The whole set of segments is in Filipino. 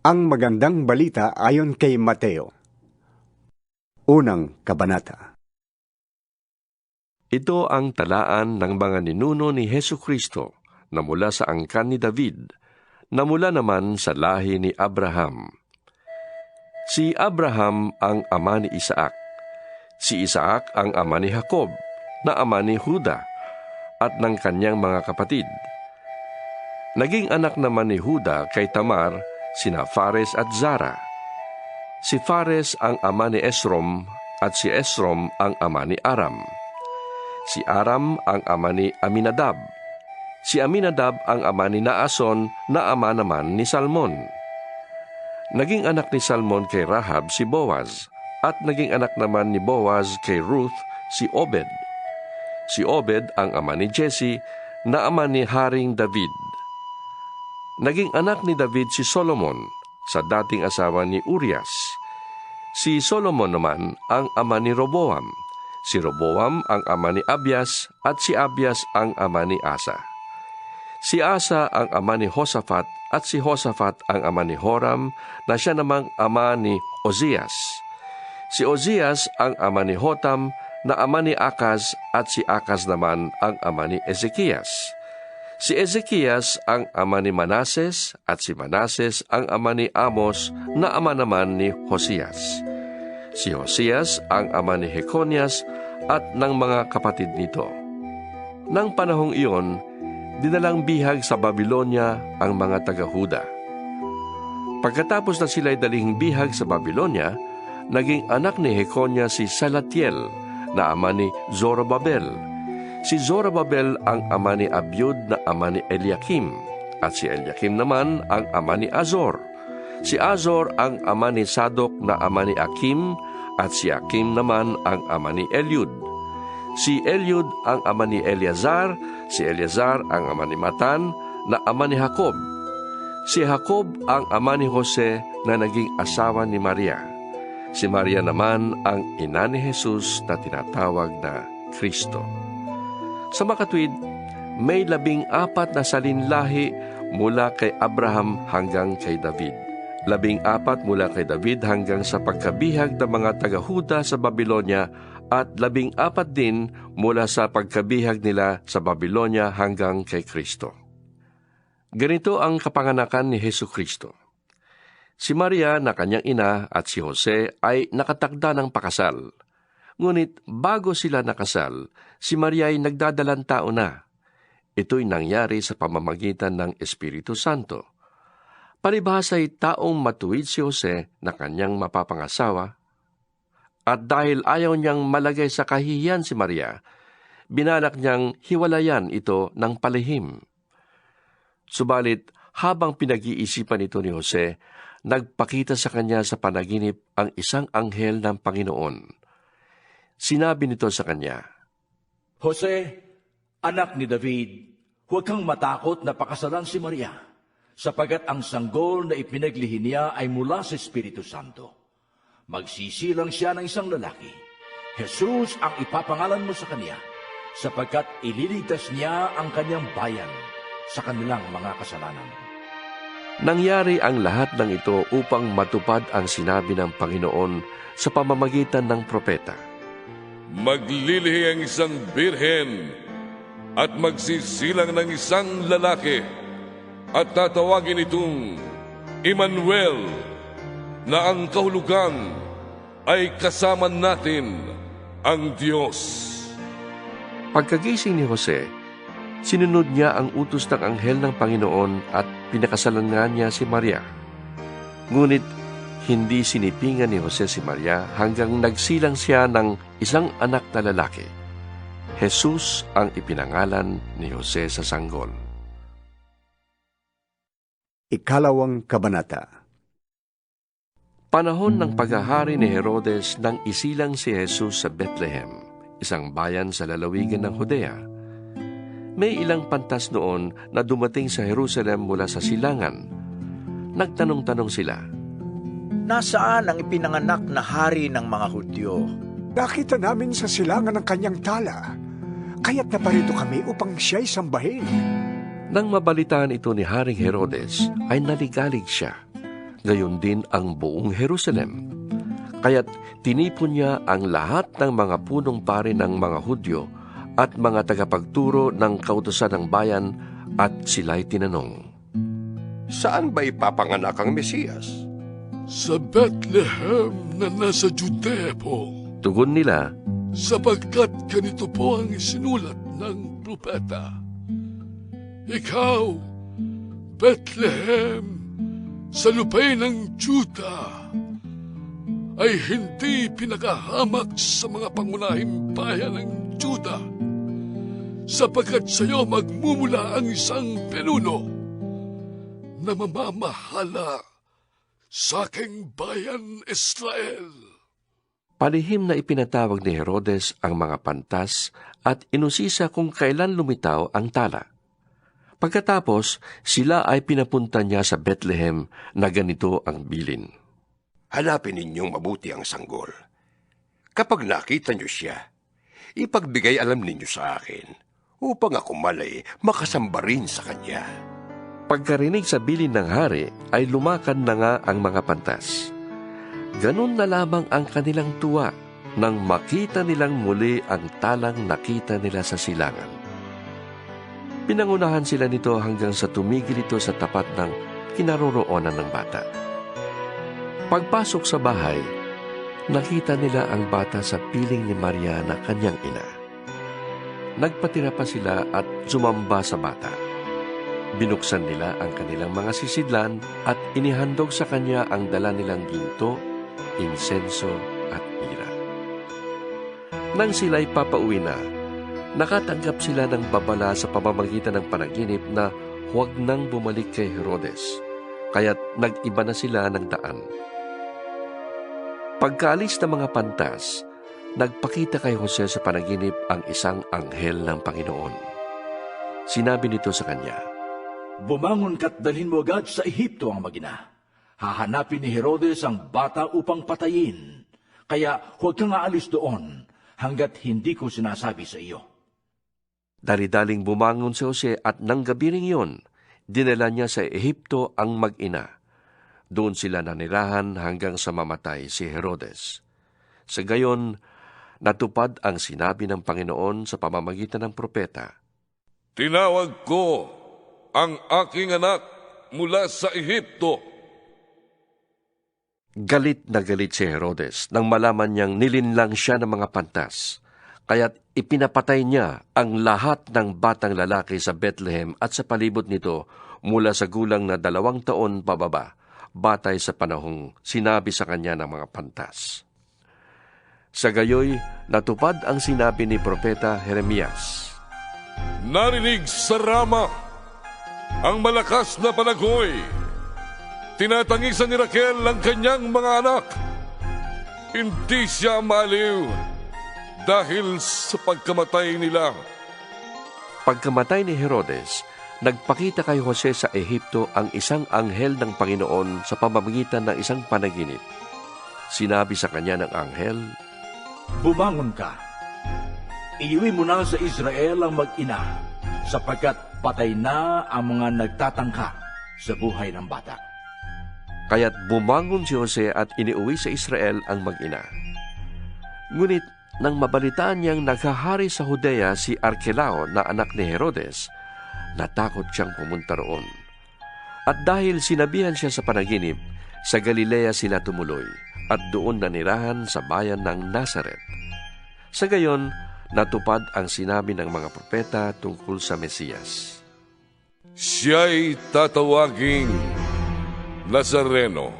Ang magandang balita ayon kay Mateo. Unang kabanata. Ito ang talaan ng mga ninuno ni Hesukristo na mula sa angkan ni David, na mula naman sa lahi ni Abraham. Si Abraham ang ama ni Isaac. Si Isaac ang ama ni Jacob, na ama ni Juda, at ng kanyang mga kapatid. Naging anak naman ni Juda kay Tamar, sina Fares at Zara. Si Fares ang ama ni Esrom, at si Esrom ang ama ni Aram. Si Aram ang ama ni Aminadab. Si Aminadab ang ama ni Naason, na ama naman ni Salmon. Naging anak ni Salmon kay Rahab si Boaz, at naging anak naman ni Boaz kay Ruth si Obed. Si Obed ang ama ni Jesse, na ama ni Haring David. Naging anak ni David si Solomon, sa dating asawa ni Urias. Si Solomon naman ang ama ni Roboam. Si Roboam ang ama ni Abias, at si Abias ang ama ni Asa. Si Asa ang ama ni Hosafat, at si Hosafat ang ama ni Horam, na siya namang ama ni Ozias. Si Ozias ang ama ni Hotam, na ama ni Akaz, at si Akaz naman ang ama ni Ezekias. Si Ezekias ang ama ni Manases, at si Manases ang ama ni Amos, na ama naman ni Hosias. Si Hosias ang ama ni Jeconias at ng mga kapatid nito. Nang panahong iyon, dinalang bihag sa Babylonia ang mga taga-Huda. Pagkatapos na sila'y dalihing bihag sa Babylonia, naging anak ni Jeconias si Salatiel, na ama ni Zorobabel. Si Zorobabel ang ama ni Abiud, na ama ni Eliakim, at si Eliakim naman ang ama ni Azor. Si Azor ang ama ni Sadok, na ama ni Akim, at si Akim naman ang ama ni Eliud. Si Eliud ang ama ni Eleazar, si Eleazar ang ama ni Matan, na ama ni Jacob. Si Jacob ang ama ni Jose, na naging asawa ni Maria. Si Maria naman ang ina ni Jesus, na tinatawag na Kristo. Sa makatwid, may 14 na salinlahi mula kay Abraham hanggang kay David. 14 mula kay David hanggang sa pagkabihag ng mga taga-Huda sa Babylonia, at 14 din mula sa pagkabihag nila sa Babylonia hanggang kay Kristo. Ganito ang kapanganakan ni Hesukristo. Si Maria na kanyang ina at si Jose ay nakatakda ng pakasal. Ngunit bago sila nakasal, si Maria ay nagdadalang tao na. Ito'y nangyari sa pamamagitan ng Espiritu Santo. Palibhas ay taong matuwid si Jose na kanyang mapapangasawa, at dahil ayaw niyang malagay sa kahihiyan si Maria, binalak niyang hiwalayan ito ng palihim. Subalit, habang pinag-iisipan ito ni Jose, nagpakita sa kanya sa panaginip ang isang anghel ng Panginoon. Sinabi nito sa kanya, Jose, anak ni David, huwag kang matakot na pakasalan si Maria, sapagat ang sanggol na ipinaglihi niya ay mula sa Espiritu Santo. Magsisilang siya ng isang lalaki. Jesus ang ipapangalan mo sa kanya, sapagkat ililigtas niya ang kanyang bayan sa kanilang mga kasalanan. Nangyari ang lahat ng ito upang matupad ang sinabi ng Panginoon sa pamamagitan ng propeta. Maglilihi ang isang birhen at magsisilang ng isang lalaki at tatawagin itong Emmanuel, na ang kahulugan ay kasama natin ang Diyos. Pagkagising ni Jose, sinunod niya ang utos ng anghel ng Panginoon at pinakasalan nga niya si Maria. Ngunit hindi sinipingan ni Jose si Maria hanggang nagsilang siya ng isang anak na lalaki. Jesus ang ipinangalan ni Jose sa sanggol. Ikalawang kabanata. Panahon ng paghahari ni Herodes nang isilang si Jesus sa Bethlehem, isang bayan sa lalawigan ng Judea. May ilang pantas noon na dumating sa Jerusalem mula sa silangan. Nagtanong-tanong sila, Nasaan ang ipinanganak na hari ng mga Hudyo? Nakita namin sa silangan ng kanyang tala, kaya't naparito kami upang siya'y sambahin. Nang mabalitaan ito ni Haring Herodes, ay naligalig siya. gayon din ang buong Jerusalem. Kaya't tinipon niya ang lahat ng mga punong pari ng mga Hudyo at mga tagapagturo ng kautusan ng bayan at sila'y tinanong, Saan ba ipapanganak ang Mesiyas? Sa Bethlehem na nasa Judea po, tugon nila, sapagkat ganito po ang isinulat ng propeta. Ikaw, Bethlehem, sa lupay ng Juda, ay hindi pinakahamak sa mga pangunahing bayan ng Juda, sapagkat sa iyo magmumula ang isang pinuno na mamamahala sa aking bayan Israel. Palihim na ipinatawag ni Herodes ang mga pantas at inusisa kung kailan lumitaw ang tala. Pagkatapos, sila ay pinapunta niya sa Bethlehem na ganito ang bilin. Hanapin ninyong mabuti ang sanggol. Kapag nakita niyo siya, ipagbigay alam ninyo sa akin, upang ako malay makasamba rin sa kanya. Pagkarinig sa bilin ng hari, ay lumakad na nga ang mga pantas. Ganun na lamang ang kanilang tuwa nang makita nilang muli ang talang nakita nila sa silangan. Pinangunahan sila nito hanggang sa tumigil ito sa tapat ng kinaroroonan ng bata. Pagpasok sa bahay, nakita nila ang bata sa piling ni Maria na kanyang ina. Nagpatira pa sila at sumamba sa bata. Binuksan nila ang kanilang mga sisidlan at inihandog sa kanya ang dala nilang ginto, insenso at mira. Nang sila'y papauwi na, nakatanggap sila ng babala sa pamamagitan ng panaginip na huwag nang bumalik kay Herodes, kaya't nag-iba na sila ng daan. Pagkaalis ng mga pantas, nagpakita kay Jose sa panaginip ang isang anghel ng Panginoon. Sinabi nito sa kanya, Bumangon ka't dalhin mo agad sa Ehipto ang magina. Hahanapin ni Herodes ang bata upang patayin. Kaya huwag kang aalis doon hanggat hindi ko sinasabi sa iyo. Dali-daling bumangon si Jose at nang gabi ring yun, dinala niya sa Ehipto ang mag-ina. Doon sila nanirahan hanggang sa mamatay si Herodes. Sa gayon, natupad ang sinabi ng Panginoon sa pamamagitan ng propeta. Tinawag ko ang aking anak mula sa Ehipto. Galit na galit si Herodes nang malaman niyang nilinlang siya ng mga pantas. Kaya't ipinapatay niya ang lahat ng batang lalaki sa Bethlehem at sa palibot nito mula sa gulang na 2 taon pababa, batay sa panahong sinabi sa kanya ng mga pantas. Sa gayoy, natupad ang sinabi ni Propeta Jeremias. Narinig sa Rama ang malakas na panagoy. Tinatangisan ni Raquel ang kanyang mga anak. Hindi siya maaliw dahil sa pagkamatay nila. Pagkamatay ni Herodes, nagpakita kay Jose sa Ehipto ang isang anghel ng Panginoon sa pamamagitan ng isang panaginip. Sinabi sa kanya ng anghel, Bumangon ka. Iuwi mo na sa Israel ang mag-ina, sapagkat patay na ang mga nagtatangka sa buhay ng bata. Kaya't bumangon si Jose at iniuwi sa Israel ang mag-ina. Ngunit nang mabalitaan niyang naghahari sa Judea si Arkelao na anak ni Herodes, natakot siyang pumunta roon. At dahil sinabihan siya sa panaginip, sa Galilea sila tumuloy at doon nanirahan sa bayan ng Nazaret. Sa gayon, natupad ang sinabi ng mga propeta tungkol sa Mesiyas. Siya'y tatawaging Nazareno.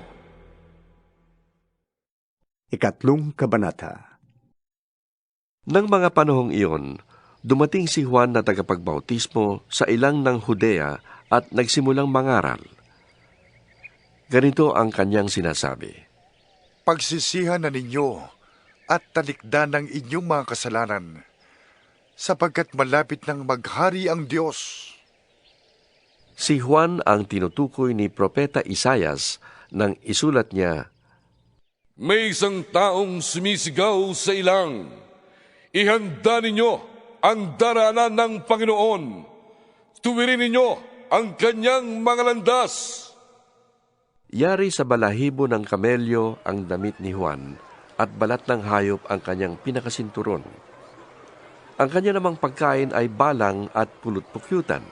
3 Kabanata. Nang mga panahong iyon, dumating si Juan na tagapagbautismo sa ilang ng Judea at nagsimulang mangaral. Ganito ang kanyang sinasabi. Pagsisihan na ninyo at talikdan ng inyong mga kasalanan, sapagkat malapit nang maghari ang Diyos. Si Juan ang tinutukoy ni Propeta Isaias nang isulat niya, May isang taong sumisigaw sa ilang, ihanda ninyo ang daranan ng Panginoon. Tuwirin ninyo ang kanyang mga landas. Yari sa balahibo ng kamelyo ang damit ni Juan at balat ng hayop ang kanyang pinakasinturon. Ang kanya namang pagkain ay balang at pulot-pukyutan.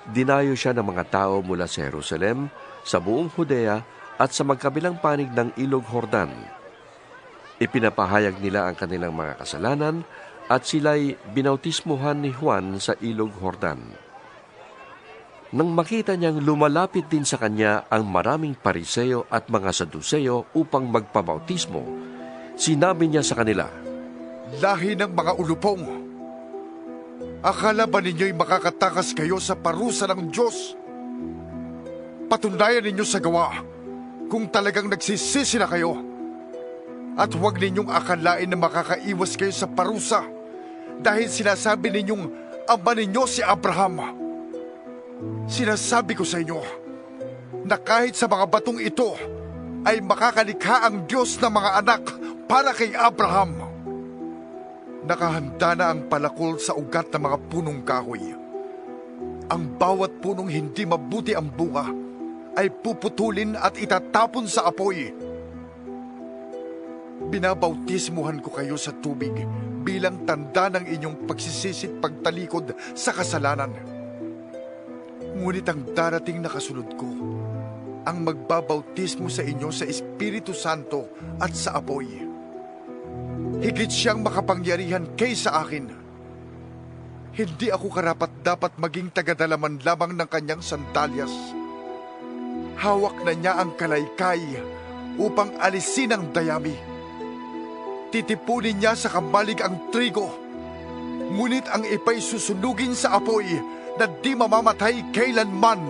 Dinayo siya ng mga tao mula sa Jerusalem, sa buong Judea at sa magkabilang panig ng Ilog Jordan. Ipinapahayag nila ang kanilang mga kasalanan at sila'y binautismuhan ni Juan sa Ilog Jordan. Nang makita niyang lumalapit din sa kanya ang maraming Pariseo at mga Saduseo upang magpabautismo, sinabi niya sa kanila, Lahi ng mga ulupong! Akala ba ninyo'y makakatakas kayo sa parusa ng Diyos? Patunayan ninyo sa gawa kung talagang nagsisisi na kayo. At huwag ninyong akalain na makakaiwas kayo sa parusa dahil sinasabi ninyong ama ninyo si Abraham. Sinasabi ko sa inyo na kahit sa mga batong ito ay makakalikha ang Diyos ng mga anak para kay Abraham. Nakahanda na ang palakol sa ugat ng mga punong kahoy. Ang bawat punong hindi mabuti ang bunga ay puputulin at itatapon sa apoy. Binabautismuhan ko kayo sa tubig bilang tanda ng inyong pagsisisit pagtalikod sa kasalanan. Ngunit ang darating na kasunod ko, ang magbabautismo sa inyo sa Espiritu Santo at sa apoy. Higit siyang makapangyarihan kaysa akin. Hindi ako karapat-dapat maging tagadalaman lamang ng kanyang sandalyas. Hawak na niya ang kalaykay upang alisin ang dayami. Titipunin niya sa kamalig ang trigo, ngunit ang ipay susunugin sa apoy na di mamamatay kailanman.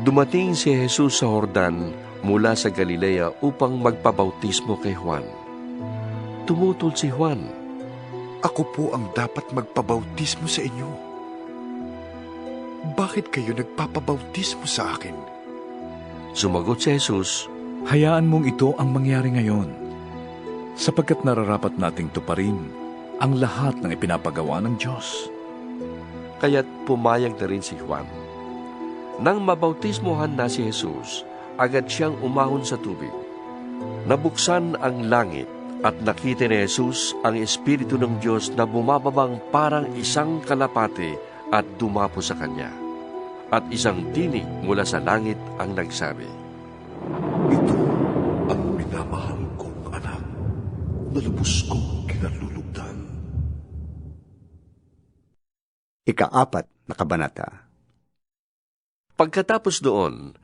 Dumating si Jesus sa Jordan mula sa Galilea upang magpabautismo kay Juan. Tumutol si Juan, Ako po ang dapat magpabautismo sa inyo. Bakit kayo nagpapabautismo sa akin? Sumagot si Jesus, Hayaan mong ito ang mangyari ngayon, sapagkat nararapat nating tuparin ang lahat ng ipinapagawa ng Diyos. kaya't pumayag na rin si Juan. Nang mabautismohan na si Jesus, agad siyang umahon sa tubig. Nabuksan ang langit at nakita ni Jesus ang Espiritu ng Diyos na bumababang parang isang kalapate at dumapo sa kanya. At isang tinig mula sa langit ang nagsabi, Ito ang minamahal kong anak na lubos kong kinalulugdan. Ika-4 na kabanata. Pagkatapos doon,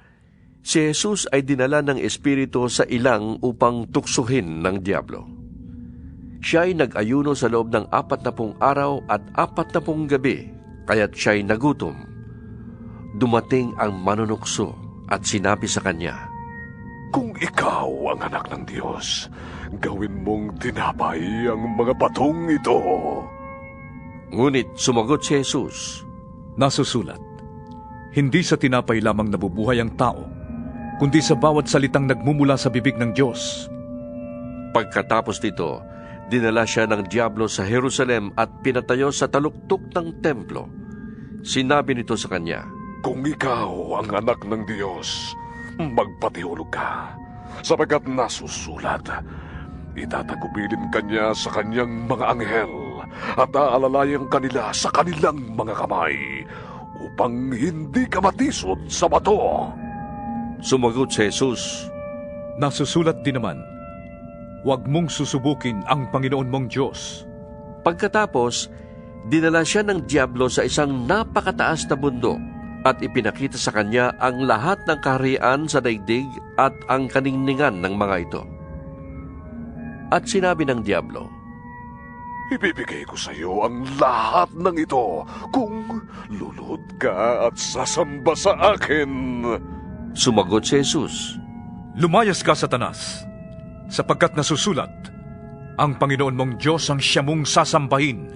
si Jesus ay dinala ng Espiritu sa ilang upang tuksuhin ng Diablo. Siya ay nag-ayuno sa loob ng 40 araw at 40 gabi, kaya't siya ay nagutom. Dumating ang manunukso at sinabi sa kanya, Kung ikaw ang anak ng Diyos, gawin mong tinapay ang mga batong ito. Ngunit sumagot si Jesus, Nasusulat, hindi sa tinapay lamang nabubuhay ang tao, kundi sa bawat salitang nagmumula sa bibig ng Diyos. Pagkatapos nito, dinala siya ng Diablo sa Jerusalem at pinatayo sa taluktok ng templo. Sinabi nito sa kanya, Kung ikaw ang anak ng Diyos, magpatihulog ka, sapagkat nasusulat, itatagubilin kanya sa kanyang mga anghel at aalalayan kanila sa kanilang mga kamay upang hindi ka matisod sa bato. Sumagot si Jesus, Nasusulat din naman, huwag mong susubukin ang Panginoon mong Diyos. Pagkatapos, dinala siya ng Diablo sa isang napakataas na bundok at ipinakita sa kanya ang lahat ng kaharian sa daigdig at ang kaningningan ng mga ito. At sinabi ng Diablo, Ibibigay ko sa iyo ang lahat ng ito kung luluhod ka at sasamba sa akin. Sumagot si Jesus, Lumayas ka, Satanas, sapagkat nasusulat, ang Panginoon mong Diyos ang siya mong sasambahin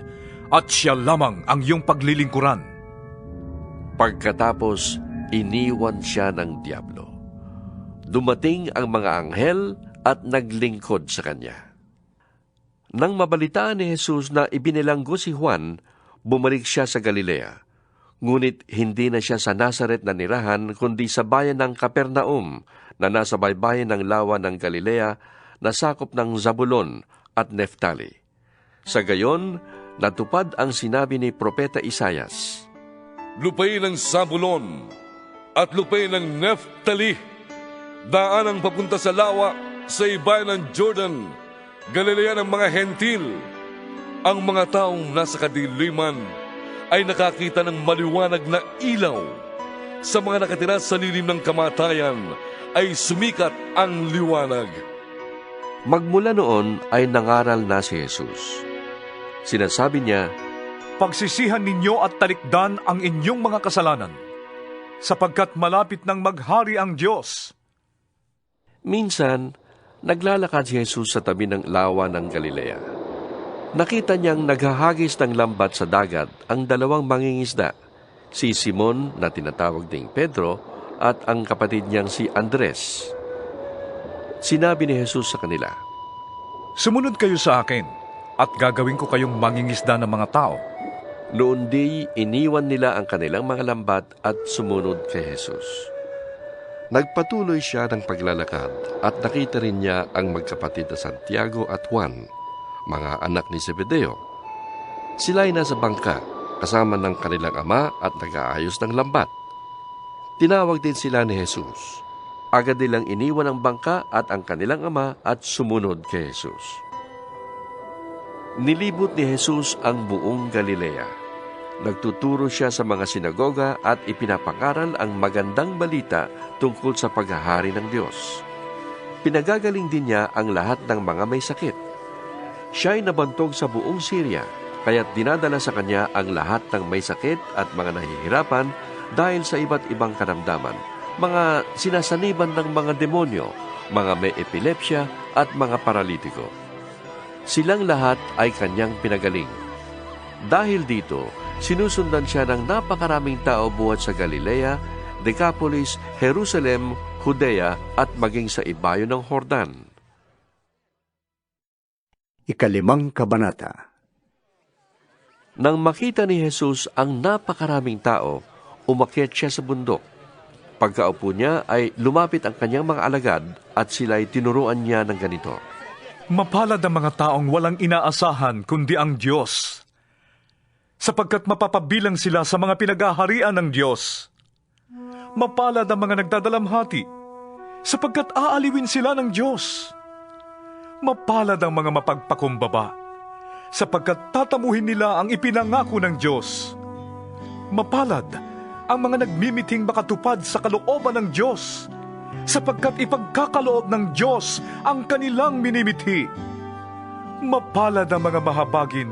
at siya lamang ang iyong paglilingkuran. Pagkatapos, iniwan siya ng Diablo. Dumating ang mga anghel at naglingkod sa kanya. Nang mabalitaan ni Jesus na ibinilanggo si Juan, bumalik siya sa Galilea. Ngunit hindi na siya sa Nazaret na nirahan, kundi sa bayan ng Capernaum, na nasa baybayin ng lawa ng Galilea, na sakop ng Zabulon at Neftali. Sa gayon, natupad ang sinabi ni Propeta Isayas, Lupain ng Zabulon at lupain ng Neftali, daan ang papunta sa lawa, sa ibayan ng Jordan, Galilea ng mga Hentil. Ang mga taong nasa kadiliman ay nakakita ng maliwanag na ilaw. Sa mga nakatira sa lilim ng kamatayan ay sumikat ang liwanag. Magmula noon ay nangaral na si Jesus. Sinasabi niya, Pagsisihan ninyo at talikdan ang inyong mga kasalanan, sapagkat malapit nang maghari ang Diyos. Minsan, naglalakad si Jesus sa tabi ng lawa ng Galilea. Nakita niyang naghahagis ng lambat sa dagat ang dalawang mangingisda, si Simon na tinatawag ding Pedro at ang kapatid niyang si Andres. Sinabi ni Jesus sa kanila, Sumunod kayo sa akin, at gagawin ko kayong mangingisda ng mga tao. Noon di iniwan nila ang kanilang mga lambat at sumunod kay Jesus. Nagpatuloy siya ng paglalakad at nakita rin niya ang magkapatid na Santiago at Juan, mga anak ni Zebedeo. Sila ay nasa bangka kasama ng kanilang ama at nag-aayos ng lambat. Tinawag din sila ni Jesus. Agad nilang iniwan ang bangka at ang kanilang ama at sumunod kay Jesus. Nilibot ni Jesus ang buong Galilea. Nagtuturo siya sa mga sinagoga at ipinapangaral ang magandang balita tungkol sa paghahari ng Diyos. Pinagagaling din niya ang lahat ng mga may sakit. Siya ay nabantog sa buong Syria, kaya't dinadala sa kanya ang lahat ng may sakit at mga nahihirapan dahil sa iba't ibang karamdaman, mga sinasaniban ng mga demonyo, mga may epilepsya at mga paralitiko. Silang lahat ay kanyang pinagaling. Dahil dito, sinusundan siya ng napakaraming tao buhat sa Galilea, Decapolis, Jerusalem, Judea at maging sa ibayo ng Jordan. 5 Kabanata. Nang makita ni Jesus ang napakaraming tao, umakyat siya sa bundok. Pagkaupo niya ay lumapit ang kanyang mga alagad at sila'y tinuruan niya ng ganito, Mapalad ang mga taong walang inaasahan kundi ang Diyos, sapagkat mapapabilang sila sa mga pinag-aharian ng Diyos. Mapalad ang mga nagdadalamhati, sapagkat aaliwin sila ng Diyos. Mapalad ang mga mapagpakumbaba, sapagkat tatamuhin nila ang ipinangako ng Diyos. Mapalad ang mga nagmimithing makatupad sa kalooban ng Diyos, sapagkat ipagkakaloob ng Diyos ang kanilang minimithi. Mapalad ang mga mahabagin,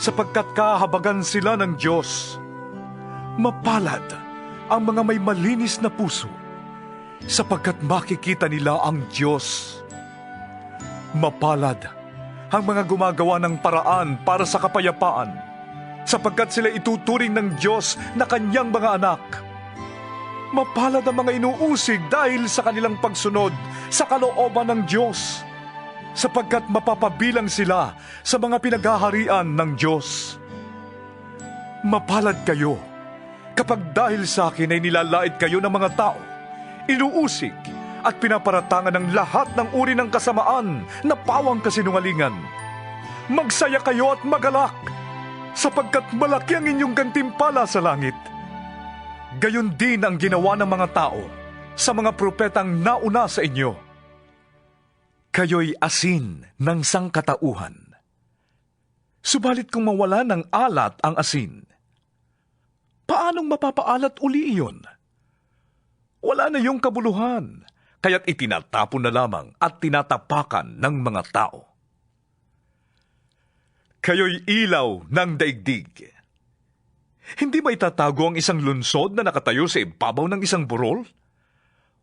sapagkat kahabagan sila ng Diyos. Mapalad ang mga may malinis na puso, sapagkat makikita nila ang Diyos. Mapalad ang mga gumagawa ng paraan para sa kapayapaan, sapagkat sila ituturing ng Diyos na kanyang mga anak. Mapalad ang mga inuusig dahil sa kanilang pagsunod sa kalooban ng Diyos, sapagkat mapapabilang sila sa mga pinaghaharian ng Diyos. Mapalad kayo kapag dahil sa akin ay nilalait kayo ng mga tao, inuusig at pinaparatangan ng lahat ng uri ng kasamaan na pawang kasinungalingan. Magsaya kayo at magalak, sapagkat malaki ang inyong gantimpala sa langit. Gayon din ang ginawa ng mga tao sa mga propetang nauna sa inyo. Kayo'y asin ng sangkatauhan. Subalit kung mawala ng alat ang asin, paanong mapapaalat uli iyon? Wala na yung kabuluhan, kaya't itinatapon na lamang at tinatapakan ng mga tao. Kayo'y ilaw ng daigdig. Hindi ba itatago ang isang lunsod na nakatayo sa ibabaw ng isang burol?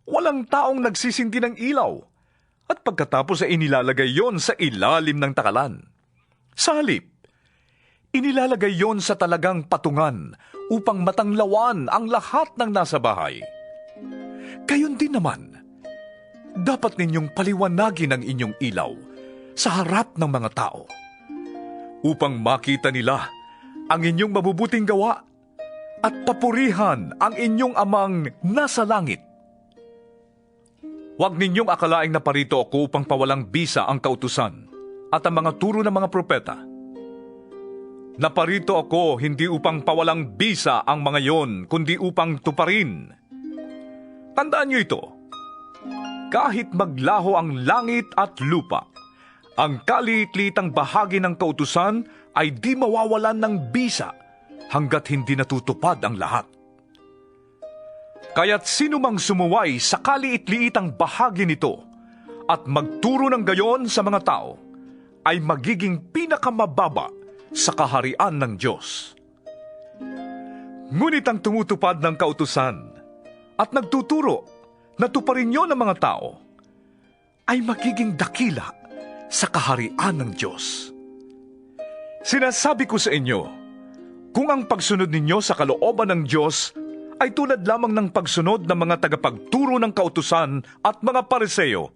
Walang taong nagsisindi ng ilaw, at pagkatapos ay inilalagay yon sa ilalim ng takalan. Sa halip, inilalagay yon sa talagang patungan upang matanglawan ang lahat ng nasa bahay. Gayon din naman, dapat ninyong paliwanagin ang inyong ilaw sa harap ng mga tao, upang makita nila ang inyong mabubuting gawa at papurihan ang inyong amang nasa langit. Huwag ninyong akalaing naparito ako upang pawalang bisa ang kautusan at ang mga turo ng mga propeta. Naparito ako hindi upang pawalang bisa ang mga yon, kundi upang tuparin. Tandaan niyo ito, kahit maglaho ang langit at lupa, ang kaliit-litang bahagi ng kautusan ay di mawawalan ng bisa hanggat hindi natutupad ang lahat. Kaya't sino mang sumuway sa kaliit-liitang bahagi nito at magturo ng gayon sa mga tao, ay magiging pinakamababa sa kaharian ng Diyos. Ngunit ang tumutupad ng kautusan at nagtuturo na tuparin nyo ng mga tao, ay magiging dakila sa kaharian ng Diyos. Sinasabi ko sa inyo, kung ang pagsunod ninyo sa kalooban ng Diyos ay tulad lamang ng pagsunod ng mga tagapagturo ng kautusan at mga Pariseo,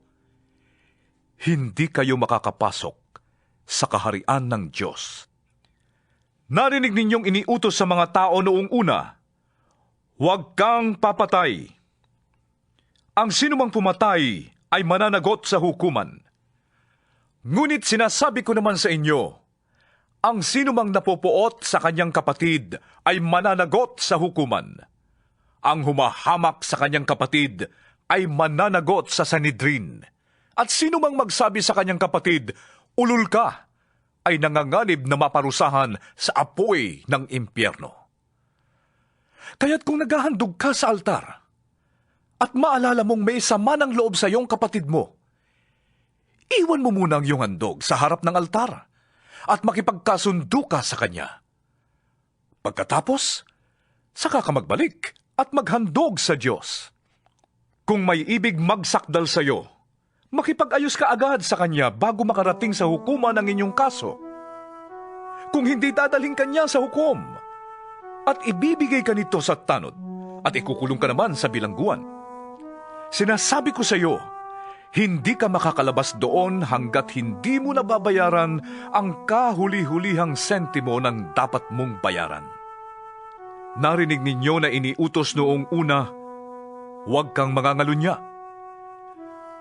hindi kayo makakapasok sa kaharian ng Diyos. Narinig ninyong iniutos sa mga tao noong una, huwag kang papatay. Ang sinumang pumatay ay mananagot sa hukuman. Ngunit sinasabi ko naman sa inyo, ang sinumang napupuot sa kanyang kapatid ay mananagot sa hukuman. Ang humahamak sa kanyang kapatid ay mananagot sa Sanhedrin. At sino mang magsabi sa kanyang kapatid, ulul ka, ay nanganganib na maparusahan sa apoy ng impyerno. Kaya't kung naghahandog ka sa altar, at maalala mong may sama ng loob sa iyong kapatid mo, iwan mo muna ang iyong handog sa harap ng altar at makipagkasundo ka sa kanya. Pagkatapos, saka ka magbalik at maghandog sa Diyos. Kung may ibig magsakdal sa iyo, makipag-ayos ka agad sa kanya bago makarating sa hukuman ang inyong kaso. Kung hindi dadalhin kanya sa hukom, at ibibigay ka nito sa tanod, at ikukulong ka naman sa bilangguan. Sinasabi ko sa iyo, hindi ka makakalabas doon hanggat hindi mo nababayaran ang kahuli-hulihang sentimo ng dapat mong bayaran. Narinig ninyo na iniutos noong una, huwag kang mangangalunya.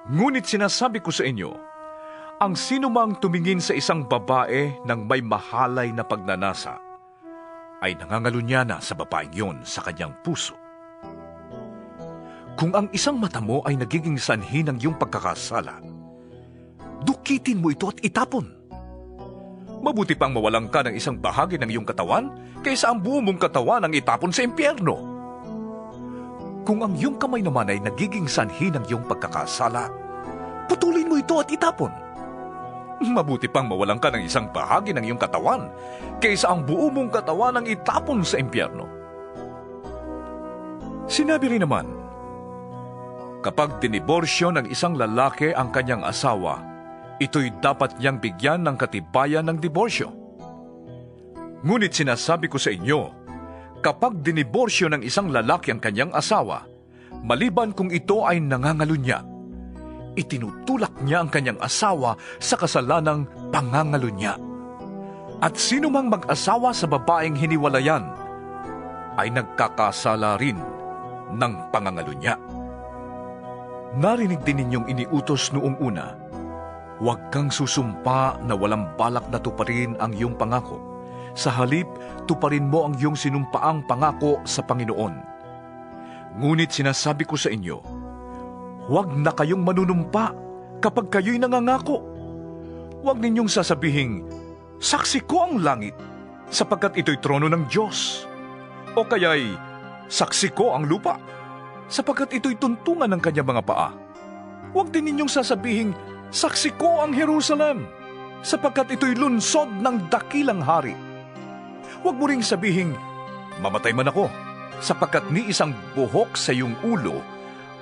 Ngunit sinasabi ko sa inyo, ang sinumang tumingin sa isang babae ng may mahalay na pagnanasa, ay nangangalunya na sa babaeng yon sa kanyang puso. Kung ang isang mata mo ay nagiging sanhi ng iyong pagkakasala, dukitin mo ito at itapon. Mabuti pang mawalan ka ng isang bahagi ng iyong katawan kaysa ang buo mong katawan ang itapon sa impyerno. Kung ang iyong kamay naman ay nagiging sanhi ng iyong pagkakasala, putulin mo ito at itapon. Mabuti pang mawalan ka ng isang bahagi ng iyong katawan kaysa ang buo mong katawan ang itapon sa impyerno. Sinabi rin naman, kapag diniborsyo ng isang lalaki ang kanyang asawa, ito'y dapat niyang bigyan ng katibayan ng diborsyo. Ngunit sinasabi ko sa inyo, kapag diniborsyo ng isang lalaki ang kanyang asawa, maliban kung ito ay nangangalunya, itinutulak niya ang kanyang asawa sa kasalanang pangangalunya. At sino mang mag-asawa sa babaeng hiniwalayan, ay nagkakasala rin ng pangangalunya. Narinig din ninyong iniutos noong una, huwag kang susumpa na walang balak na tuparin ang iyong pangako. Sa halip, tuparin mo ang iyong sinumpaang pangako sa Panginoon. Ngunit sinasabi ko sa inyo, huwag na kayong manunumpa kapag kayo'y nangangako. Huwag ninyong sasabihing, saksi ko ang langit, sapagkat ito'y trono ng Diyos. O kaya'y, saksi ko ang lupa, sapagkat ito'y tuntungan ng kanyang mga paa. Huwag din ninyong sasabihing, saksi ko ang Jerusalem, sapagkat ito'y lunsod ng dakilang hari. Huwag mo ring sabihing, mamatay man ako, sapagkat ni isang buhok sa iyong ulo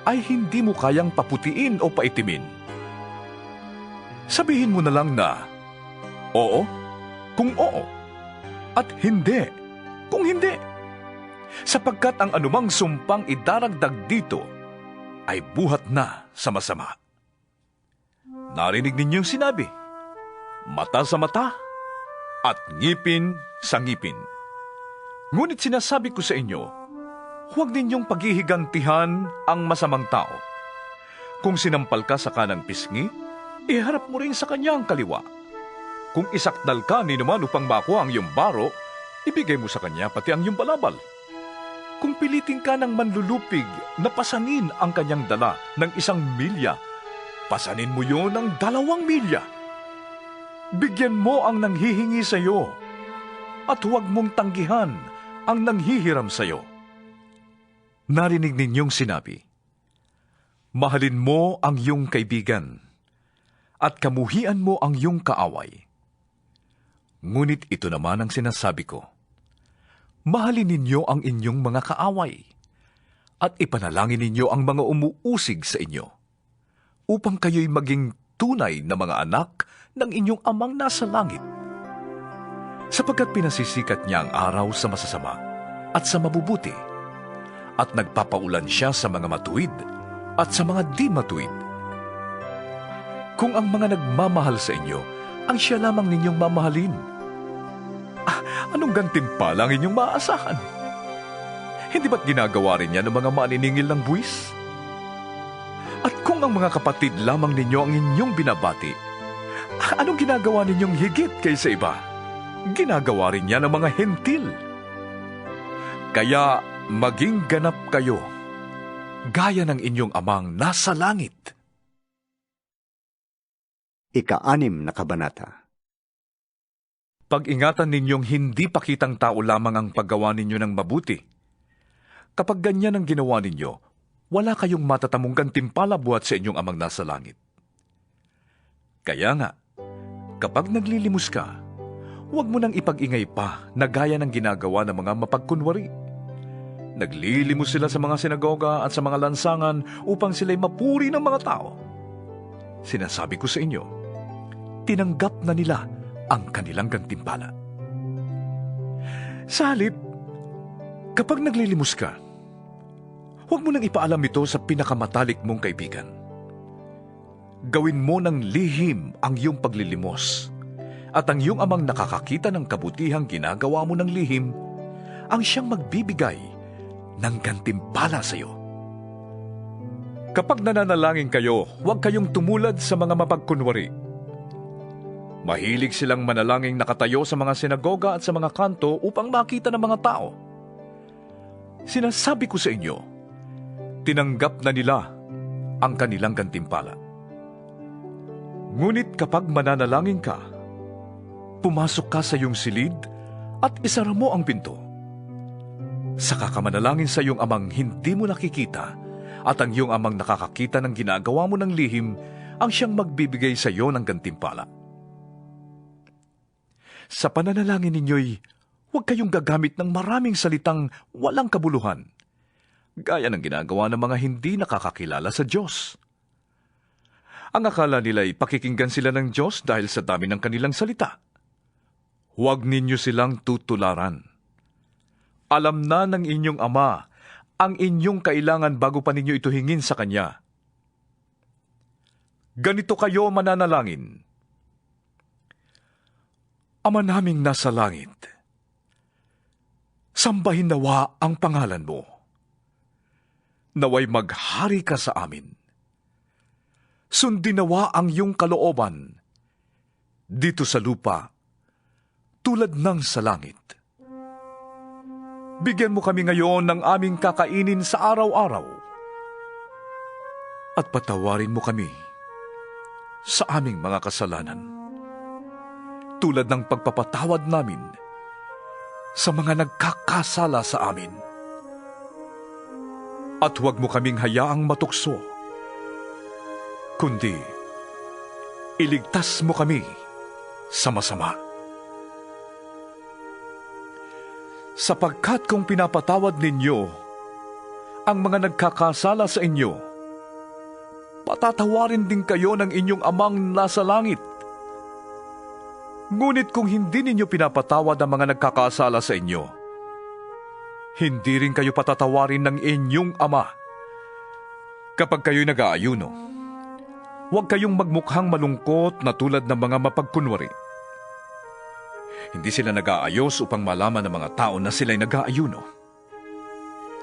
ay hindi mo kayang paputiin o paitimin. Sabihin mo na lang na, oo, kung oo, at hindi, kung hindi. Sapagkat ang anumang sumpang idaragdag dito ay buhat na sa masama. Narinig ninyong sinabi, mata sa mata at ngipin sa ngipin. Ngunit sinasabi ko sa inyo, huwag ninyong paghihigantihan ang masamang tao. Kung sinampal ka sa kanang pisngi, iharap mo rin sa kanya ang kaliwa. Kung isakdal ka ni naman upang makuha ang iyong baro, ibigay mo sa kanya pati ang iyong balabal. Kung pilitin ka ng manlulupig na pasanin ang kanyang dala ng 1 milya, pasanin mo yon ng 2 milya. Bigyan mo ang nanghihingi sa iyo, at huwag mong tanggihan ang nanghihiram sa iyo. Narinig ninyong sinabi, mahalin mo ang iyong kaibigan, at kamuhian mo ang iyong kaaway. Ngunit ito naman ang sinasabi ko, mahalin ninyo ang inyong mga kaaway, at ipanalangin ninyo ang mga umuusig sa inyo, upang kayo'y maging tunay na mga anak ng inyong amang nasa langit. Sapagkat pinasisikat niya ang araw sa masasama at sa mabubuti, at nagpapaulan siya sa mga matuwid at sa mga di matuwid. Kung ang mga nagmamahal sa inyo, ang siya lamang ninyong mamahalin, anong gantimpala ang inyong maaasahan? Hindi ba't ginagawa rin niya ng mga maniningil ng buwis? At kung ang mga kapatid lamang ninyo ang inyong binabati, anong ginagawa ninyong higit kaysa iba? Ginagawa rin niya ng mga hentil. Kaya maging ganap kayo, gaya ng inyong amang nasa langit. Ika-6 na kabanata. Pag-ingatan ninyong hindi pakitang tao lamang ang paggawa ninyo ng mabuti. Kapag ganyan ang ginawa ninyo, wala kayong matatamong gantimpala buhat sa inyong amang nasa langit. Kaya nga, kapag naglilimos ka, huwag mo nang ipag-ingay pa na gaya ng ginagawa ng mga mapagkunwari. Naglilimos sila sa mga sinagoga at sa mga lansangan upang sila'y mapuri ng mga tao. Sinasabi ko sa inyo, tinanggap na nila ang kanilang gantimpala. Sa halip, kapag naglilimos ka, huwag mo nang ipaalam ito sa pinakamatalik mong kaibigan. Gawin mo ng lihim ang iyong paglilimos, at ang iyong amang nakakakita ng kabutihang ginagawa mo ng lihim, ang siyang magbibigay ng gantimpala sa iyo. Kapag nananalangin kayo, huwag kayong tumulad sa mga mapagkunwari. Mahilig silang manalangin nakatayo sa mga sinagoga at sa mga kanto upang makita ng mga tao. Sinasabi ko sa inyo, tinanggap na nila ang kanilang gantimpala. Ngunit kapag mananalangin ka, pumasok ka sa iyong silid at isara mo ang pinto. Saka ka manalangin sa iyong amang hindi mo nakikita, at ang iyong amang nakakakita ng ginagawa mo ng lihim ang siyang magbibigay sa iyo ng gantimpala. Sa pananalangin ninyo'y huwag kayong gagamit ng maraming salitang walang kabuluhan, gaya ng ginagawa ng mga hindi nakakakilala sa Diyos. Ang akala nila'y pakikinggan sila ng Diyos dahil sa dami ng kanilang salita. Huwag ninyo silang tutularan. Alam na ng inyong Ama ang inyong kailangan bago pa ninyo ito hingin sa Kanya. Ganito kayo mananalangin: Ama naming nasa langit, sambahin nawa ang pangalan mo. Naway maghari ka sa amin. Sundin nawa ang iyong kalooban, dito sa lupa, tulad ng sa langit. Bigyan mo kami ngayon ng aming kakainin sa araw-araw, at patawarin mo kami sa aming mga kasalanan, tulad ng pagpapatawad namin sa mga nagkakasala sa amin. At huwag mo kaming hayaang matukso, kundi iligtas mo kami sa masama. Sapagkat kung pinapatawad ninyo ang mga nagkakasala sa inyo, patatawarin din kayo ng inyong Amang nasa langit. Ngunit kung hindi ninyo pinapatawad ang mga nagkakasala sa inyo, hindi rin kayo patatawarin ng inyong Ama. Kapag kayo'y nag-aayuno, huwag kayong magmukhang malungkot na tulad ng mga mapagkunwari. Hindi sila nag-aayos upang malaman ng mga tao na sila'y nag-aayuno.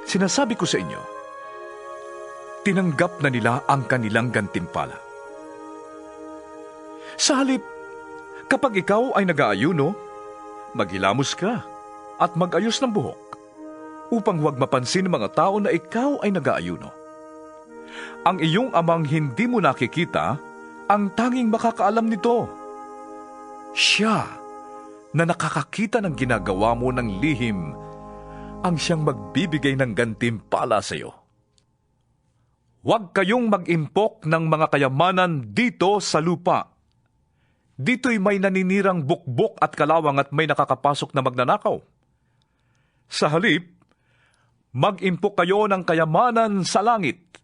Sinasabi ko sa inyo, tinanggap na nila ang kanilang gantimpala. Sa halip, kapag ikaw ay nag-aayuno, maghilamos ka at mag-ayos ng buhok upang huwag mapansin ng mga tao na ikaw ay nag-aayuno. Ang iyong amang hindi mo nakikita, ang tanging makakaalam nito. Siya na nakakakita ng ginagawa mo ng lihim, ang siyang magbibigay ng gantimpala sa iyo. Huwag kayong mag-impok ng mga kayamanan dito sa lupa. Dito'y may naninirang bukbok at kalawang at may nakakapasok na magnanakaw. Sa halip, mag-impok kayo ng kayamanan sa langit.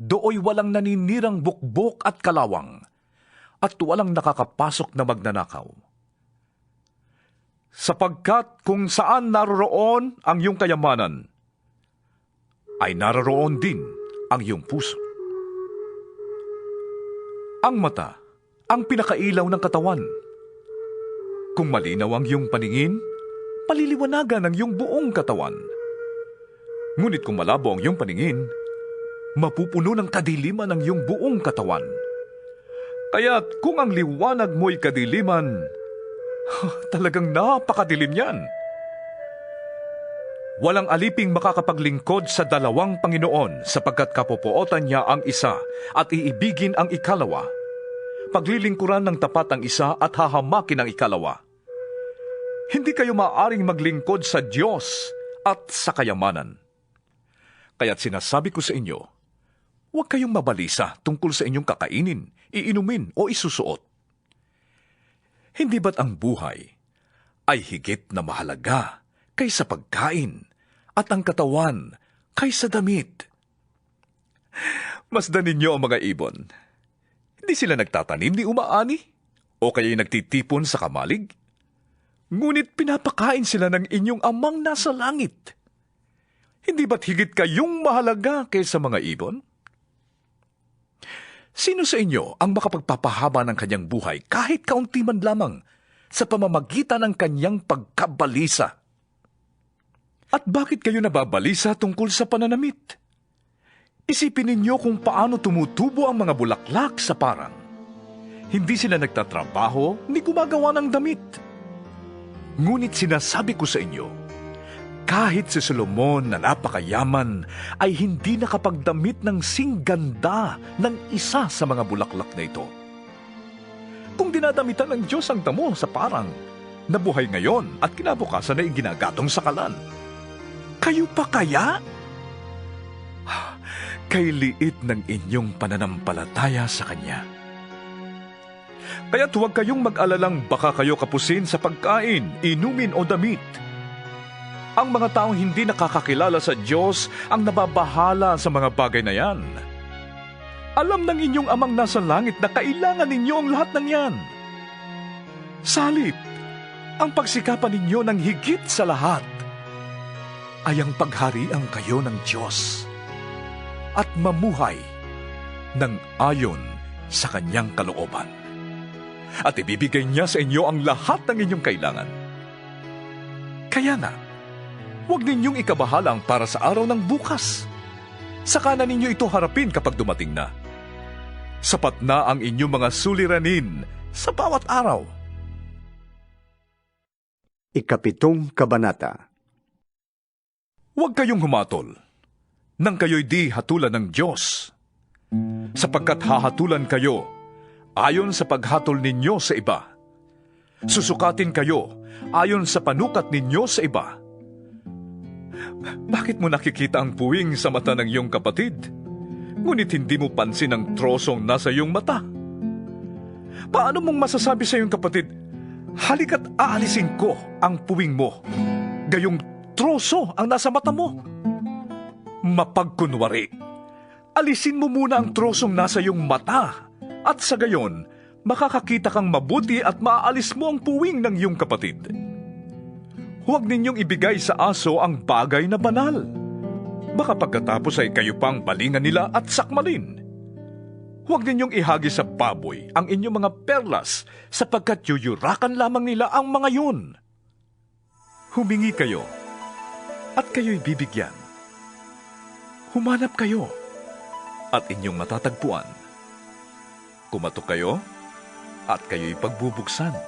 Dooy walang naninirang bukbok at kalawang, at walang nakakapasok na magnanakaw. Sapagkat kung saan naroroon ang iyong kayamanan, ay naroroon din ang iyong puso. Ang mata, ang pinakailaw ng katawan. Kung malinaw ang iyong paningin, paliliwanagan ang iyong buong katawan. Ngunit kung malabo ang iyong paningin, mapupuno ng kadiliman ang iyong buong katawan. Kaya't kung ang liwanag mo'y kadiliman, talagang napakadilim yan. Walang aliping makakapaglingkod sa dalawang Panginoon sapagkat kapupuotan niya ang isa at iibigin ang ikalawa. Paglilingkuran ng tapat ang isa at hahamakin ang ikalawa. Hindi kayo maaaring maglingkod sa Diyos at sa kayamanan. Kaya't sinasabi ko sa inyo, huwag kayong mabalisa tungkol sa inyong kakainin, iinumin o isusuot. Hindi ba't ang buhay ay higit na mahalaga kaysa pagkain at ang katawan kaysa damit? Masdan ninyo ang mga ibon. Hindi sila nagtatanim ni umaani o kaya'y nagtitipon sa kamalig. Ngunit pinapakain sila ng inyong amang nasa langit. Hindi ba't higit kayong mahalaga kaysa mga ibon? Sino sa inyo ang makapagpapahaba ng kanyang buhay kahit kaunti man lamang sa pamamagitan ng kanyang pagkabalisa? At bakit kayo nababalisa tungkol sa pananamit? Isipin ninyo kung paano tumutubo ang mga bulaklak sa parang. Hindi sila nagtatrabaho ni gumagawa ng damit. Ngunit sinasabi ko sa inyo, kahit si Solomon na napakayaman ay hindi nakapagdamit ng singganda ng isa sa mga bulaklak na ito. Kung dinadamitan ng Diyos ang damo sa parang, nabuhay ngayon at kinabukasan ay ginagatong sa kalan, kayo pa kaya? Kay liit ng inyong pananampalataya sa Kanya. Kaya't huwag kayong mag-alalang baka kayo kapusin sa pagkain, inumin o damit. Ang mga taong hindi nakakakilala sa Diyos ang nababahala sa mga bagay na yan. Alam ng inyong amang nasa langit na kailangan ninyo ang lahat ng yan. Salip, ang pagsikapan ninyo ng higit sa lahat ay ang pagharian kayo ng Diyos at mamuhay ng ayon sa Kanyang kalooban. At ibibigay niya sa inyo ang lahat ng inyong kailangan. Kaya nga, huwag ninyong ikabahalang para sa araw ng bukas. Saka na ninyo ito harapin kapag dumating na. Sapat na ang inyong mga suliranin sa bawat araw. Ikapitong Kabanata. Huwag kayong humatol nang kayo'y di hatulan ng Diyos, sapagkat hahatulan kayo ayon sa paghatol ninyo sa iba. Susukatin kayo ayon sa panukat ninyo sa iba. Bakit mo nakikita ang puwing sa mata ng iyong kapatid, ngunit hindi mo pansin ang trosong nasa iyong mata? Paano mong masasabi sa iyong kapatid, halika't aalisin ko ang puwing mo, gayong troso ang nasa mata mo? Mapagkunwari, alisin mo muna ang trosong nasa iyong mata, at sa gayon, makakakita kang mabuti at maaalis mo ang puwing ng iyong kapatid. Huwag ninyong ibigay sa aso ang bagay na banal. Baka pagkatapos ay kayo pang balingan nila at sakmalin. Huwag ninyong ihagi sa baboy ang inyong mga perlas, sapagkat yuyurakan lamang nila ang mga yun. Humingi kayo, at kayo'y bibigyan. Humanap kayo, at inyong matatagpuan. Kumatok kayo, at kayo'y pagbubuksan.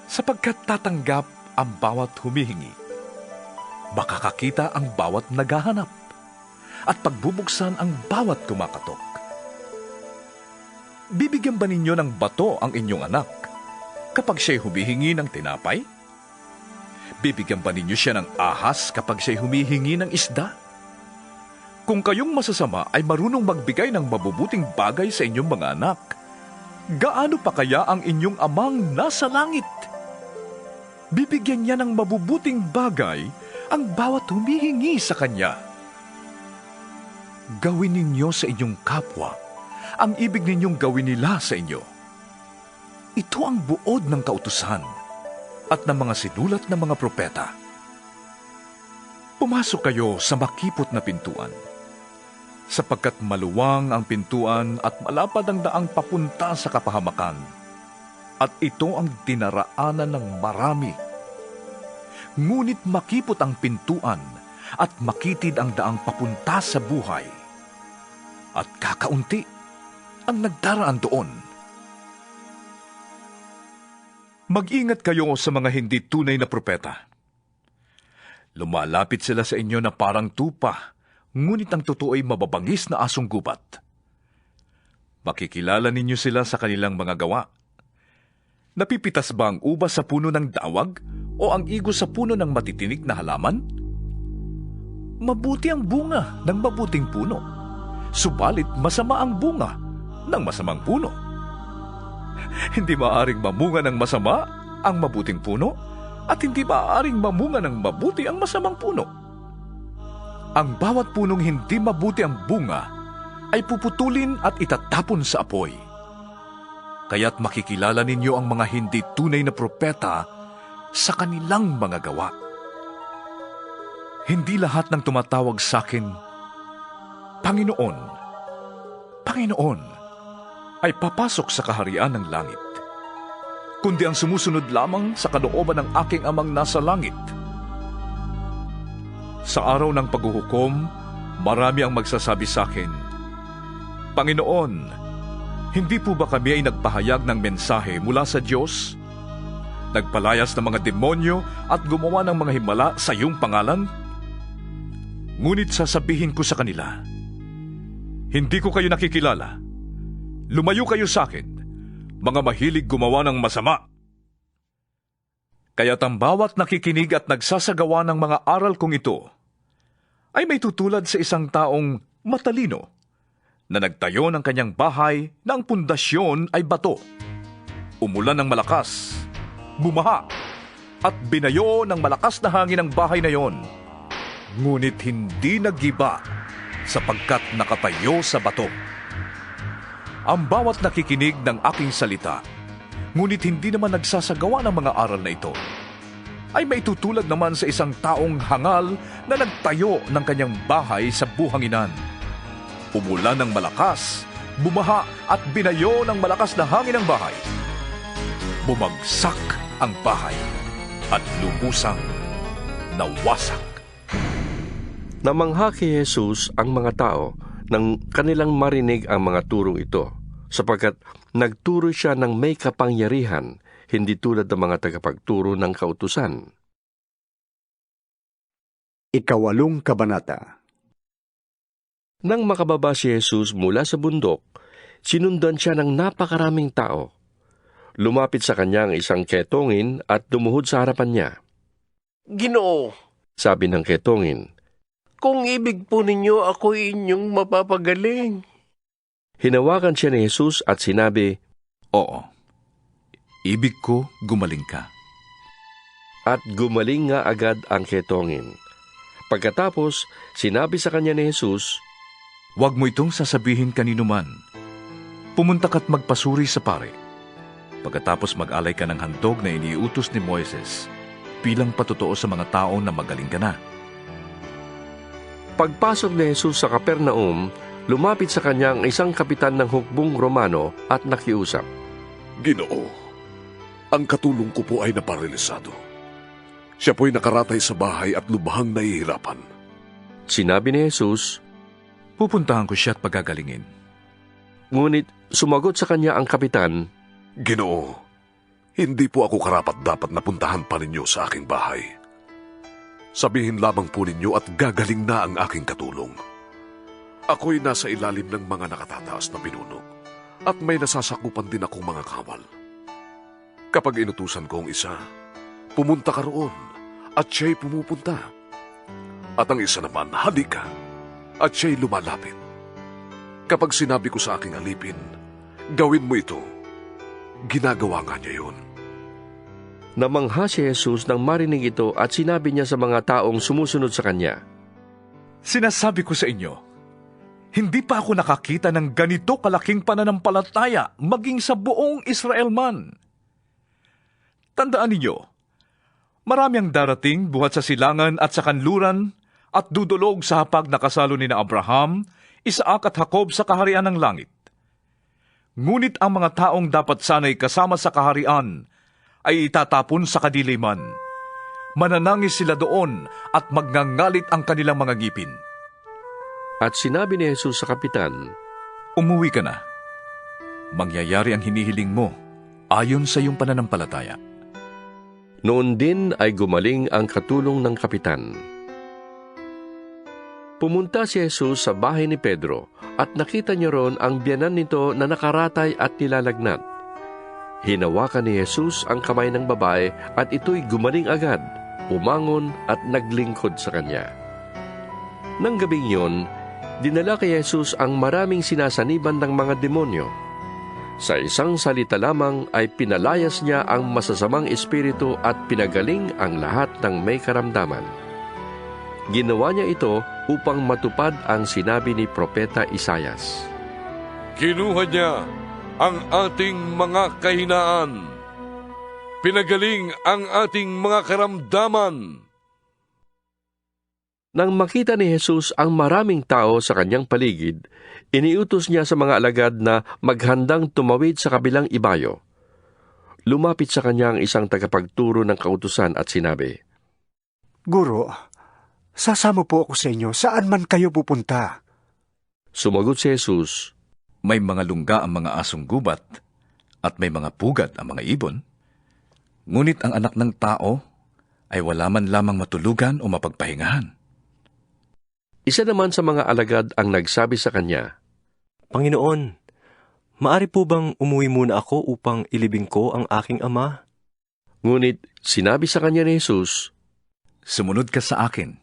Sapagkat tatanggap ang bawat humihingi. Makakakita ang bawat naghahanap, at pagbubuksan ang bawat kumakatok. Bibigyan ba ninyo ng bato ang inyong anak kapag siya'y humihingi ng tinapay? Bibigyan ba ninyo siya ng ahas kapag siya'y humihingi ng isda? Kung kayong masasama ay marunong magbigay ng mabubuting bagay sa inyong mga anak, gaano pa kaya ang inyong amang nasa langit? Bibigyan niya ng mabubuting bagay ang bawat humihingi sa kanya. Gawin ninyo sa inyong kapwa ang ibig ninyong gawin nila sa inyo. Ito ang buod ng kautusan at ng mga sinulat ng mga propeta. Pumasok kayo sa makipot na pintuan, sapagkat maluwang ang pintuan at malapad ang daang papunta sa kapahamakan, at ito ang dinaraanan ng marami. Ngunit makipot ang pintuan at makitid ang daang papunta sa buhay, at kakaunti ang nagdaraan doon. Mag-ingat kayo sa mga hindi tunay na propeta. Lumalapit sila sa inyo na parang tupa, ngunit ang totoo ay mababangis na asong gubat. Makikilala ninyo sila sa kanilang mga gawa. Napipitas ba ang ubas sa puno ng dawag o ang igos sa puno ng matitinik na halaman? Mabuti ang bunga ng mabuting puno, subalit masama ang bunga ng masamang puno. Hindi maaaring mamunga ng masama ang mabuting puno, at hindi maaaring mamunga ng mabuti ang masamang puno. Ang bawat punong hindi mabuti ang bunga ay puputulin at itatapon sa apoy. Kaya't makikilala ninyo ang mga hindi tunay na propeta sa kanilang mga gawa. Hindi lahat ng tumatawag sa akin, Panginoon, Panginoon, ay papasok sa kaharian ng langit, kundi ang sumusunod lamang sa kalooban ng aking amang nasa langit. Sa araw ng paghuhukom, marami ang magsasabi sa akin, Panginoon, hindi po ba kami ay nagpahayag ng mensahe mula sa Diyos? Nagpalayas ng mga demonyo at gumawa ng mga himala sa iyong pangalan? Ngunit sasabihin ko sa kanila, hindi ko kayo nakikilala. Lumayo kayo sa akin, mga mahilig gumawa ng masama. Kaya't ang bawat nakikinig at nagsasagawa ng mga aral kong ito ay may tutulad sa isang taong matalino na nagtayo ng kanyang bahay na ang pundasyon ay bato. Umulan ng malakas, bumaha, at binayo ng malakas na hangin ang bahay na yon. Ngunit hindi nagiba sapagkat nakatayo sa bato. Ang bawat nakikinig ng aking salita, ngunit hindi naman nagsasagawa ng mga aral na ito, ay may tutulad naman sa isang taong hangal na nagtayo ng kanyang bahay sa buhanginan. Umulan ng malakas, bumaha at binayo ng malakas na hangin ang bahay. Bumagsak ang bahay at lubusang nawasak. Namangha kay Jesus ang mga tao nang kanilang marinig ang mga turong ito, sapagkat nagturo siya ng may kapangyarihan, hindi tulad ng mga tagapagturo ng kautusan. 8 Kabanata. Nang makababa si Jesus mula sa bundok, sinundan siya ng napakaraming tao. Lumapit sa kanya ang isang ketongin at dumuhod sa harapan niya. Ginoo, Sabi ng ketongin, kung ibig po ninyo, ako'y inyong mapapagaling. hinawakan siya ni Jesus at sinabi, Oo, ibig ko gumaling ka. at gumaling nga agad ang ketongin. Pagkatapos, sinabi sa kanya ni Jesus, Huwag mo itong sasabihin kanino man. Pumunta ka't magpasuri sa pare. Pagkatapos mag-alay ka ng handog na iniutos ni Moises, bilang patotoo sa mga tao na magaling ka na. Pagpasok ni Jesus sa Capernaum, lumapit sa kanya ang isang kapitan ng hukbong Romano at nakiusap. Ginoo, ang katulong ko po ay naparalisado. Siya po'y nakaratay sa bahay at lubhang nahihirapan. Sinabi ni Jesus, Pupuntahan ko siya at pagagalingin. ngunit sumagot sa kanya ang kapitan, Ginoo, hindi po ako karapat-dapat na puntahan pa ninyo sa aking bahay. Sabihin lamang po ninyo at gagaling na ang aking katulong. Ako'y nasa ilalim ng mga nakatataas na pinuno at may nasasakupan din akong mga kawal. Kapag inutusan ko ang isa, pumunta ka roon at siya'y pumupunta. At ang isa naman, halika at siya'y lumalapit. Kapag sinabi ko sa aking alipin, gawin mo ito, ginagawa nga niya yun. namangha si Jesus nang marinig ito at sinabi niya sa mga taong sumusunod sa kanya, Sinasabi ko sa inyo, hindi pa ako nakakita ng ganito kalaking pananampalataya maging sa buong Israel man. Tandaan ninyo, marami ang darating buhat sa silangan at sa kanluran at dudulog sa hapag na kasalo ni na Abraham, Isaac at Jacob sa kaharian ng langit. Ngunit ang mga taong dapat sana'y kasama sa kaharian ay itatapon sa kadiliman. Mananangis sila doon at magngangalit ang kanilang mga ngipin. At sinabi ni Jesus sa kapitan, Umuwi ka na. Mangyayari ang hinihiling mo ayon sa iyong pananampalataya. Noon din ay gumaling ang katulong ng kapitan. Pumunta si Jesus sa bahay ni Pedro at nakita niya roon ang biyanan nito na nakaratay at nilalagnat. Hinawakan ni Jesus ang kamay ng babae at ito'y gumaling agad, umangon at naglingkod sa kanya. Nang gabing yon, dinala kay Jesus ang maraming sinasaniban ng mga demonyo. Sa isang salita lamang ay pinalayas niya ang masasamang espiritu at pinagaling ang lahat ng may karamdaman. Ginawa niya ito upang matupad ang sinabi ni Propeta Isaias. Kinuha niya ang ating mga kahinaan. Pinagaling ang ating mga karamdaman. Nang makita ni Jesus ang maraming tao sa kanyang paligid, iniutos niya sa mga alagad na maghandang tumawid sa kabilang ibayo. Lumapit sa kanya ang isang tagapagturo ng kautusan at sinabi, Guro, sasama po ako sa inyo saan man kayo pupunta. Sumagot si Jesus, May mga lungga ang mga asong gubat at may mga pugad ang mga ibon. Ngunit ang anak ng tao ay wala man lamang matulugan o mapagpahingahan. Isa naman sa mga alagad ang nagsabi sa kanya, Panginoon, maari po bang umuwi muna ako upang ilibing ko ang aking ama? Ngunit sinabi sa kanya ni Jesus, Sumunod ka sa akin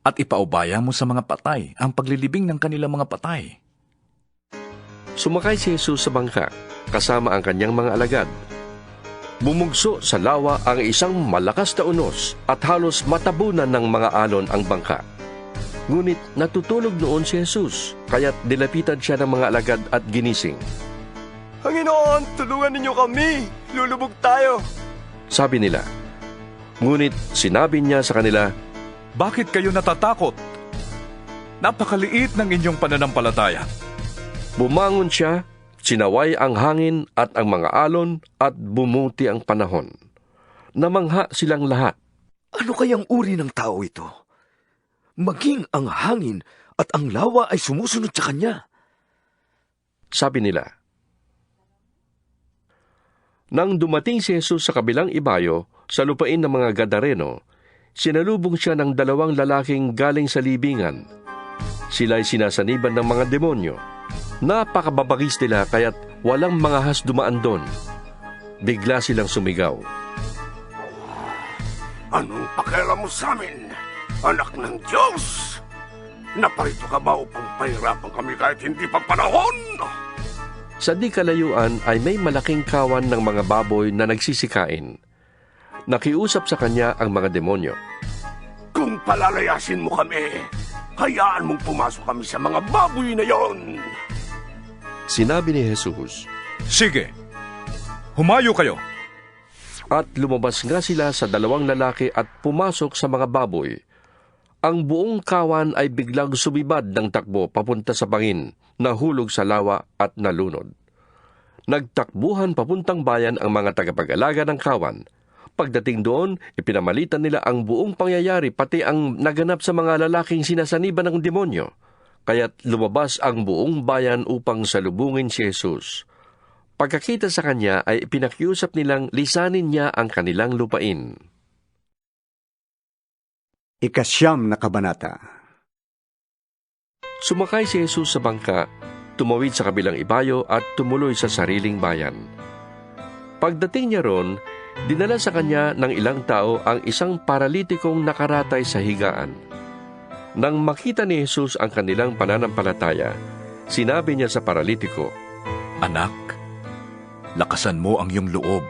at ipaubaya mo sa mga patay ang paglilibing ng kanilang mga patay. Sumakay si Jesus sa bangka, kasama ang kanyang mga alagad. Bumugso sa lawa ang isang malakas na unos at halos matabunan ng mga alon ang bangka. Ngunit natutulog noon si Jesus, kaya't dilapitan siya ng mga alagad at ginising. Panginoon, tulungan ninyo kami! Lulubog tayo! Sabi nila. Ngunit sinabi niya sa kanila, Bakit kayo natatakot? Napakaliit ng inyong pananampalataya. Bumangon siya, sinaway ang hangin at ang mga alon at bumuti ang panahon. Namangha silang lahat. Ano kayang uri ng tao ito? Maging ang hangin at ang lawa ay sumusunod sa kanya. Sabi nila. Nang dumating si Jesus sa kabilang ibayo, sa lupain ng mga Gadareno, sinalubong siya ng 2 lalaking galing sa libingan. Sila'y sinasaniban ng mga demonyo. Napakababagis nila kaya't walang mga has dumaan doon. Bigla silang sumigaw. Anong pakialam mo sa amin, anak ng Diyos? Naparito ka ba upang pahirapan kami kahit hindi pa panahon? Sa di kalayuan ay may malaking kawan ng mga baboy na nagsisikain. Nakiusap sa kanya ang mga demonyo. Kung palalayasin mo kami, hayaan mong pumasok kami sa mga baboy na yon. Sinabi ni Jesus, Sige, humayo kayo. At lumabas nga sila sa 2 lalaki at pumasok sa mga baboy. ang buong kawan ay biglang sumibad ng takbo papunta sa bangin, nahulog sa lawa at nalunod. Nagtakbuhan papuntang bayan ang mga tagapag-alaga ng kawan. Pagdating doon, ipinamalitan nila ang buong pangyayari pati ang naganap sa mga lalaking sinasaniban ng demonyo. Kaya't lumabas ang buong bayan upang salubungin si Jesus. Pagkakita sa kanya ay pinakiusap nilang lisanin niya ang kanilang lupain. Ikasyam na kabanata. Sumakay si Jesus sa bangka, tumawid sa kabilang ibayo at tumuloy sa sariling bayan. Pagdating niya ron, dinala sa kanya ng ilang tao ang isang paralitikong nakaratay sa higaan. Nang makita ni Jesus ang kanilang pananampalataya, sinabi niya sa paralitiko, Anak, lakasan mo ang iyong loob.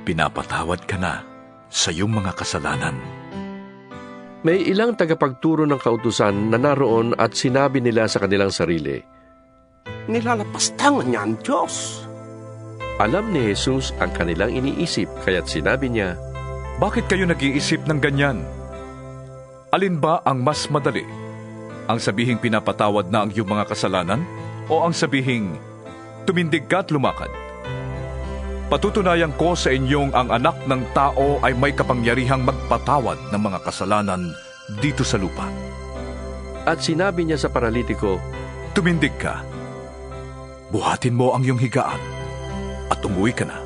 Pinapatawad ka na sa iyong mga kasalanan. May ilang tagapagturo ng kautusan na naroon at sinabi nila sa kanilang sarili, Nilalapastangan niya ang Diyos. Alam ni Jesus ang kanilang iniisip, kaya't sinabi niya, Bakit kayo nag-iisip ng ganyan? Alin ba ang mas madali? Ang sabihing pinapatawad na ang iyong mga kasalanan? O ang sabihing, tumindig ka at lumakad? Patutunayan ko sa inyong ang anak ng tao ay may kapangyarihang magpatawad ng mga kasalanan dito sa lupa. At sinabi niya sa paralitiko, Tumindig ka. Buhatin mo ang iyong higaan at umuwi ka na.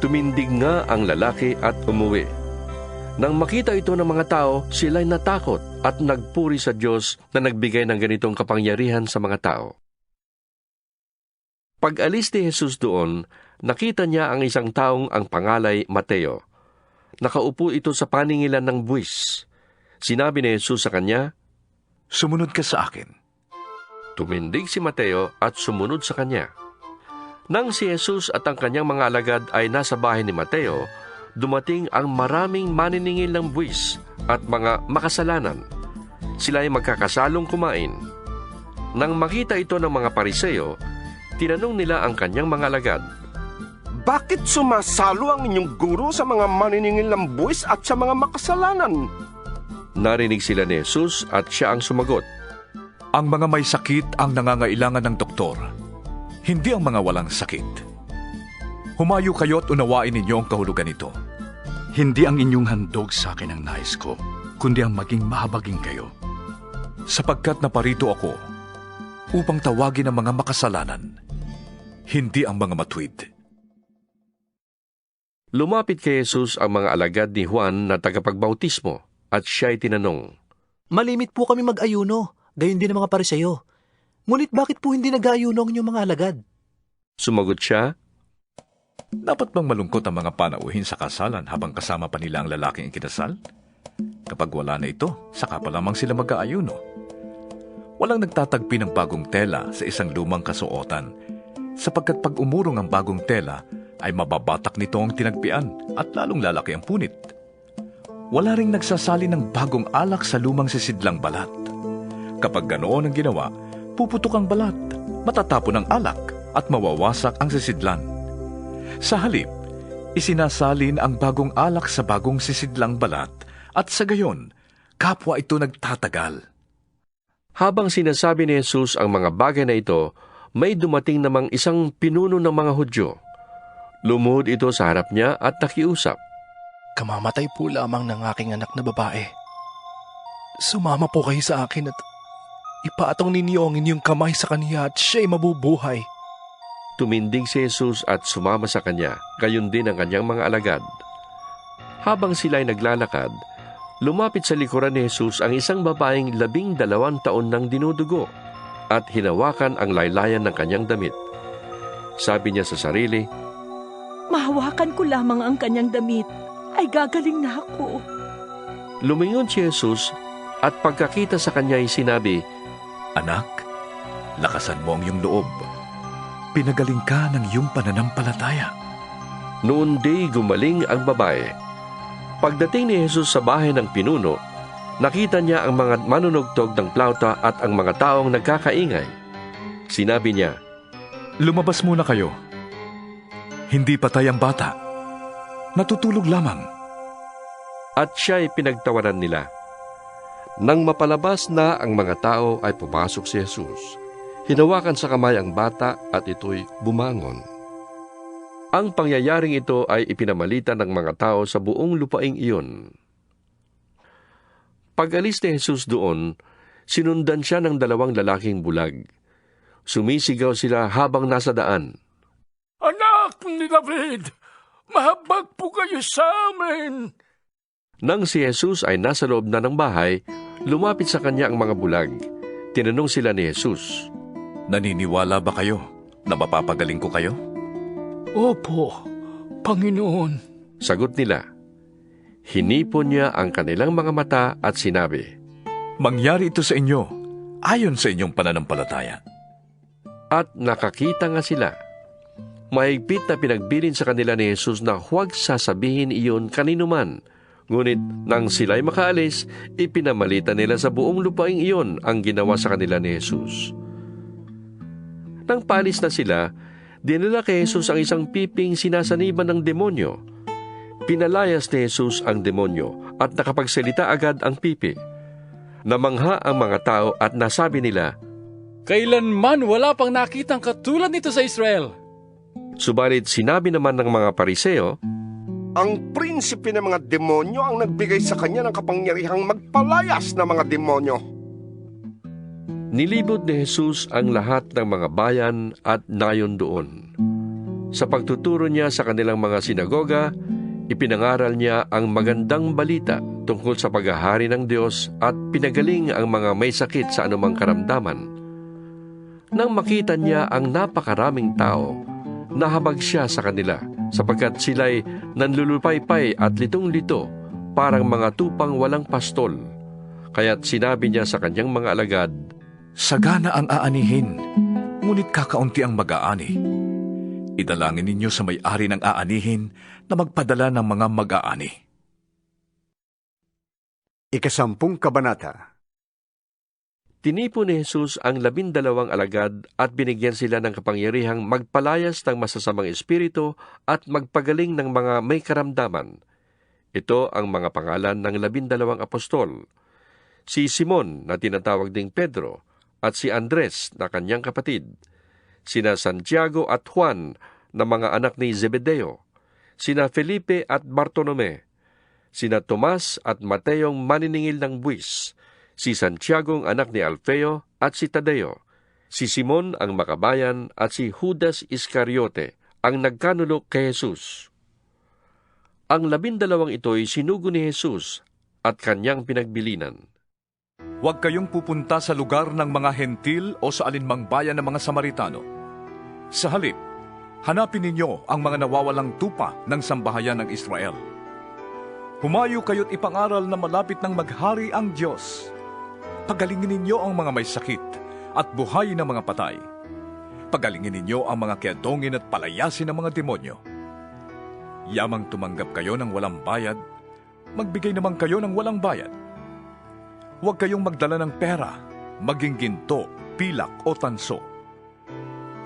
Tumindig nga ang lalaki at umuwi. Nang makita ito ng mga tao, sila'y natakot at nagpuri sa Diyos na nagbigay ng ganitong kapangyarihan sa mga tao. Pag-alis ni Jesus doon, nakita niya ang isang taong ang pangalay Mateo. Nakaupo ito sa paningilan ng buwis. Sinabi ni Jesus sa kanya, Sumunod ka sa akin. Tumindig si Mateo at sumunod sa kanya. Nang si Jesus at ang kanyang mga alagad ay nasa bahay ni Mateo, dumating ang maraming maniningil ng buwis at mga makasalanan. Sila ay magkakasalong kumain. Nang makita ito ng mga Pariseo, tinanong nila ang kanyang mga alagad, Bakit sumasalo ang inyong guro sa mga maniningil ng buwis at sa mga makasalanan? Narinig sila ni Jesus at siya ang sumagot, Ang mga may sakit ang nangangailangan ng doktor, hindi ang mga walang sakit. Humayo kayo at unawain ninyo ang kahulugan nito. Hindi ang inyong handog sa akin ang nais ko, kundi ang maging mahabagin kayo. Sapagkat naparito ako upang tawagin ang mga makasalanan, hindi ang mga matuwid. Lumapit kay Jesus ang mga alagad ni Juan na tagapagbautismo at siya'y tinanong, Malimit po kami mag-ayuno, gayon din ang mga Pariseo. Ngunit bakit po hindi nag-aayuno ang inyong mga alagad? Sumagot siya, Dapat bang malungkot ang mga panauhin sa kasalan habang kasama pa nila ang lalaking ikinasal? Kapag wala na ito, saka pa lamang sila mag-aayuno. Walang nagtatagpi ng bagong tela sa isang lumang kasuotan, sapagkat pag umurong ang bagong tela, ay mababatak nito ang tinagpian at lalong lalaki ang punit. Wala ring nagsasali ng bagong alak sa lumang sisidlang balat. Kapag ganoon ang ginawa, puputok ang balat, matatapon ang alak at mawawasak ang sisidlan. Sa halip, isinasalin ang bagong alak sa bagong sisidlang balat at sa gayon, kapwa ito nagtatagal. Habang sinasabi ni Jesus ang mga bagay na ito, may dumating namang isang pinuno ng mga Hudyo. Lumuhod ito sa harap niya at nakiusap. Kamamatay po lamang ng aking anak na babae. Sumama po kayo sa akin at ipatong ninyo ang inyong kamay sa kaniya at siya'y mabubuhay. Tumindig si Jesus at sumama sa kanya, gayon din ang kanyang mga alagad. Habang sila'y naglalakad, lumapit sa likuran ni Jesus ang isang babaeng 12 taon nang dinudugo at hinawakan ang laylayan ng kanyang damit. Sabi niya sa sarili, Mahawakan ko lamang ang kanyang damit, ay gagaling na ako. Lumingon si Jesus at pagkakita sa kanya ay sinabi, Anak, lakasan mo ang iyong loob. Pinagaling ka ng iyong pananampalataya. Noon di gumaling ang babae. Pagdating ni Jesus sa bahay ng pinuno, nakita niya ang mga manunugtog ng plauta at ang mga taong nagkakaingay. Sinabi niya, Lumabas muna kayo. Hindi patay ang bata. Natutulog lamang. At siya'y pinagtawanan nila. Nang mapalabas na ang mga tao ay pumasok si Jesus. Hinawakan sa kamay ang bata at ito'y bumangon. Ang pangyayaring ito ay ipinamalita ng mga tao sa buong lupaing iyon. Pag-alis ni Jesus doon, sinundan siya ng 2 lalaking bulag. Sumisigaw sila habang nasa daan. Anak ni David, mahabag po kayo sa amin. Nang si Jesus ay nasa loob na ng bahay, lumapit sa kanya ang mga bulag. Tinanong sila ni Jesus, Naniniwala ba kayo na mapapagaling ko kayo? Opo, Panginoon. Sagot nila. Hinipon niya ang kanilang mga mata at sinabi, Mangyari ito sa inyo, ayon sa inyong pananampalataya. At nakakita nga sila. Mahigpit na pinagbilin sa kanila ni Jesus na huwag sasabihin iyon kanino man. Ngunit nang sila'y makaalis, ipinamalita nila sa buong lupaing iyon ang ginawa sa kanila ni Jesus. Nang paalis na sila, dinala kay Jesus ang isang piping sinasaniban ng demonyo. Pinalayas ni Jesus ang demonyo at nakapagsalita agad ang pipi. Namangha ang mga tao at nasabi nila, Kailanman wala pang nakitang katulad nito sa Israel. Subalit sinabi naman ng mga Pariseo, Ang prinsipe ng mga demonyo ang nagbigay sa kanya ng kapangyarihang magpalayas ng mga demonyo. Nilibot ni Jesus ang lahat ng mga bayan at nayon doon. Sa pagtuturo niya sa kanilang mga sinagoga, ipinangaral niya ang magandang balita tungkol sa paghahari ng Diyos at pinagaling ang mga may sakit sa anumang karamdaman. Nang makita niya ang napakaraming tao, nahabag siya sa kanila sapagkat sila'y nanlulupaypay at litong-lito parang mga tupang walang pastol. Kaya't sinabi niya sa kanyang mga alagad, Sagana ang aanihin, ngunit kakaunti ang mag-aani. Idalangin ninyo sa may-ari ng aanihin na magpadala ng mga mag-aani. 10 Kabanata. Tinipon ni Jesus ang 12 alagad at binigyan sila ng kapangyarihang magpalayas ng masasamang espiritu at magpagaling ng mga may karamdaman. Ito ang mga pangalan ng 12 apostol. Si Simon na tinatawag ding Pedro at si Andres na kanyang kapatid. Sina Santiago at Juan na mga anak ni Zebedeo. Sina Felipe at Bartolome. Sina Tomas at Mateong maniningil ng buwis. Si Santiago ang anak ni Alfeo at si Tadeo, si Simon ang makabayan at si Judas Iscariote ang nagkanulok kay Jesus. Ang 12 ito'y sinugo ni Jesus at kanyang pinagbilinan. Huwag kayong pupunta sa lugar ng mga hentil o sa alinmang bayan ng mga Samaritano. Sa halip, hanapin ninyo ang mga nawawalang tupa ng sambahayan ng Israel. Humayo kayo't ipangaral na malapit ng maghari ang Diyos. Pagalingin ninyo ang mga may sakit at buhayin ang mga patay. Pagalingin ninyo ang mga kiadongin at palayasin ang mga demonyo. Yamang tumanggap kayo ng walang bayad, magbigay naman kayo ng walang bayad. Huwag kayong magdala ng pera, maging ginto, pilak o tanso.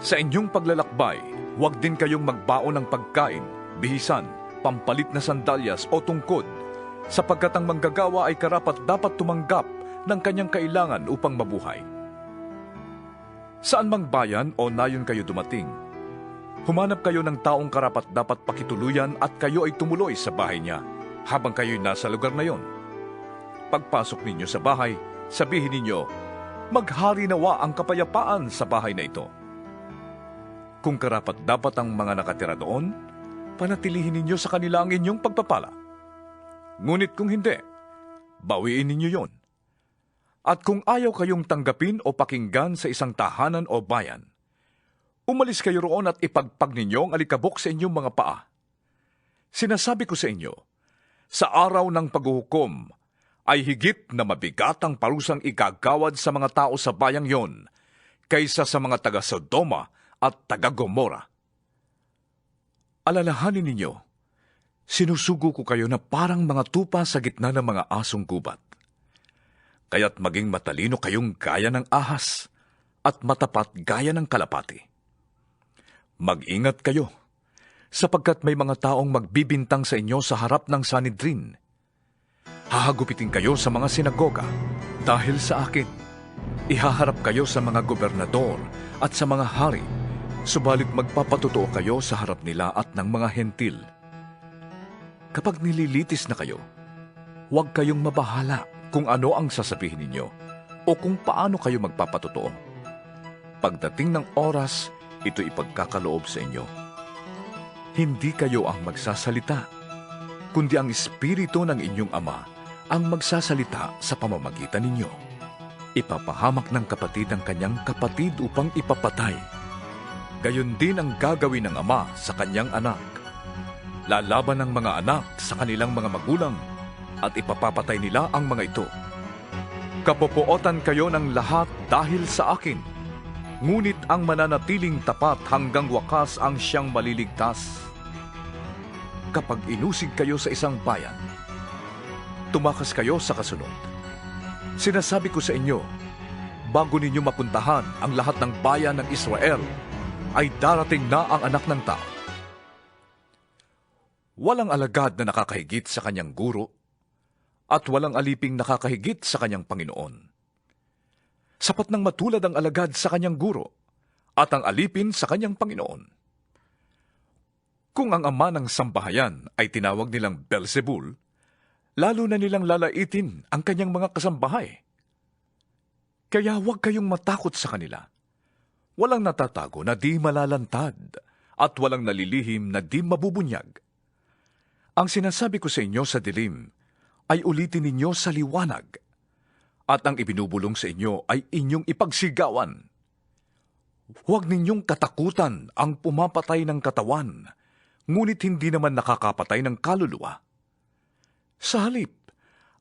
Sa inyong paglalakbay, huwag din kayong magbaon ng pagkain, bihisan, pampalit na sandalyas o tungkod, sapagkat ang manggagawa ay karapat-dapat tumanggap ng kanyang kailangan upang mabuhay. Saan mang bayan o nayon kayo dumating, humanap kayo ng taong karapat-dapat pakituluyan at kayo ay tumuloy sa bahay niya habang kayo'y nasa lugar na yon. Pagpasok ninyo sa bahay, sabihin ninyo, maghari nawa ang kapayapaan sa bahay na ito. Kung karapat-dapat ang mga nakatira doon, panatilihin ninyo sa kanila ang inyong pagpapala. Ngunit kung hindi, bawiin ninyo yon. At kung ayaw kayong tanggapin o pakinggan sa isang tahanan o bayan, umalis kayo roon at ipagpag ninyo ang alikabok sa inyong mga paa. Sinasabi ko sa inyo, sa araw ng paghuhukom, ay higit na mabigat ang parusang igagawad sa mga tao sa bayang yon, kaysa sa mga taga-Sodoma at taga-Gomora. Alalahanin ninyo, sinusugo ko kayo na parang mga tupa sa gitna ng mga asong gubat. Kaya't maging matalino kayong gaya ng ahas at matapat gaya ng kalapati. Mag-ingat kayo, sapagkat may mga taong magbibintang sa inyo sa harap ng Sanhedrin. Hahagupitin kayo sa mga sinagoga Dahil sa akin, ihaharap kayo sa mga gobernador at sa mga hari, subalit magpapatotoo kayo sa harap nila at ng mga hentil. Kapag nililitis na kayo, huwag kayong mabahala kung ano ang sasabihin ninyo o kung paano kayo magpapatotoo. Pagdating ng oras, ito ipagkakaloob sa inyo. Hindi kayo ang magsasalita, kundi ang Espiritu ng inyong Ama ang magsasalita sa pamamagitan ninyo. Ipapahamak ng kapatid ang kanyang kapatid upang ipapatay. Gayon din ang gagawin ng ama sa kanyang anak. Lalaban ng mga anak sa kanilang mga magulang at ipapapatay nila ang mga ito. Kapopootan kayo ng lahat dahil sa akin, ngunit ang mananatiling tapat hanggang wakas ang siyang maliligtas. Kapag inusig kayo sa isang bayan, tumakas kayo sa kasunod. Sinasabi ko sa inyo, bago ninyo mapuntahan ang lahat ng bayan ng Israel, ay darating na ang Anak ng Tao. Walang alagad na nakakahigit sa kanyang guro, at walang aliping nakakahigit sa kanyang Panginoon. Sapat nang matulad ang alagad sa kanyang guro, at ang alipin sa kanyang Panginoon. Kung ang ama ng sambahayan ay tinawag nilang Beelzebul, lalo na nilang lalaitin ang kanyang mga kasambahay. Kaya huwag kayong matakot sa kanila. Walang natatago na di malalantad at walang nalilihim na di mabubunyag. Ang sinasabi ko sa inyo sa dilim ay ulitin ninyo sa liwanag, at ang ibinubulong sa inyo ay inyong ipagsigawan. Huwag ninyong katakutan ang pumapatay ng katawan, ngunit hindi naman nakakapatay ng kaluluwa. Sa halip,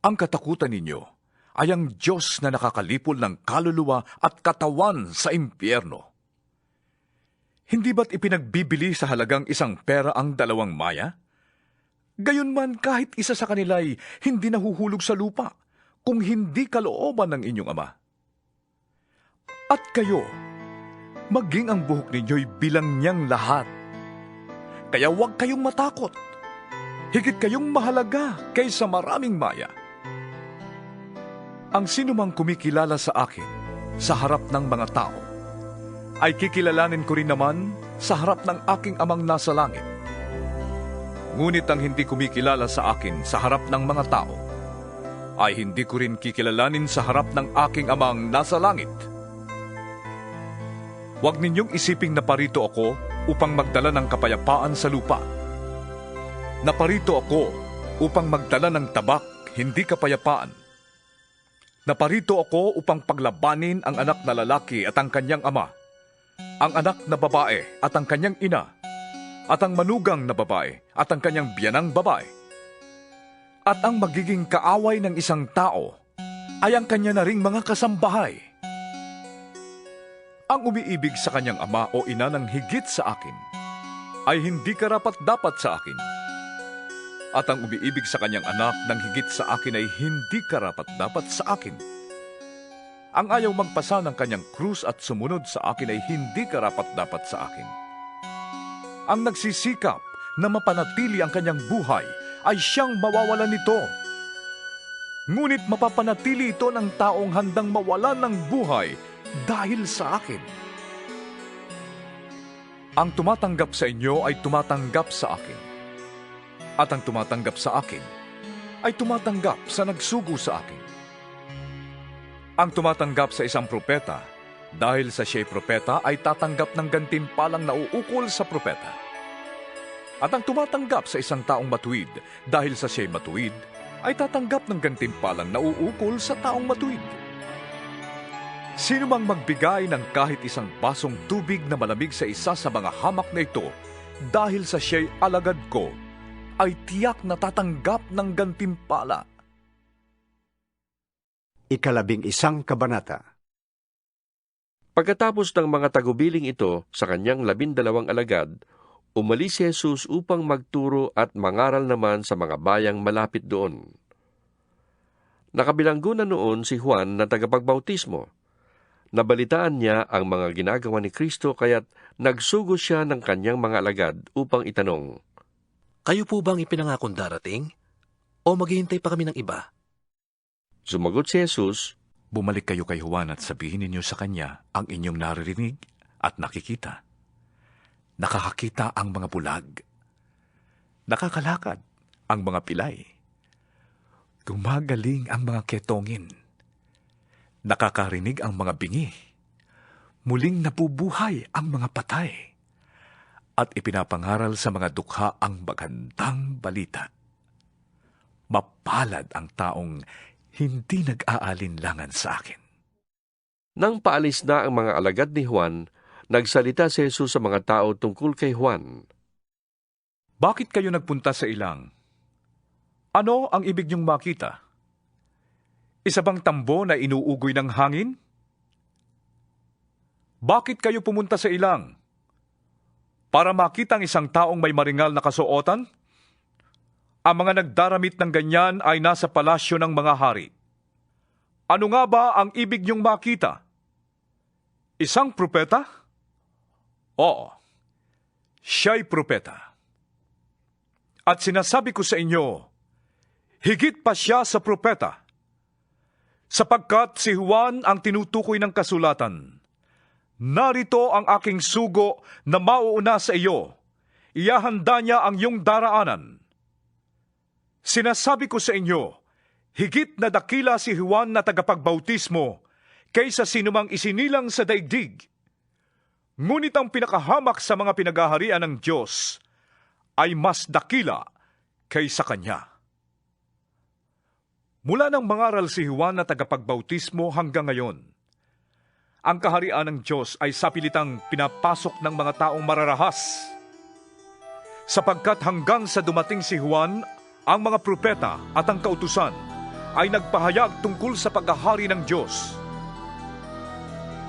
ang katakutan ninyo ay ang Diyos na nakakalipol ng kaluluwa at katawan sa impyerno. Hindi ba't ipinagbibili sa halagang 1 pera ang 2 maya? Gayunman kahit isa sa kanila'y hindi nahuhulog sa lupa kung hindi kalooban ng inyong Ama. At kayo, maging ang buhok ninyo'y bilang niyang lahat. Kaya huwag kayong matakot. Higit kayong mahalaga kaysa maraming maya. Ang sinumang kumikilala sa akin sa harap ng mga tao, ay kikilalanin ko rin naman sa harap ng aking Amang nasa langit. Ngunit ang hindi kumikilala sa akin sa harap ng mga tao, ay hindi ko rin kikilalanin sa harap ng aking Amang nasa langit. Huwag ninyong isiping naparito ako upang magdala ng kapayapaan sa lupa. Naparito ako upang magdala ng tabak, hindi kapayapaan. Naparito ako upang paglabanin ang anak na lalaki at ang kanyang ama, ang anak na babae at ang kanyang ina, at ang manugang na babae at ang kanyang biyanang babae. At ang magiging kaaway ng isang tao ay ang kanya na ring mga kasambahay. Ang umiibig sa kanyang ama o ina ng higit sa akin ay hindi karapat-dapat sa akin. At ang umiibig sa kanyang anak ng higit sa akin ay hindi karapat-dapat sa akin. Ang ayaw magpasa ng kanyang krus at sumunod sa akin ay hindi karapat-dapat sa akin. Ang nagsisikap na mapanatili ang kanyang buhay ay siyang mawawalan nito. Ngunit mapapanatili ito ng taong handang mawalan ng buhay dahil sa akin. Ang tumatanggap sa inyo ay tumatanggap sa akin. At ang tumatanggap sa akin ay tumatanggap sa nagsugo sa akin. Ang tumatanggap sa isang propeta, dahil sa siya'y propeta ay tatanggap ng gantimpalang nauukol sa propeta. At ang tumatanggap sa isang taong matuwid, dahil sa siya'y matuwid, ay tatanggap ng gantimpalang nauukol sa taong matuwid. Sino mang magbigay ng kahit isang basong tubig na malamig sa isa sa mga hamak na ito, dahil sa siya'y alagad ko, ay tiyak na tatanggap ng gantimpala. 11 kabanata. Pagkatapos ng mga tagubiling ito sa kanyang 12 alagad, umalis si Jesus upang magturo at mangaral naman sa mga bayang malapit doon. Nakabilanggo na noon si Juan na tagapagbautismo. Nabalitaan niya ang mga ginagawa ni Kristo kaya't nagsugo siya ng kanyang mga alagad upang itanong, Kayo po bang ipinangakong darating? O maghihintay pa kami ng iba? Sumagot si Jesus, bumalik kayo kay Juan at sabihin ninyo sa kanya ang inyong naririnig at nakikita. Nakakakita ang mga bulag. Nakakalakad ang mga pilay. Gumagaling ang mga ketongin. Nakakarinig ang mga bingi. Muling nabubuhay ang mga patay. At ipinapangaral sa mga dukha ang magandang balita. Mapalad ang taong hindi nag-aalinlangan sa akin. Nang paalis na ang mga alagad ni Juan, nagsalita si Jesus sa mga tao tungkol kay Juan. Bakit kayo nagpunta sa ilang? Ano ang ibig niyong makita? Isa bang tambo na inuugoy ng hangin? Bakit kayo pumunta sa ilang? Para makita ang isang taong may maringal na kasuotan? Ang mga nagdaramit ng ganyan ay nasa palasyo ng mga hari. Ano nga ba ang ibig niyong makita? Isang propeta? Oo, siya'y propeta. At sinasabi ko sa inyo, higit pa siya sa propeta. Sapagkat si Juan ang tinutukoy ng kasulatan. Narito ang aking sugo na mauuna sa iyo. Iyahanda niya ang iyong daraanan. Sinasabi ko sa inyo, higit na dakila si Juan na tagapagbautismo kaysa sinumang isinilang sa daigdig. Ngunit ang pinakahamak sa mga pinagaharian ng Diyos ay mas dakila kaysa kanya. Mula nang mangaral si Juan na tagapagbautismo hanggang ngayon, ang kaharian ng Diyos ay sapilitang pinapasok ng mga taong mararahas. Sapagkat hanggang sa dumating si Juan, ang mga propeta at ang kautusan ay nagpahayag tungkol sa paghahari ng Diyos.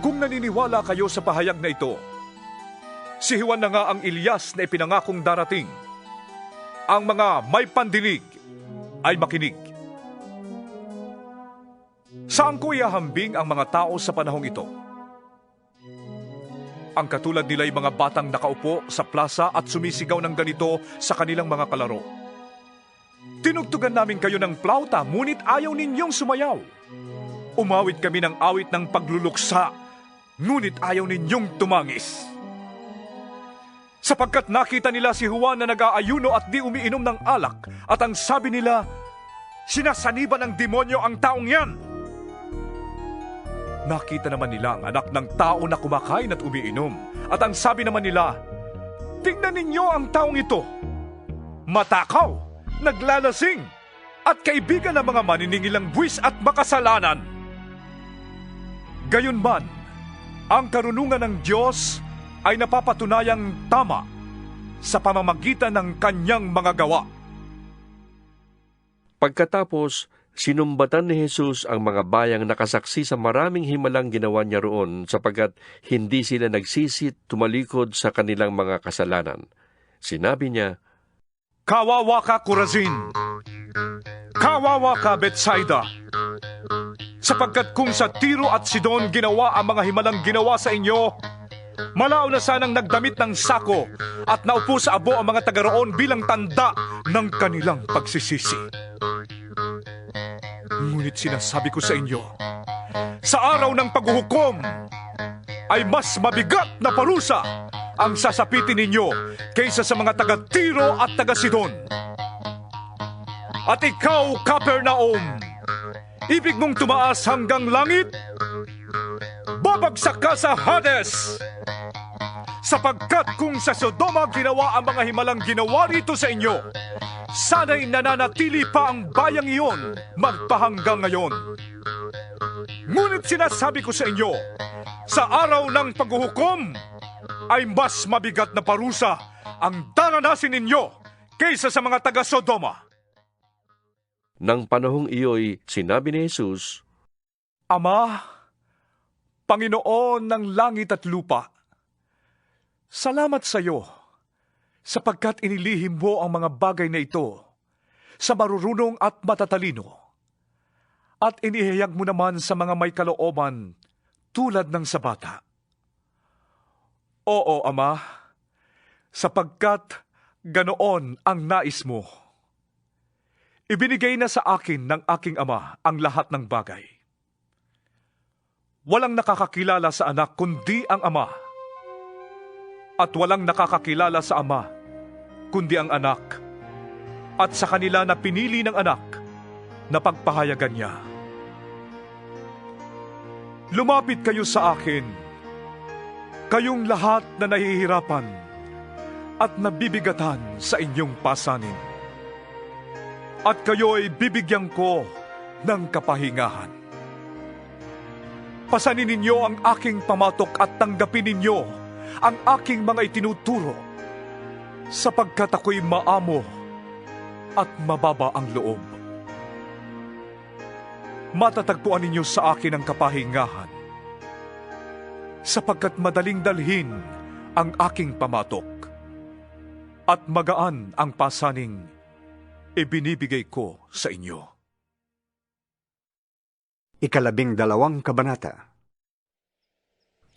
Kung naniniwala kayo sa pahayag na ito, si Juan na nga ang Elias na ipinangakong darating. Ang mga may pandinig ay makinig. Saan ko ihahambing ang mga tao sa panahong ito? Ang katulad nila'y mga batang nakaupo sa plaza at sumisigaw ng ganito sa kanilang mga kalaro. Tinugtugan namin kayo ng plauta, ngunit ayaw ninyong sumayaw. Umawit kami ng awit ng pagluluksa, ngunit ayaw ninyong tumangis. Sapagkat nakita nila si Juan na nag-aayuno at di umiinom ng alak, at ang sabi nila, sinasaniban ng demonyo ang taong yan. Nakita naman nila ang anak ng tao na kumakain at umiinom, at ang sabi naman nila, tingnan ninyo ang taong ito. Matakaw, naglalasing, at kaibigan ng mga maniningil buwis at makasalanan. Gayunman, ang karunungan ng Diyos ay napapatunayang tama sa pamamagitan ng kanyang mga gawa. Pagkatapos, sinumbatan ni Jesus ang mga bayang nakasaksi sa maraming himalang ginawa niya roon sapagkat hindi sila nagsisit tumalikod sa kanilang mga kasalanan. Sinabi niya, Kawawa ka, Corazin! Kawawa ka, Bethsaida! Sapagkat kung sa Tiro at Sidon ginawa ang mga himalang ginawa sa inyo, malao na sanang nagdamit ng sako at naupo sa abo ang mga taga-roon bilang tanda ng kanilang pagsisisi. Ngunit sinasabi ko sa inyo, sa araw ng paghuhukom ay mas mabigat na parusa ang sasapitin ninyo kaysa sa mga taga-Tiro at taga-Sidon. At ikaw, Capernaum, ibig mong tumaas hanggang langit? Babagsak ka sa Hades! Sapagkat kung sa Sodoma ginawa ang mga himalang ginawa rito sa inyo, sana'y nananatili pa ang bayang iyon magpahanggang ngayon. Ngunit sinasabi ko sa inyo, sa araw ng paghuhukom, ay mas mabigat na parusa ang daranasin ninyo kaysa sa mga taga-Sodoma. Nang panahong iyo'y sinabi ni Jesus, Ama, Panginoon ng langit at lupa, salamat sa iyo sapagkat inilihim mo ang mga bagay na ito sa marurunong at matatalino at inihayag mo naman sa mga may kalooban tulad ng sa bata. Oo, Ama, sapagkat ganoon ang nais mo. Ibinigay na sa akin ng aking Ama ang lahat ng bagay. Walang nakakakilala sa anak kundi ang Ama. At walang nakakakilala sa Ama kundi ang anak. At sa kanila na pinili ng anak na pagpahayagan niya. Lumapit kayo sa akin, kayong lahat na nahihirapan at nabibigatan sa inyong pasanin. At kayo'y bibigyan ko ng kapahingahan. Pasanin ninyo ang aking pamatok at tanggapin ninyo ang aking mga itinuturo, sapagkat ako'y maamo at mababa ang loob. Matatagpuan ninyo sa akin ang kapahingahan, sapagkat madaling dalhin ang aking pamatok, at magaan ang pasaning ibinibigay ko sa inyo. 12 kabanata.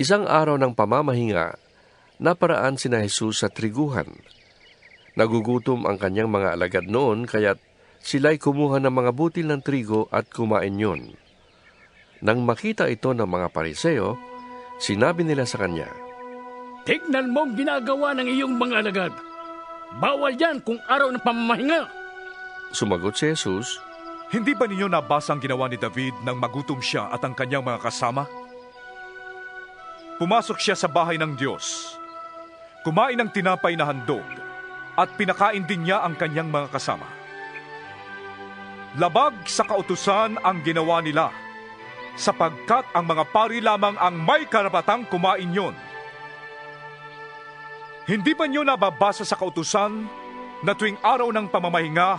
Isang araw ng pamamahinga, naparaan sina Jesus sa triguhan. Nagugutom ang kanyang mga alagad noon, kaya't sila'y kumuha ng mga butil ng trigo at kumain yun. Nang makita ito ng mga Pariseo, sinabi nila sa kanya, "Tignan mo ang ginagawa ng iyong mga alagad. Bawal yan kung araw ng pamamahinga." Sumagot si Jesus, "Hindi ba ninyo nabasa ang ginawa ni David nang magutom siya at ang kanyang mga kasama? Pumasok siya sa bahay ng Diyos, kumain ng tinapay na handog, at pinakain din niya ang kanyang mga kasama. Labag sa kautusan ang ginawa nila, sapagkat ang mga pari lamang ang may karapatang kumain yon. Hindi ba niyo nababasa sa kautusan na tuwing araw ng pamamahinga,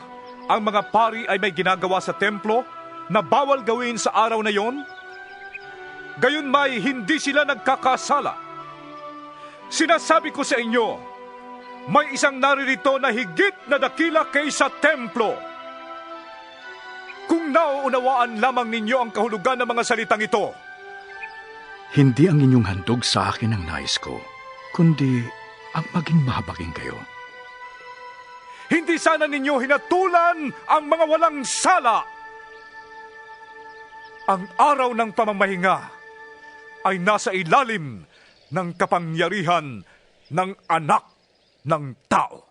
ang mga pari ay may ginagawa sa templo na bawal gawin sa araw na yon? Gayon may hindi sila nagkakasala. Sinasabi ko sa inyo, may isang naririto na higit na dakila kaysa templo. Kung nauunawaan lamang ninyo ang kahulugan ng mga salitang ito." Hindi ang inyong handog sa akin ang nais ko, kundi ang maging mahabagin kayo. Hindi sana ninyo hinatulan ang mga walang sala. Ang araw ng pamamahinga ay nasa ilalim ng kapangyarihan ng Anak ng Tao.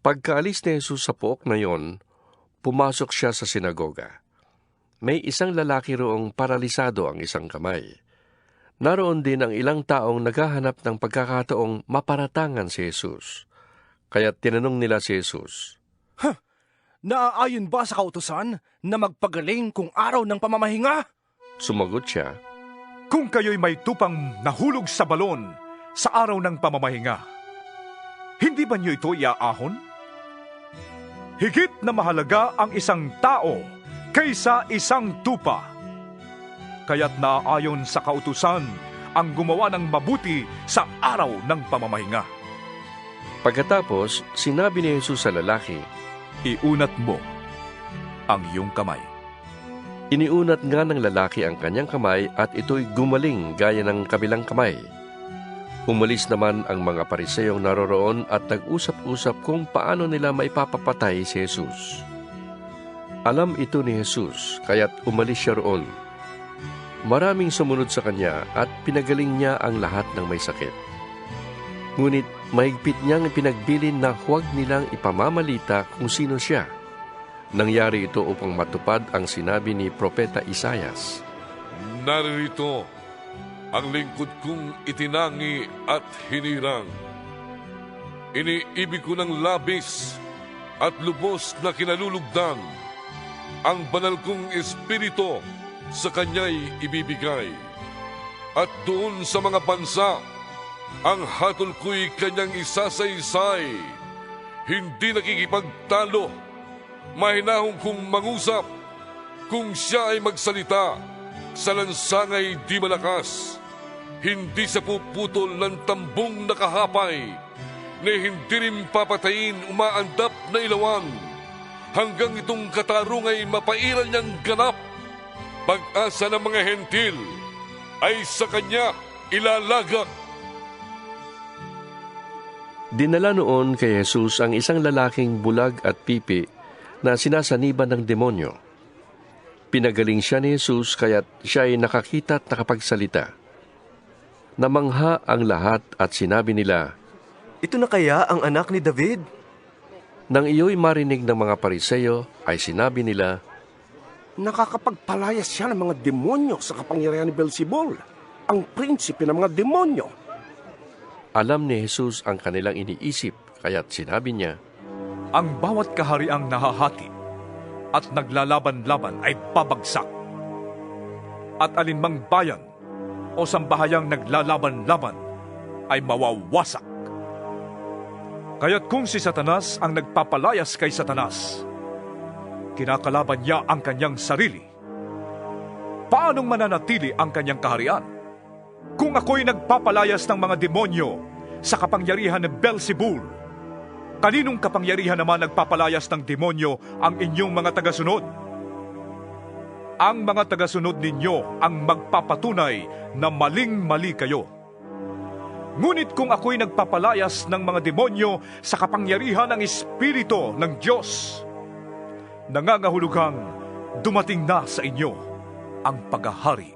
Pagkaalis ni Jesus sa pook na yon, pumasok siya sa sinagoga. May isang lalaki roong paralisado ang isang kamay. Naroon din ang ilang taong naghahanap ng pagkakataong maparatangan si Jesus. Kaya tinanong nila si Jesus, "Naaayon ba sa kautusan na magpagaling kung araw ng pamamahinga?" Sumagot siya, "Kung kayo'y may tupang nahulog sa balon sa araw ng pamamahinga, hindi ba niyo ito iaahon? Higit na mahalaga ang isang tao kaysa isang tupa. Kaya't naaayon sa kautusan ang gumawa ng mabuti sa araw ng pamamahinga." Pagkatapos, sinabi ni Jesus sa lalaki, "Iunat mo ang iyong kamay." Iniunat nga ng lalaki ang kanyang kamay at ito'y gumaling gaya ng kabilang kamay. Umalis naman ang mga Pariseyong naroroon at nag-usap-usap kung paano nila maipapapatay si Jesus. Alam ito ni Jesus, kaya't umalis siya roon. Maraming sumunod sa kanya at pinagaling niya ang lahat ng may sakit. Ngunit mahigpit niyang pinagbilin na huwag nilang ipamamalita kung sino siya. Nangyari ito upang matupad ang sinabi ni Propeta Isaias, "Naririto ang lingkod kong itinangi at hinirang. Iniibig ko ng labis at lubos na kinalulugdan. Ang banal kong espiritu sa kanya'y ibibigay. At doon sa mga bansa, ang hatol ko'y kanyang isasaysay. Hindi nakikipagtalo. Mahinahong kong mangusap. Kung siya ay magsalita, sa lansangay di malakas. Hindi sa puputol ng tambong nakahapay, na hindi rin papatayin umaandap na ilawan. Hanggang itong katarungay mapairal niyang ganap. Pag-asa ng mga hentil ay sa kanya ilalagak." Dinala noon kay Jesus ang isang lalaking bulag at pipi na sinasaniban ng demonyo. Pinagaling siya ni Jesus kaya't siya ay nakakita at nakapagsalita. Namangha ang lahat at sinabi nila, "Ito na kaya ang anak ni David?" Nang iyo'y marinig ng mga Pariseo, ay sinabi nila, "Nakakapagpalayas siya ng mga demonyo sa kapangyarihan ni Beelzebul, ang prinsipe ng mga demonyo." Alam ni Jesus ang kanilang iniisip, kaya't sinabi niya, "Ang bawat kahariang nahahati at naglalaban-laban ay babagsak. At alinmang bayan o sambahayang naglalaban-laban ay mawawasak. Kaya't kung si Satanas ang nagpapalayas kay Satanas, kinakalaban niya ang kanyang sarili. Paanong mananatili ang kanyang kaharian? Kung ako'y nagpapalayas ng mga demonyo sa kapangyarihan ng Beelzebul, kaninong kapangyarihan naman nagpapalayas ng demonyo ang inyong mga tagasunod? Ang mga tagasunod ninyo ang magpapatunay na maling-mali kayo. Ngunit kung ako'y nagpapalayas ng mga demonyo sa kapangyarihan ng Espiritu ng Diyos, nangangahulugang dumating na sa inyo ang paghahari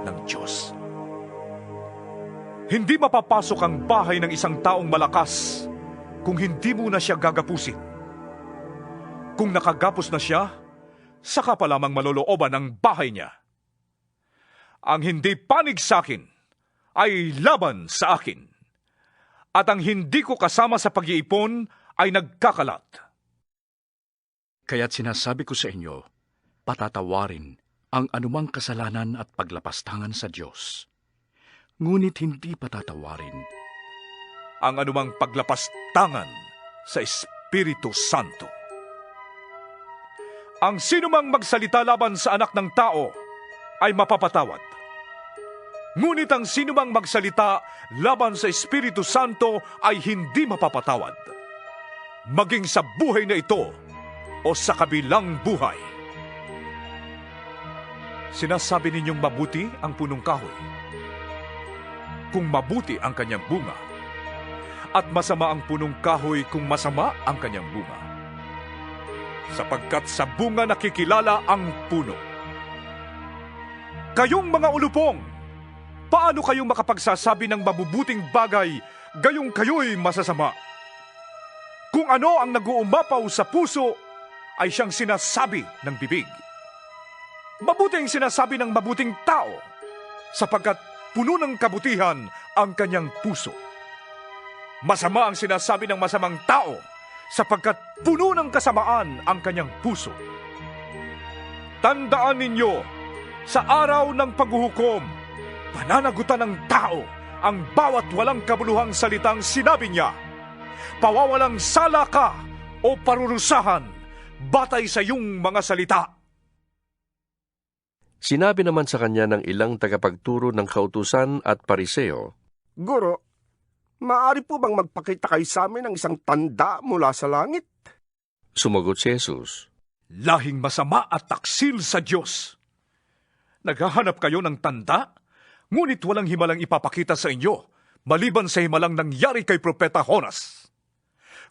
ng Diyos. Hindi mapapasok ang bahay ng isang taong malakas kung hindi mo na siya gagapusin. Kung nakagapos na siya, saka pa lamang malolooban ang bahay niya. Ang hindi panig sa akin ay laban sa akin, at ang hindi ko kasama sa pag-iipon ay nagkakalat." Kaya't sinasabi ko sa inyo, patatawarin ang anumang kasalanan at paglapastangan sa Diyos. Ngunit hindi patatawarin ang anumang paglapastangan sa Espiritu Santo. Ang sinumang magsalita laban sa anak ng tao ay mapapatawad. Ngunit ang sinumang magsalita laban sa Espiritu Santo ay hindi mapapatawad, maging sa buhay na ito o sa kabilang buhay. Sinasabi ninyong mabuti ang punong kahoy kung mabuti ang kanyang bunga, at masama ang punong kahoy kung masama ang kanyang bunga. Sapagkat sa bunga nakikilala ang puno. Kayong mga ulupong, paano kayong makapagsasabi ng mabubuting bagay gayong kayo'y masasama? Kung ano ang nag-uumapaw sa puso ay siyang sinasabi ng bibig. Mabuting sinasabi ng mabuting tao, sapagkat puno ng kabutihan ang kanyang puso. Masama ang sinasabi ng masamang tao, sapagkat puno ng kasamaan ang kanyang puso. Tandaan ninyo, sa araw ng paghuhukom, pananagutan ng tao ang bawat walang kabuluhang salitang sinabi niya. Pawawalang sala ka o parurusahan batay sa iyong mga salita. Sinabi naman sa kanya ng ilang tagapagturo ng kautusan at Pariseo, "Guro, maaari po bang magpakita kayo sa amin ng isang tanda mula sa langit?" Sumagot si Jesus, "Lahing masama at taksil sa Diyos. Naghahanap kayo ng tanda, ngunit walang himalang ipapakita sa inyo, maliban sa himalang nangyari kay Propeta Jonas.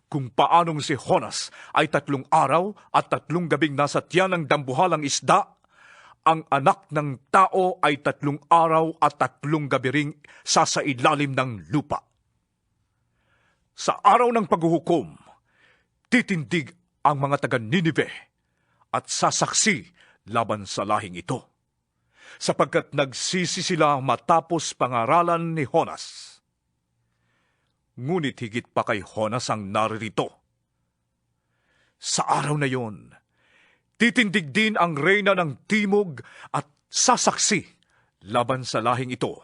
Kung paanong si Jonas ay 3 araw at 3 gabing nasa tiyan ng dambuhalang isda, ang anak ng tao ay 3 araw at 3 gabi ring sasailalim ng lupa. Sa araw ng paghuhukom, titindig ang mga taga-Ninive at sasaksi laban sa lahing ito, sapagkat nagsisi sila matapos pangaralan ni Jonas. Ngunit higit pa kay Jonas ang naririto. Sa araw na yon, titindig din ang reyna ng timog at sasaksi laban sa lahing ito,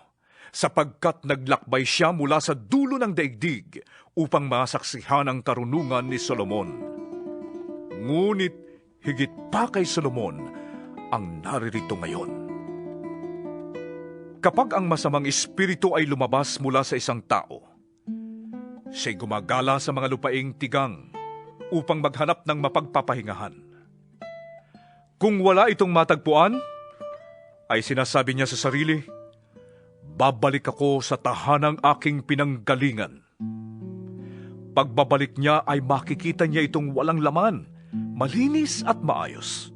sapagkat naglakbay siya mula sa dulo ng daigdig upang masaksihan ang karunungan ni Solomon. Ngunit higit pa kay Solomon ang naririto ngayon. Kapag ang masamang espiritu ay lumabas mula sa isang tao, siya'y gumagala sa mga lupaing tigang upang maghanap ng mapagpapahingahan. Kung wala itong matagpuan, ay sinasabi niya sa sarili, babalik ako sa tahanang aking pinanggalingan. Pagbabalik niya ay makikita niya itong walang laman, malinis at maayos.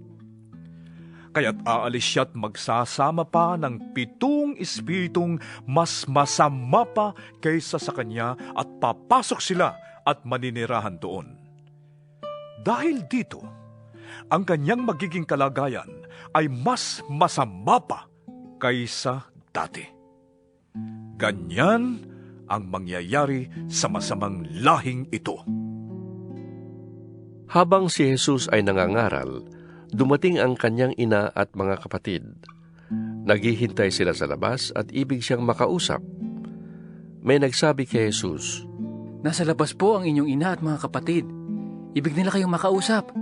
kaya't aalis siya't magsasama pa ng 7 espiritong mas masama pa kaysa sa kanya at papasok sila at maninirahan doon. Dahil dito, ang kanyang magiging kalagayan ay mas masama pa kaysa dati. Ganyan ang mangyayari sa masamang lahing ito. Habang si Jesus ay nangangaral, dumating ang kanyang ina at mga kapatid. Naghihintay sila sa labas at ibig siyang makausap. May nagsabi kay Jesus, "Nasa labas po ang inyong ina at mga kapatid. Ibig nila kayong makausap."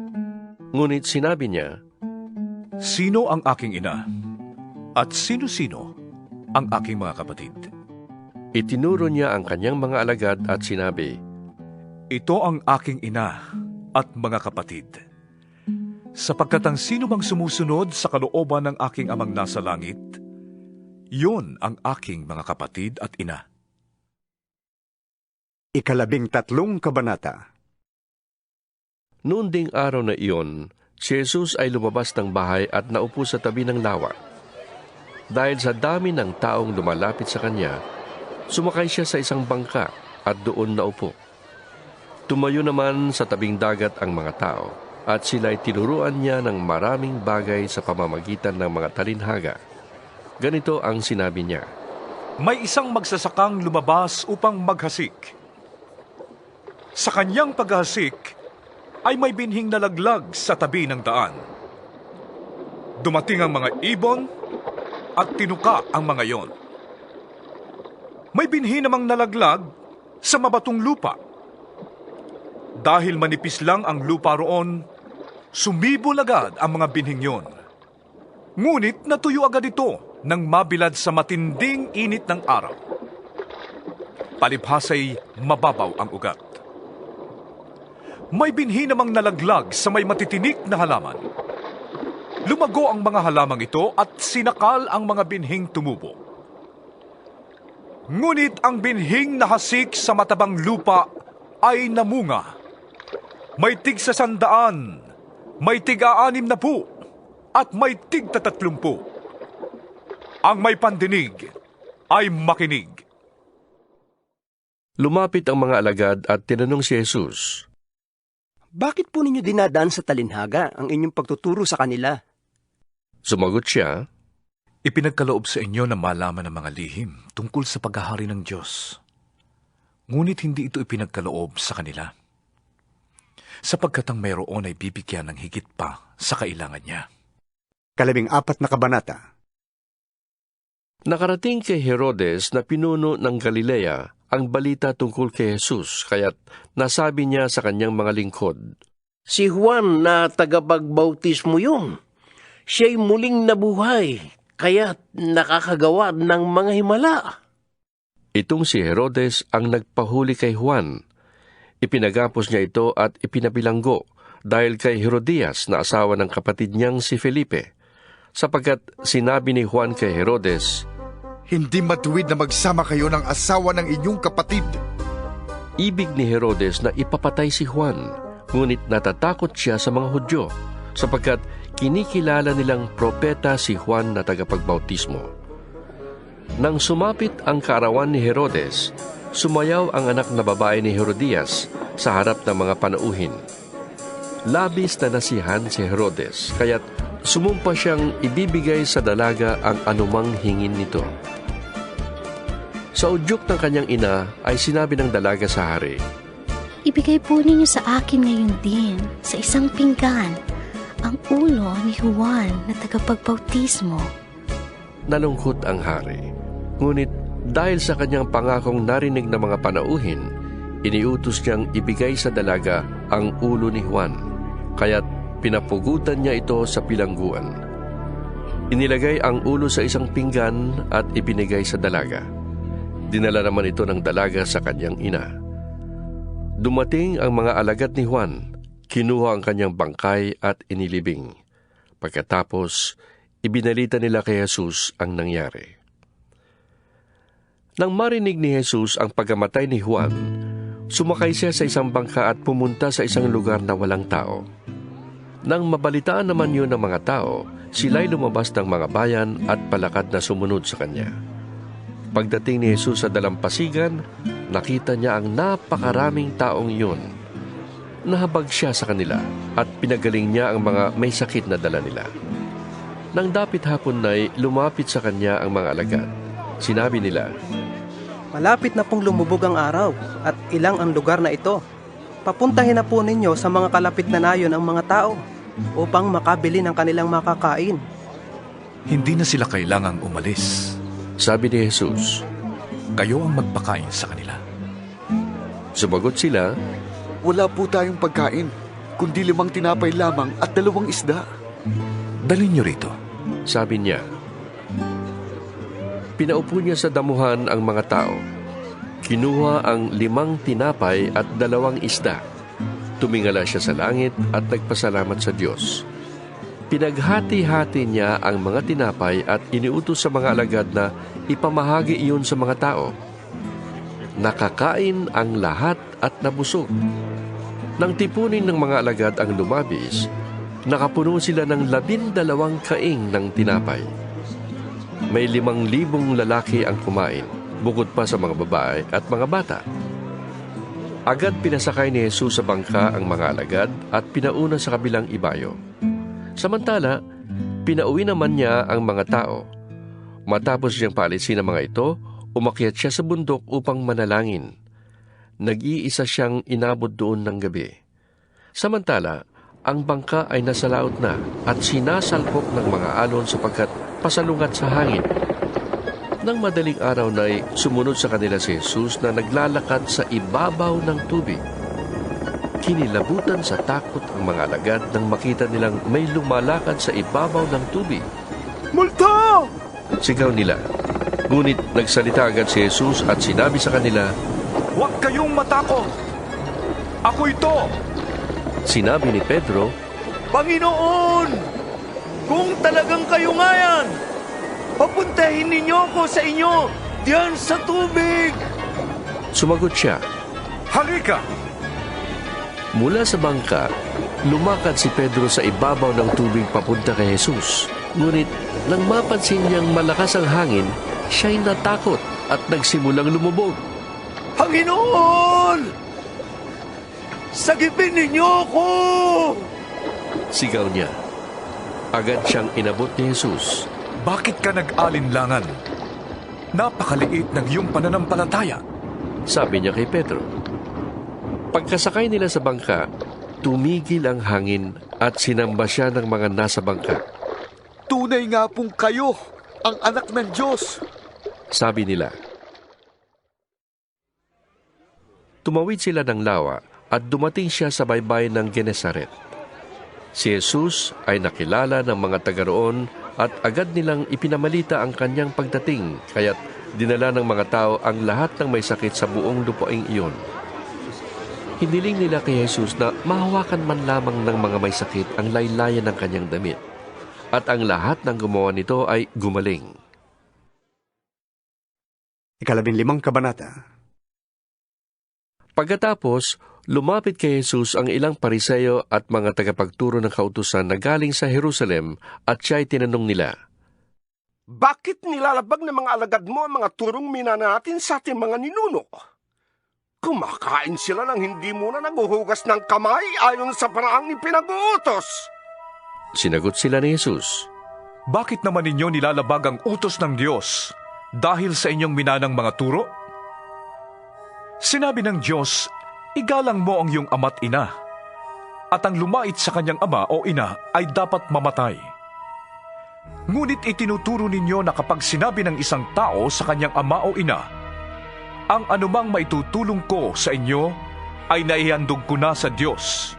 Ngunit sinabi niya, "Sino ang aking ina? At sino-sino ang aking mga kapatid?" Itinuro niya ang kanyang mga alagad at sinabi, "Ito ang aking ina at mga kapatid. Sapagkat ang sino mang sumusunod sa kalooban ng aking amang nasa langit, yun ang aking mga kapatid at ina." 13 kabanata. Noon ding araw na iyon, si Jesus ay lumabas ng bahay at naupo sa tabi ng lawa. Dahil sa dami ng taong lumalapit sa kanya, sumakay siya sa isang bangka at doon naupo. Tumayo naman sa tabing dagat ang mga tao, at sila'y tinuruan niya ng maraming bagay sa pamamagitan ng mga talinhaga. Ganito ang sinabi niya, "May isang magsasakang lumabas upang maghasik. Sa kanyang paghasik ay may binhing nalaglag sa tabi ng daan. Dumating ang mga ibon at tinuka ang mga yon. May binhi namang nalaglag sa mabatong lupa. Dahil manipis lang ang lupa roon, sumibol agad ang mga binhing yon. Ngunit natuyo agad ito nang mabilad sa matinding init ng araw. Palibhasa'y mababaw ang ugat. May binhi namang nalaglag sa may matitinik na halaman. Lumago ang mga halamang ito at sinakal ang mga binhing tumubo. Ngunit ang binhing nahasik sa matabang lupa ay namunga. May tig-100, may tig-60, at may tig-30. Ang may pandinig ay makinig." Lumapit ang mga alagad at tinanong si Jesus, "Bakit po ninyo dinadaan sa talinhaga ang inyong pagtuturo sa kanila?" Sumagot siya, "Ipinagkaloob sa inyo na malaman ang mga lihim tungkol sa paghahari ng Diyos. Ngunit hindi ito ipinagkaloob sa kanila, sapagkat ang mayroon ay bibigyan ng higit pa sa kailangan niya." 14 na kabanata. Nakarating kay Herodes na pinuno ng Galilea ang balita tungkol kay Jesus, kaya't nasabi niya sa kanyang mga lingkod, "Si Juan na tagapagbautismo yun. Siya'y muling nabuhay, kaya't nakakagawa ng mga himala." Itong si Herodes ang nagpahuli kay Juan. Ipinagapos niya ito at ipinabilanggo dahil kay Herodias na asawa ng kapatid niyang si Felipe, sapagkat sinabi ni Juan kay Herodes, "Hindi matuwid na magsama kayo ng asawa ng inyong kapatid." Ibig ni Herodes na ipapatay si Juan, ngunit natatakot siya sa mga Hudyo, sapagkat kinikilala nilang propeta si Juan na tagapagbautismo. Nang sumapit ang kaarawan ni Herodes, sumayaw ang anak na babae ni Herodias sa harap ng mga panauhin. Labis na nasihan si Herodes, kaya't sumumpa siyang ibibigay sa dalaga ang anumang hingin nito. Sa udyok ng kanyang ina ay sinabi ng dalaga sa hari, "Ibigay po ninyo sa akin ngayon din, sa isang pinggan, ang ulo ni Juan na tagapagbautismo." Nalungkot ang hari, ngunit dahil sa kanyang pangakong narinig ng mga panauhin, iniutos niyang ibigay sa dalaga ang ulo ni Juan, kaya't pinapugutan niya ito sa bilangguan. Inilagay ang ulo sa isang pinggan at ibinigay sa dalaga. Dinala naman ito ng dalaga sa kanyang ina. Dumating ang mga alagad ni Juan, kinuha ang kanyang bangkay at inilibing. Pagkatapos, ibinalita nila kay Jesus ang nangyari. Nang marinig ni Jesus ang pagkamatay ni Juan, sumakay siya sa isang bangka at pumunta sa isang lugar na walang tao. Nang mabalitaan naman yun ng mga tao, sila'y lumabas ng mga bayan at palakad na sumunod sa kanya. Pagdating ni Jesus sa dalampasigan, nakita niya ang napakaraming taong iyon. Nahabag siya sa kanila at pinagaling niya ang mga may sakit na dala nila. Nang dapit hapon na'y lumapit sa kanya ang mga alagad. Sinabi nila, "Malapit na pong lumubog ang araw at ilang ang lugar na ito. Papuntahin na po ninyo sa mga kalapit na nayon ang mga tao upang makabili ng kanilang makakain." Hindi na sila kailangang umalis. Sabi ni Jesus, "Kayo ang magpakain sa kanila." Sumagot sila, "Wala po tayong pagkain, kundi 5 tinapay lamang at 2 isda." "Dalhin niyo rito," sabi niya. Pinaupo niya sa damuhan ang mga tao. Kinuha ang 5 tinapay at 2 isda. Tumingala siya sa langit at nagpasalamat sa Diyos. Pinaghati-hati niya ang mga tinapay at iniutos sa mga alagad na ipamahagi iyon sa mga tao. Nakakain ang lahat at nabusog. Nang tipunin ng mga alagad ang lumabis, nakapuno sila ng 12 kaing ng tinapay. May 5,000 lalaki ang kumain, bukod pa sa mga babae at mga bata. Agad pinasakay ni Jesus sa bangka ang mga alagad at pinauna sa kabilang ibayo. Samantala, pinauwi naman niya ang mga tao. Matapos siyang paalisin ang mga ito, umakyat siya sa bundok upang manalangin. Nag-iisa siyang inabot doon ng gabi. Samantala, ang bangka ay nasa laot na at sinasalpok ng mga alon sapagkat pasalungat sa hangin. Nang madaling araw na'y sumunod sa kanila si Jesus na naglalakad sa ibabaw ng tubig. Kinilabutan sa takot ang mga alagad nang makita nilang may lumalakad sa ibabaw ng tubig. "Multo!" Sigaw nila. Ngunit nagsalita agad si Jesus at sinabi sa kanila, "Huwag kayong matakot! Ako ito!" Sinabi ni Pedro, "Panginoon, kung talagang kayo nga yan, papuntahin ninyo ako sa inyo diyan sa tubig." Sumagot siya, "Halika!" Mula sa bangka, lumakad si Pedro sa ibabaw ng tubig papunta kay Jesus. Ngunit nang mapansin niyang malakas ang hangin, siya'y natakot at nagsimulang lumubog. "Panginoon! Sagipin ninyo ako!" Sigaw niya. Agad siyang inabot ni Jesus. "Bakit ka nag-alinlangan? Napakaliit ng iyong pananampalataya," sabi niya kay Pedro. Pagkasakay nila sa bangka, tumigil ang hangin at sinamba siya ng mga nasa bangka. "Tunay nga pong kayo, ang anak ng Diyos," sabi nila. Tumawid sila ng lawa at dumating siya sa baybay ng Genesaret. Si Jesus ay nakilala ng mga taga roon at agad nilang ipinamalita ang kanyang pagdating, kaya't dinala ng mga tao ang lahat ng may sakit sa buong lupaing iyon. Hiniling nila kay Jesus na mahawakan man lamang ng mga may sakit ang laylayan ng kanyang damit. At ang lahat ng gumawa nito ay gumaling. 15 kabanata. Pagkatapos, lumapit kay Jesus ang ilang Pariseo at mga tagapagturo ng kautusan na galing sa Jerusalem at siya'y tinanong nila, "Bakit nilalabag ng mga alagad mo ang mga turong minana natin sa ating mga ninuno? Kumakain sila nang hindi muna naguhugas ng kamay ayon sa paraang ipinag-uutos." Sinagot sila ni Jesus, "Bakit naman ninyo nilalabag ang utos ng Diyos dahil sa inyong minanang mga turo? Sinabi ng Diyos, igalang mo ang iyong ama't ina, at ang lumait sa kanyang ama o ina ay dapat mamatay. Ngunit itinuturo ninyo na kapag sinabi ng isang tao sa kanyang ama o ina, ang anumang maitutulong ko sa inyo ay naihandog ko na sa Diyos.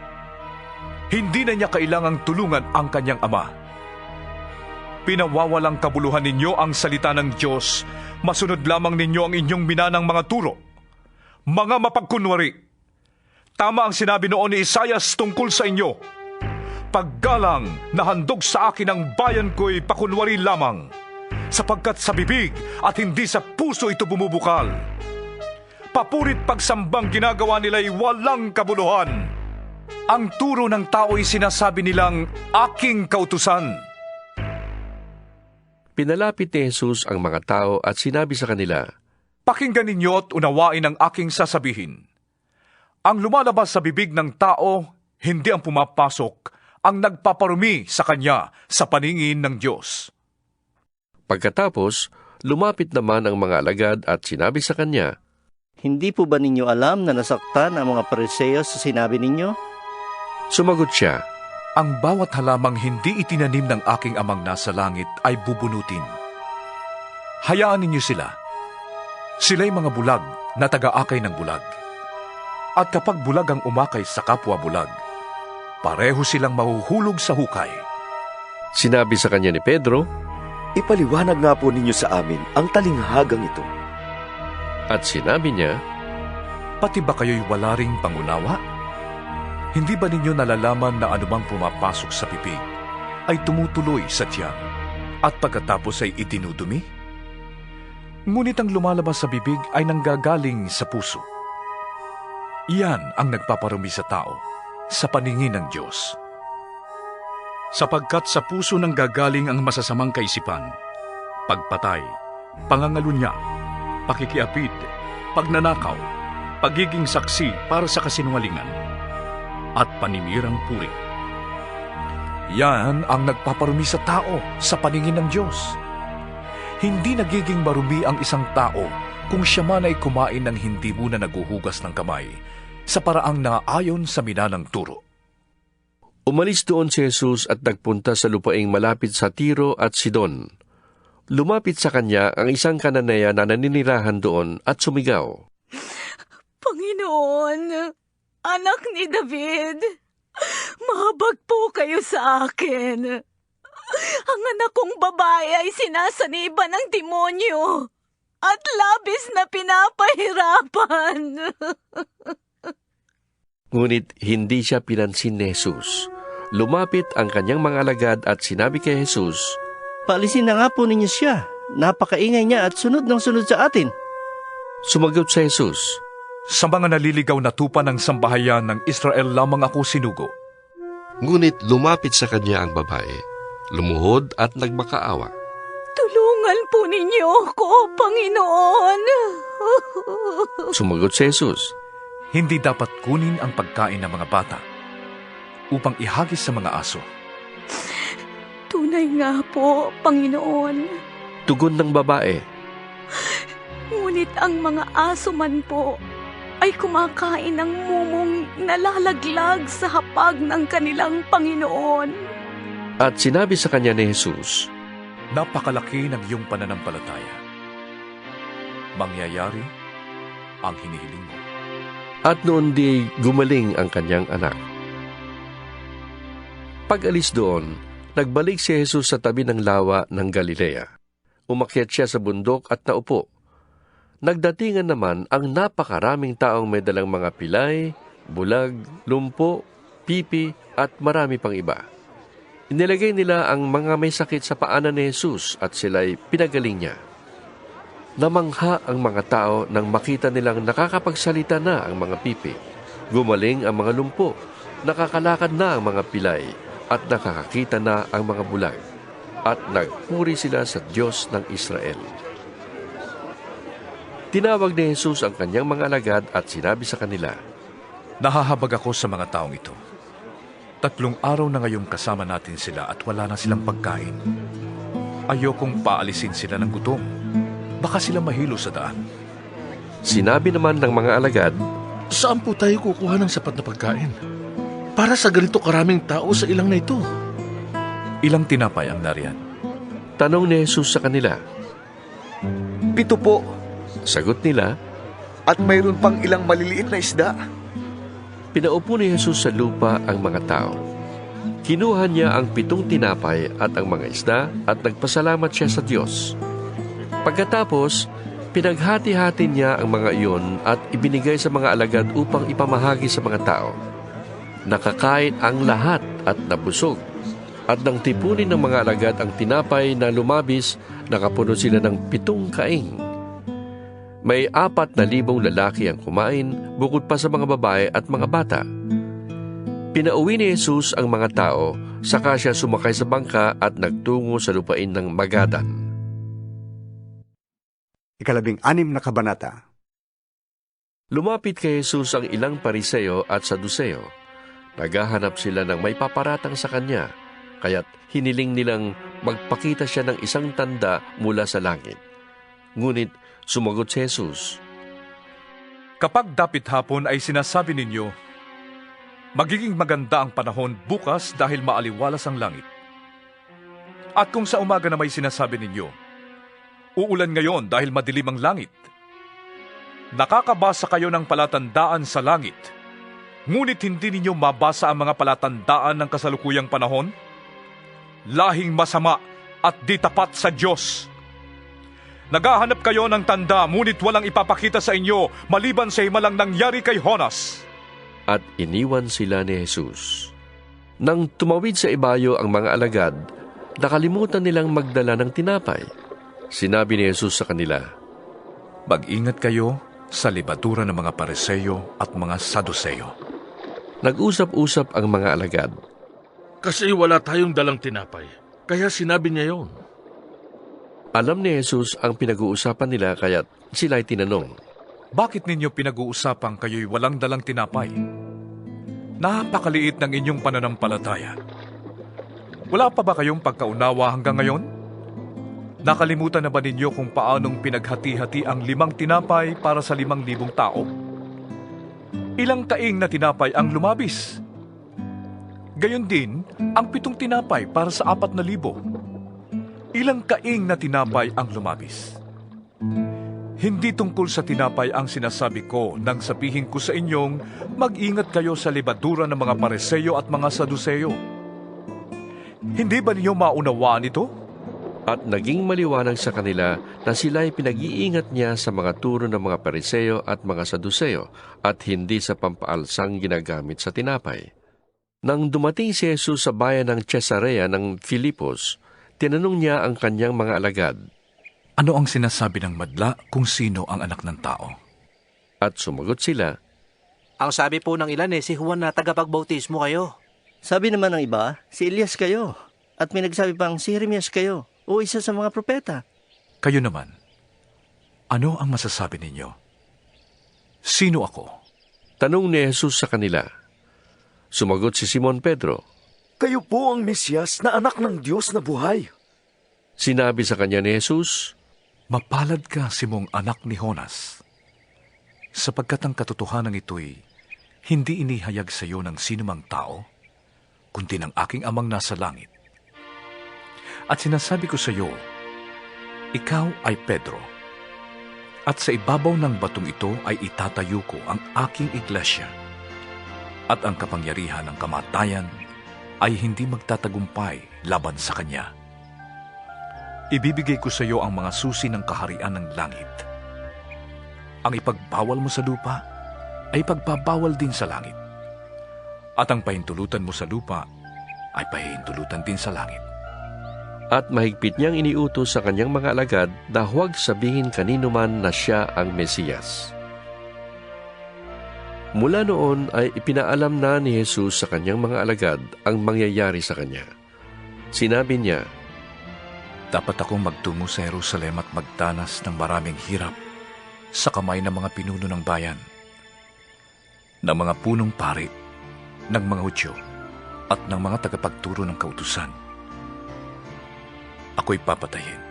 Hindi na niya kailangang tulungan ang kanyang ama. Pinawawalang kabuluhan ninyo ang salita ng Diyos, masunod lamang ninyo ang inyong minanang mga turo. Mga mapagkunwari, tama ang sinabi noon ni Isaias tungkol sa inyo, paggalang na handog sa akin ang bayan ko'y pakunwari lamang, sapagkat sa bibig at hindi sa puso ito bumubukal. Papurit pagsambang ginagawa nila'y walang kabuluhan. Ang turo ng tao'y sinasabi nilang aking kautusan. Pinalapit ni Jesus ang mga tao at sinabi sa kanila, Pakinggan ninyo at unawain ang aking sasabihin. Ang lumalabas sa bibig ng tao, hindi ang pumapasok, ang nagpaparumi sa kanya sa paningin ng Diyos. Pagkatapos, lumapit naman ang mga alagad at sinabi sa kanya, Hindi po ba ninyo alam na nasaktan ang mga Pariseo sa sinabi ninyo? Sumagot siya, Ang bawat halamang hindi itinanim ng aking amang nasa langit ay bubunutin. Hayaan ninyo sila. Sila'y mga bulag na taga-akay ng bulag. At kapag bulag ang umakay sa kapwa bulag, pareho silang mahuhulog sa hukay. Sinabi sa kanya ni Pedro, Ipaliwanag nga po ninyo sa amin ang talinghagang ito. At sinabi niya, Pati ba kayo'y wala ring pangunawa? Hindi ba ninyo nalalaman na anumang pumapasok sa pipig ay tumutuloy sa tiyan at pagkatapos ay itinudumi? Ngunit ang lumalabas sa bibig ay nanggagaling sa puso. Iyan ang nagpaparumi sa tao sa paningin ng Diyos. Sapagkat sa puso nang gagaling ang masasamang kaisipan, pagpatay, pangangalunya, pakikiapid, pagnanakaw, pagiging saksi para sa kasinungalingan, at panimirang puri. Yan ang nagpaparumi sa tao sa paningin ng Diyos. Hindi nagiging marumi ang isang tao kung siya man ay kumain ng hindi muna naguhugas ng kamay sa paraang naayon sa minanang turo. Umalis doon si Jesus at nagpunta sa lupaing malapit sa Tiro at Sidon. Lumapit sa kanya ang isang Kananea na naninirahan doon at sumigaw, Panginoon, anak ni David, mahabag po kayo sa akin. Ang anak kong babae ay sinasaniba ng demonyo at labis na pinapahirapan. Ngunit hindi siya pinansin ni Jesus. Lumapit ang kanyang mga alagad at sinabi kay Jesus, Paalisin na nga po ninyo siya. Napakaingay niya at sunod ng sunod sa atin. Sumagot sa Jesus, Sa mga naliligaw na tupa ng sambahayan ng Israel lamang ako sinugo. Ngunit lumapit sa kanya ang babae, lumuhod at nagmakaawa. Tulungan po ninyo ako, Panginoon. Sumagot si Jesus, Hindi dapat kunin ang pagkain ng mga bata upang ihagis sa mga aso. Tunay nga po, Panginoon. Tugon ng babae, Ngunit ang mga aso man po ay kumakain ng mumong nalalaglag sa hapag ng kanilang Panginoon. At sinabi sa kanya ni Jesus, Napakalaki ng iyong pananampalataya. Mangyayari ang hinihiling mo. At noon di gumaling ang kanyang anak. Pag-alis doon, nagbalik si Jesus sa tabi ng lawa ng Galilea. Umakyat siya sa bundok at naupo. Nagdatingan naman ang napakaraming taong may dalang mga pilay, bulag, lumpo, pipi at marami pang iba. Inilagay nila ang mga may sakit sa paanan ni Jesus at sila'y pinagaling niya. Namangha ang mga tao nang makita nilang nakakapagsalita na ang mga pipi. Gumaling ang mga lumpo, nakakalakad na ang mga pilay, at nakakakita na ang mga bulag. At nagpuri sila sa Diyos ng Israel. Tinawag ni Jesus ang kanyang mga alagad at sinabi sa kanila, Nahahabag ako sa mga taong ito. 3 araw na ngayong kasama natin sila at wala na silang pagkain. Ayokong paalisin sila ng gutom. Baka sila mahilo sa daan. Sinabi naman ng mga alagad, Saan po tayo kukuha ng sapat na pagkain? Para sa ganito karaming tao sa ilang na ito. Ilang tinapay ang nariyan? Tanong ni Jesus sa kanila. 7 po. Sagot nila, At mayroon pang ilang maliliit na isda. Pinaupo ni Jesus sa lupa ang mga tao. Kinuha niya ang 7 tinapay at ang mga isda at nagpasalamat siya sa Diyos. Pagkatapos, pinaghati-hati niya ang mga iyon at ibinigay sa mga alagad upang ipamahagi sa mga tao. Nakakain ang lahat at nabusog. At nang tipunin ng mga alagad ang tinapay na lumabis, nakapuno sila ng 7 kaing. May 4,000 lalaki ang kumain, bukod pa sa mga babae at mga bata. Pinauwi ni Jesus ang mga tao, saka siya sumakay sa bangka at nagtungo sa lupain ng Magadan. 12 na kabanata. Lumapit kay Jesus ang ilang Pariseo at Saduceo. Naghahanap sila ng may paparatang sa kanya, kaya't hiniling nilang magpakita siya ng isang tanda mula sa langit. Ngunit sumagot si Jesus, Kapag dapit hapon ay sinasabi ninyo, magiging maganda ang panahon bukas dahil maaliwalas ang langit. At kung sa umaga na may sinasabi ninyo, uulan ngayon dahil madilim ang langit. Nakakabasa kayo ng palatandaan sa langit, ngunit hindi ninyo mabasa ang mga palatandaan ng kasalukuyang panahon? Lahing masama at di tapat sa Diyos. Naghahanap kayo ng tanda, ngunit walang ipapakita sa inyo maliban sa himalang nangyari kay Jonas. At iniwan sila ni Jesus. Nang tumawid sa ibayo ang mga alagad, nakalimutan nilang magdala ng tinapay. Sinabi ni Jesus sa kanila, Mag-ingat kayo sa libadura ng mga Pariseo at mga Saduceo. Nag-usap-usap ang mga alagad. Kasi wala tayong dalang tinapay, kaya sinabi niya yon. Alam ni Jesus ang pinag-uusapan nila kaya't sila'y tinanong, Bakit ninyo pinag-uusapan kayo'y walang dalang tinapay? Napakaliit ng inyong pananampalataya. Wala pa ba kayong pagkaunawa hanggang ngayon? Nakalimutan na ba ninyo kung paanong pinaghati-hati ang 5 tinapay para sa 5,000 tao? Ilang kaing na tinapay ang lumabis? Gayon din, ang 7 tinapay para sa 4,000. Ilang kaing na tinapay ang lumabis? Hindi tungkol sa tinapay ang sinasabi ko nang sabihin ko sa inyong mag-ingat kayo sa libadura ng mga Pariseo at mga Saduceo. Hindi ba ninyo maunawaan ito? At naging maliwanag sa kanila na sila'y pinag-iingat niya sa mga turo ng mga Pariseo at mga Saduceo at hindi sa pampaalsang ginagamit sa tinapay. Nang dumating si Jesus sa bayan ng Cesarea ng Filipos, tinanong niya ang kanyang mga alagad, Ano ang sinasabi ng madla kung sino ang anak ng tao? At sumagot sila, Ang sabi po ng ilan si Juan na tagapagbautismo kayo. Sabi naman ng iba, si Elias kayo. At may nagsabi pang si Jeremias kayo o isa sa mga propeta. Kayo naman, ano ang masasabi ninyo? Sino ako? Tanong ni Jesus sa kanila. Sumagot si Simon Pedro, Kayo po ang Mesyas na anak ng Diyos na buhay. Sinabi sa kanya ni Jesus, Mapalad ka, Simong anak ni Jonas, sapagkat ang katotohanan ito'y hindi inihayag sa iyo ng sinumang tao, kundi ng aking amang nasa langit. At sinasabi ko sa iyo, ikaw ay Pedro, at sa ibabaw ng batong ito ay itatayo ko ang aking iglesia, at ang kapangyarihan ng kamatayan ay hindi magtatagumpay laban sa kanya. Ibibigay ko sa iyo ang mga susi ng kaharian ng langit. Ang ipagbawal mo sa lupa ay pagbabawal din sa langit, at ang pahintulutan mo sa lupa ay pahintulutan din sa langit. At mahigpit niyang iniutos sa kanyang mga alagad na huwag sabihin kanino man na siya ang Mesiyas. Mula noon ay ipinaalam na ni Jesus sa kanyang mga alagad ang mangyayari sa kanya. Sinabi niya, Dapat akong magtungo sa Jerusalem at magdanas ng maraming hirap sa kamay ng mga pinuno ng bayan, ng mga punong pari, ng mga Hudyo, at ng mga tagapagturo ng kautusan. Ako'y papatayin.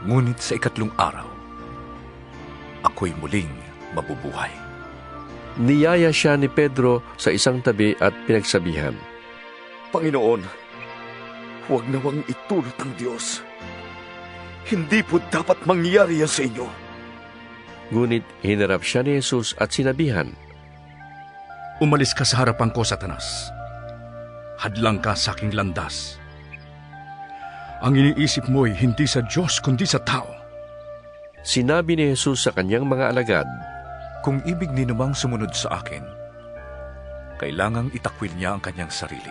Ngunit sa 3 araw, ako'y muling mabubuhay. Niyaya siya ni Pedro sa isang tabi at pinagsabihan, Panginoon, huwag nawang itulot ng Diyos. Hindi po dapat mangyari yan sa inyo. Ngunit hinarap siya ni Jesus at sinabihan, Umalis ka sa harapan ko, Satanas. Hadlang ka sa aking landas. Ang iniisip mo'y hindi sa Diyos kundi sa tao. Sinabi ni Jesus sa kanyang mga alagad, Kung ibig ninumang sumunod sa akin, kailangang itakwil niya ang kanyang sarili.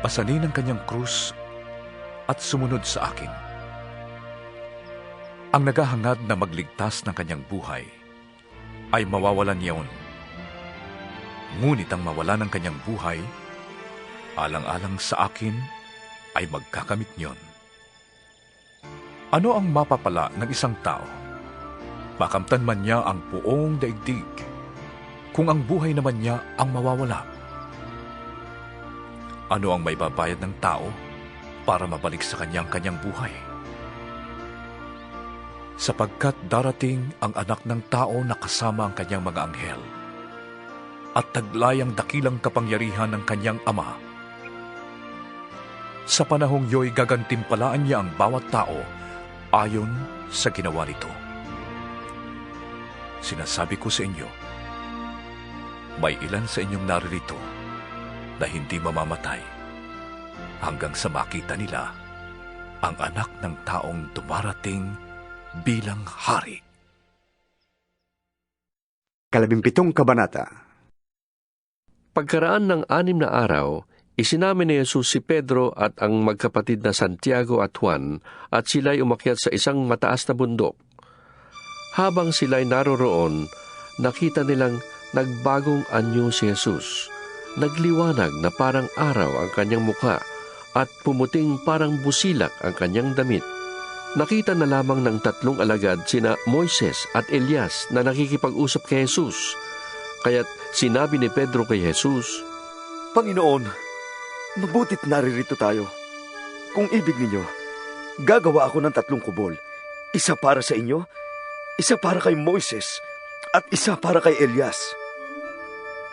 Pasanin ang kanyang krus at sumunod sa akin. Ang naghahangad na magligtas ng kanyang buhay ay mawawalan niyaon. Ngunit ang mawala ng kanyang buhay, alang-alang sa akin, ay magkakamit niyon. Ano ang mapapala ng isang tao? Makamtan man niya ang buong daigdig, kung ang buhay naman niya ang mawawala. Ano ang maibabayad ng tao para mabalik sa kanyang buhay? Sapagkat darating ang anak ng tao na kasama ang kanyang mga anghel at taglayang dakilang kapangyarihan ng kanyang ama. Sa panahong yo'y gagantimpalaan niya ang bawat tao ayon sa ginawa nito. Sinasabi ko sa inyo, may ilan sa inyong naririto na hindi mamamatay hanggang sa makita nila ang anak ng taong dumarating bilang hari. 17 kabanata. Pagkaraan ng 6 na araw, isinamin ni Jesus si Pedro at ang magkapatid na Santiago at Juan at sila'y umakyat sa isang mataas na bundok. Habang sila'y naroroon, nakita nilang nagbagong anyo si Jesus. Nagliwanag na parang araw ang kanyang mukha at pumuting parang busilak ang kanyang damit. Nakita na lamang ng 3 alagad sina Moises at Elias na nakikipag-usap kay Jesus. Kaya't sinabi ni Pedro kay Jesus, Panginoon, mabutit naririto tayo. Kung ibig ninyo, gagawa ako ng 3 kubol. Isa para sa inyo, isa para kay Moises, at isa para kay Elias.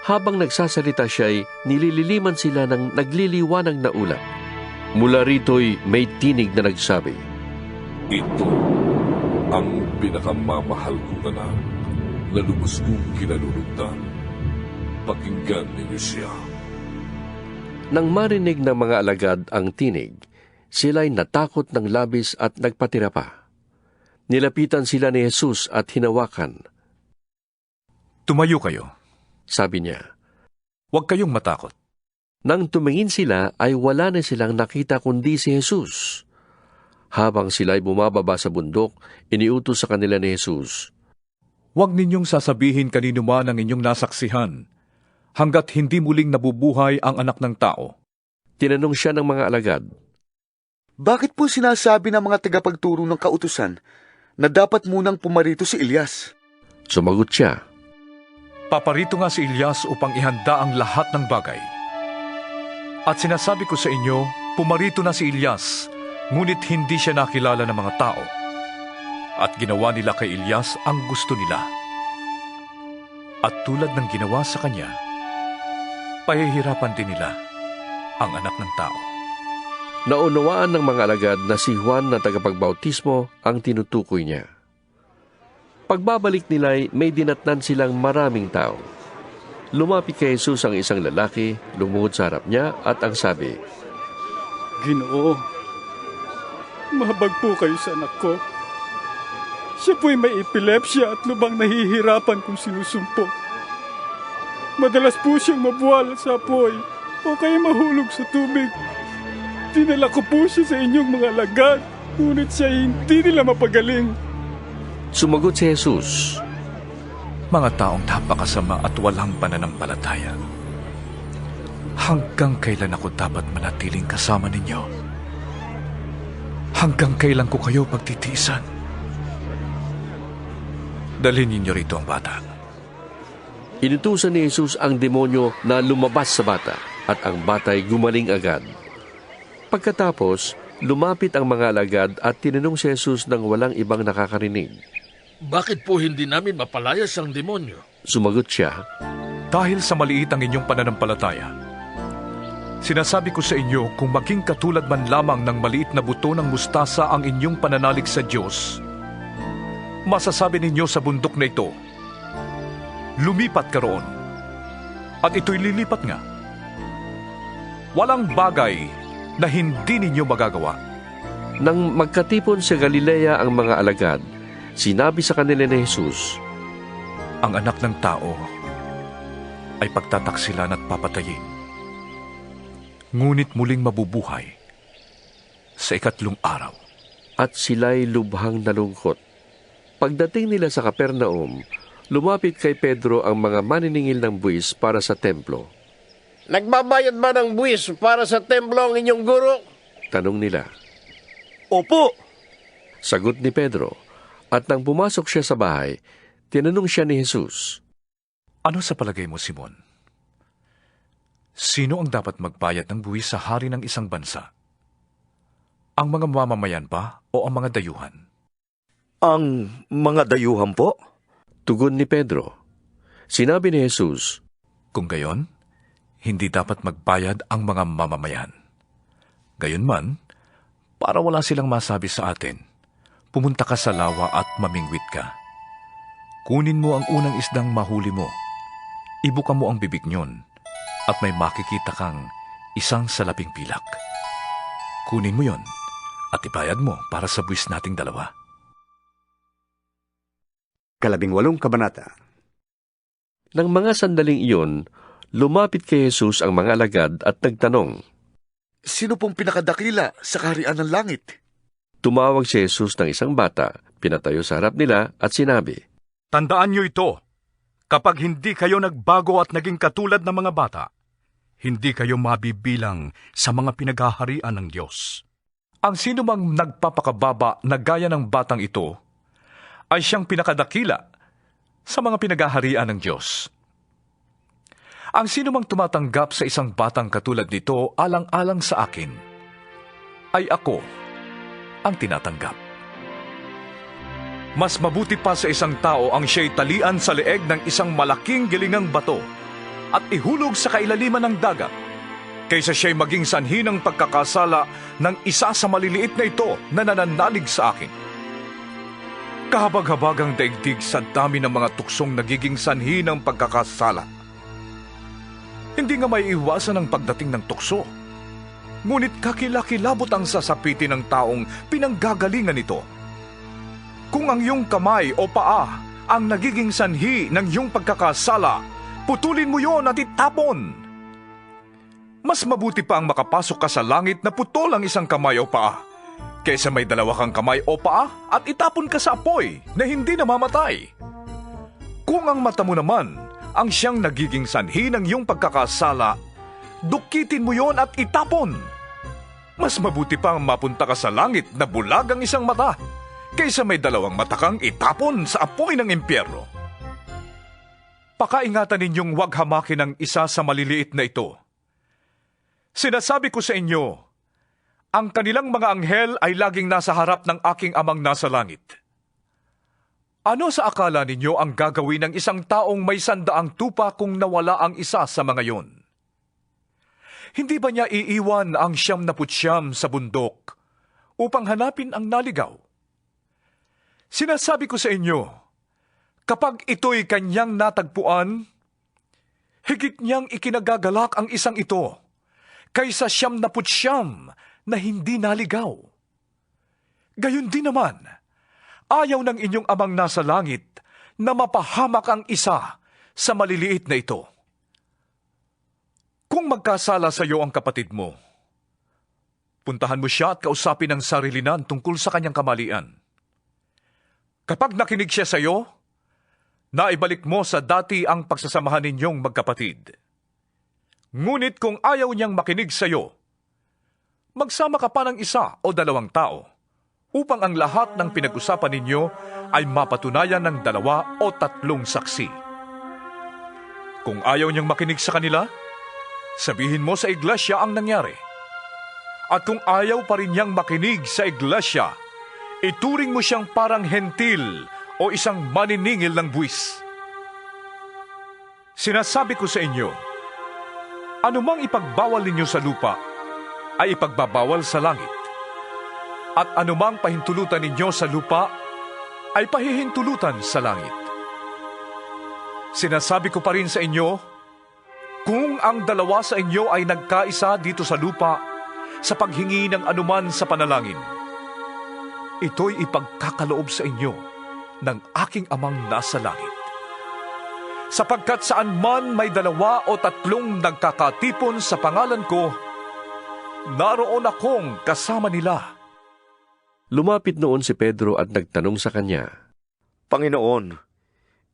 Habang nagsasalita siya'y nilililiman sila ng nagliliwanag na ulap. Mula rito'y may tinig na nagsabi, Ito ang pinakamamahal kong anak na lubos kong kinalulugdan. Pakinggan ninyo siya. Nang marinig ng mga alagad ang tinig, sila'y natakot ng labis at nagpatira pa. Nilapitan sila ni Jesus at hinawakan. Tumayo kayo, sabi niya. Huwag kayong matakot. Nang tumingin sila ay wala na silang nakita kundi si Jesus. Habang sila'y bumababa sa bundok, iniutos sa kanila ni Jesus, Huwag ninyong sasabihin kanino man ang inyong nasaksihan, hanggat hindi muling nabubuhay ang anak ng tao. Tinanong siya ng mga alagad, Bakit po sinasabi ng mga tagapagturo ng kautusan na dapat munang pumarito si Elias? Sumagot siya, Paparito nga si Elias upang ihanda ang lahat ng bagay. At sinasabi ko sa inyo, pumarito na si Elias, ngunit hindi siya nakilala ng mga tao. At ginawa nila kay Elias ang gusto nila. At tulad ng ginawa sa kanya, pahihirapan din nila ang anak ng tao. Naunawaan ng mga alagad na si Juan na tagapagbautismo ang tinutukoy niya. Pagbabalik nila'y may dinatnan silang maraming tao. Lumapit kay Jesus ang isang lalaki, lumuhod sa harap niya at ang sabi, Ginoo, mahabag po kayo sa anak ko. Siya po'y may epilepsya at lubang nahihirapan kung sinusumpo. Madalas po siyang mabuwal sa apoy o kaya mahulog sa tubig. Dinala ko po siya sa inyong mga alagad, ngunit siya hindi nila mapagaling. Sumagot si Jesus, Mga taong napakasama at walang pananampalataya. Hanggang kailan ako dapat manatiling kasama ninyo? Hanggang kailan ko kayo pagtitiisan? Dalhin ninyo rito ang bata. Inutusan ni Jesus ang demonyo na lumabas sa bata at ang bata'y gumaling agad. Pagkatapos, lumapit ang mga alagad at tinanong si Jesus ng walang ibang nakakarinig, Bakit po hindi namin mapalayas ang demonyo? Sumagot siya, Dahil sa maliit ang inyong pananampalataya. Sinasabi ko sa inyo, kung maging katulad man lamang ng maliit na buto ng mustasa ang inyong pananalig sa Diyos, masasabi ninyo sa bundok na ito, lumipat ka roon, at ito'y lilipat nga. Walang bagay na hindi ninyo magagawa. Nang magkatipon sa Galilea ang mga alagad, sinabi sa kanila ni Jesus, Ang anak ng tao ay pagtataksilan at papatayin. Ngunit muling mabubuhay sa 3 araw. At sila'y lubhang nalungkot. Pagdating nila sa Capernaum, lumapit kay Pedro ang mga maniningil ng buwis para sa templo. Nagbabayad ba ng buwis para sa templo ang inyong guro? Tanong nila. Opo. Sagot ni Pedro, at nang pumasok siya sa bahay, tinanong siya ni Jesus, Ano sa palagay mo, Simon? Sino ang dapat magbayad ng buwis sa hari ng isang bansa? Ang mga mamamayan ba o ang mga dayuhan? Ang mga dayuhan po? Tugon ni Pedro. Sinabi ni Jesus, Kung gayon, hindi dapat magbayad ang mga mamamayan. Gayunman, para wala silang masabi sa atin, pumunta ka sa lawa at mamingwit ka. Kunin mo ang unang isdang mahuli mo. Ibuka mo ang bibig nyon at may makikita kang isang salaping pilak. Kunin mo yon at ibayad mo para sa buwis nating dalawa. 18 kabanata. Nang mga sandaling iyon, lumapit kay Jesus ang mga alagad at nagtanong, Sino pong pinakadakila sa kaharian ng langit? Tumawag si Jesus ng isang bata, pinatayo sa harap nila at sinabi, Tandaan niyo ito, kapag hindi kayo nagbago at naging katulad ng mga bata, hindi kayo mabibilang sa mga pinaghaharian ng Diyos. Ang sino mang nagpapakababa na gaya ng batang ito, ay siyang pinakadakila sa mga pinaghaharian ng Diyos. Ang sino mang tumatanggap sa isang batang katulad nito alang-alang sa akin, ay ako ang tinatanggap. Mas mabuti pa sa isang tao ang siya'y talian sa leeg ng isang malaking gilingang bato at ihulog sa kailaliman ng dagat, kaysa siya'y maging sanhi ng pagkakasala ng isa sa maliliit na ito na nananalig sa akin. Kahabag-habagang daigdig sa dami ng mga tuksong nagiging sanhi ng pagkakasala. Hindi nga may iwasan ang pagdating ng tukso. Ngunit kakilakilabot ang sasapitin ng taong pinanggagalingan nito. Kung ang iyong kamay o paa ang nagiging sanhi ng iyong pagkakasala, putulin mo yon at itapon. Mas mabuti pa ang makapasok ka sa langit na putol ang isang kamay o paa, kaysa may dalawa kang kamay o paa at itapon ka sa apoy na hindi namamatay. Kung ang mata mo naman ang siyang nagiging sanhi ng iyong pagkakasala, dukitin mo yon at itapon. Mas mabuti pang mapunta ka sa langit na bulag ang isang mata, kaysa may dalawang mata kang itapon sa apoy ng impyerno. Pakaingatan ninyong huwag hamakin ang isa sa maliliit na ito. Sinasabi ko sa inyo, ang kanilang mga anghel ay laging nasa harap ng aking amang nasa langit. Ano sa akala ninyo ang gagawin ng isang taong may 100 tupa kung nawala ang isa sa mga yon? Hindi ba niya iiwan ang 99 sa bundok upang hanapin ang naligaw? Sinasabi ko sa inyo, kapag ito'y kanyang natagpuan, higit niyang ikinagagalak ang isang ito kaysa 99 na hindi naligaw. Gayon din naman, ayaw ng inyong amang nasa langit na mapahamak ang isa sa maliliit na ito. Kung magkasala sa iyo ang kapatid mo, puntahan mo siya at kausapin ang sarilinan tungkol sa kanyang kamalian. Kapag nakinig siya sa iyo, naibalik mo sa dati ang pagsasamahan ninyong magkapatid. Ngunit kung ayaw niyang makinig sa iyo, magsama ka pa ng 1 o 2 tao upang ang lahat ng pinag-usapan ninyo ay mapatunayan ng 2 o 3 saksi. Kung ayaw niyang makinig sa kanila, sabihin mo sa iglesia ang nangyari. At kung ayaw pa rin niyang makinig sa iglesia, ituring mo siyang parang hentil o isang maniningil ng buwis. Sinasabi ko sa inyo, anumang ipagbawal ninyo sa lupa, ay ipagbabawal sa langit. At anumang pahintulutan ninyo sa lupa, ay pahihintulutan sa langit. Sinasabi ko pa rin sa inyo, kung ang 2 sa inyo ay nagkaisa dito sa lupa sa paghingi ng anuman sa panalangin, ito'y ipagkakaloob sa inyo ng aking amang nasa langit. Sapagkat saan man may 2 o 3 nagkakatipon sa pangalan ko, naroon akong kasama nila. Lumapit noon si Pedro at nagtanong sa kanya, Panginoon,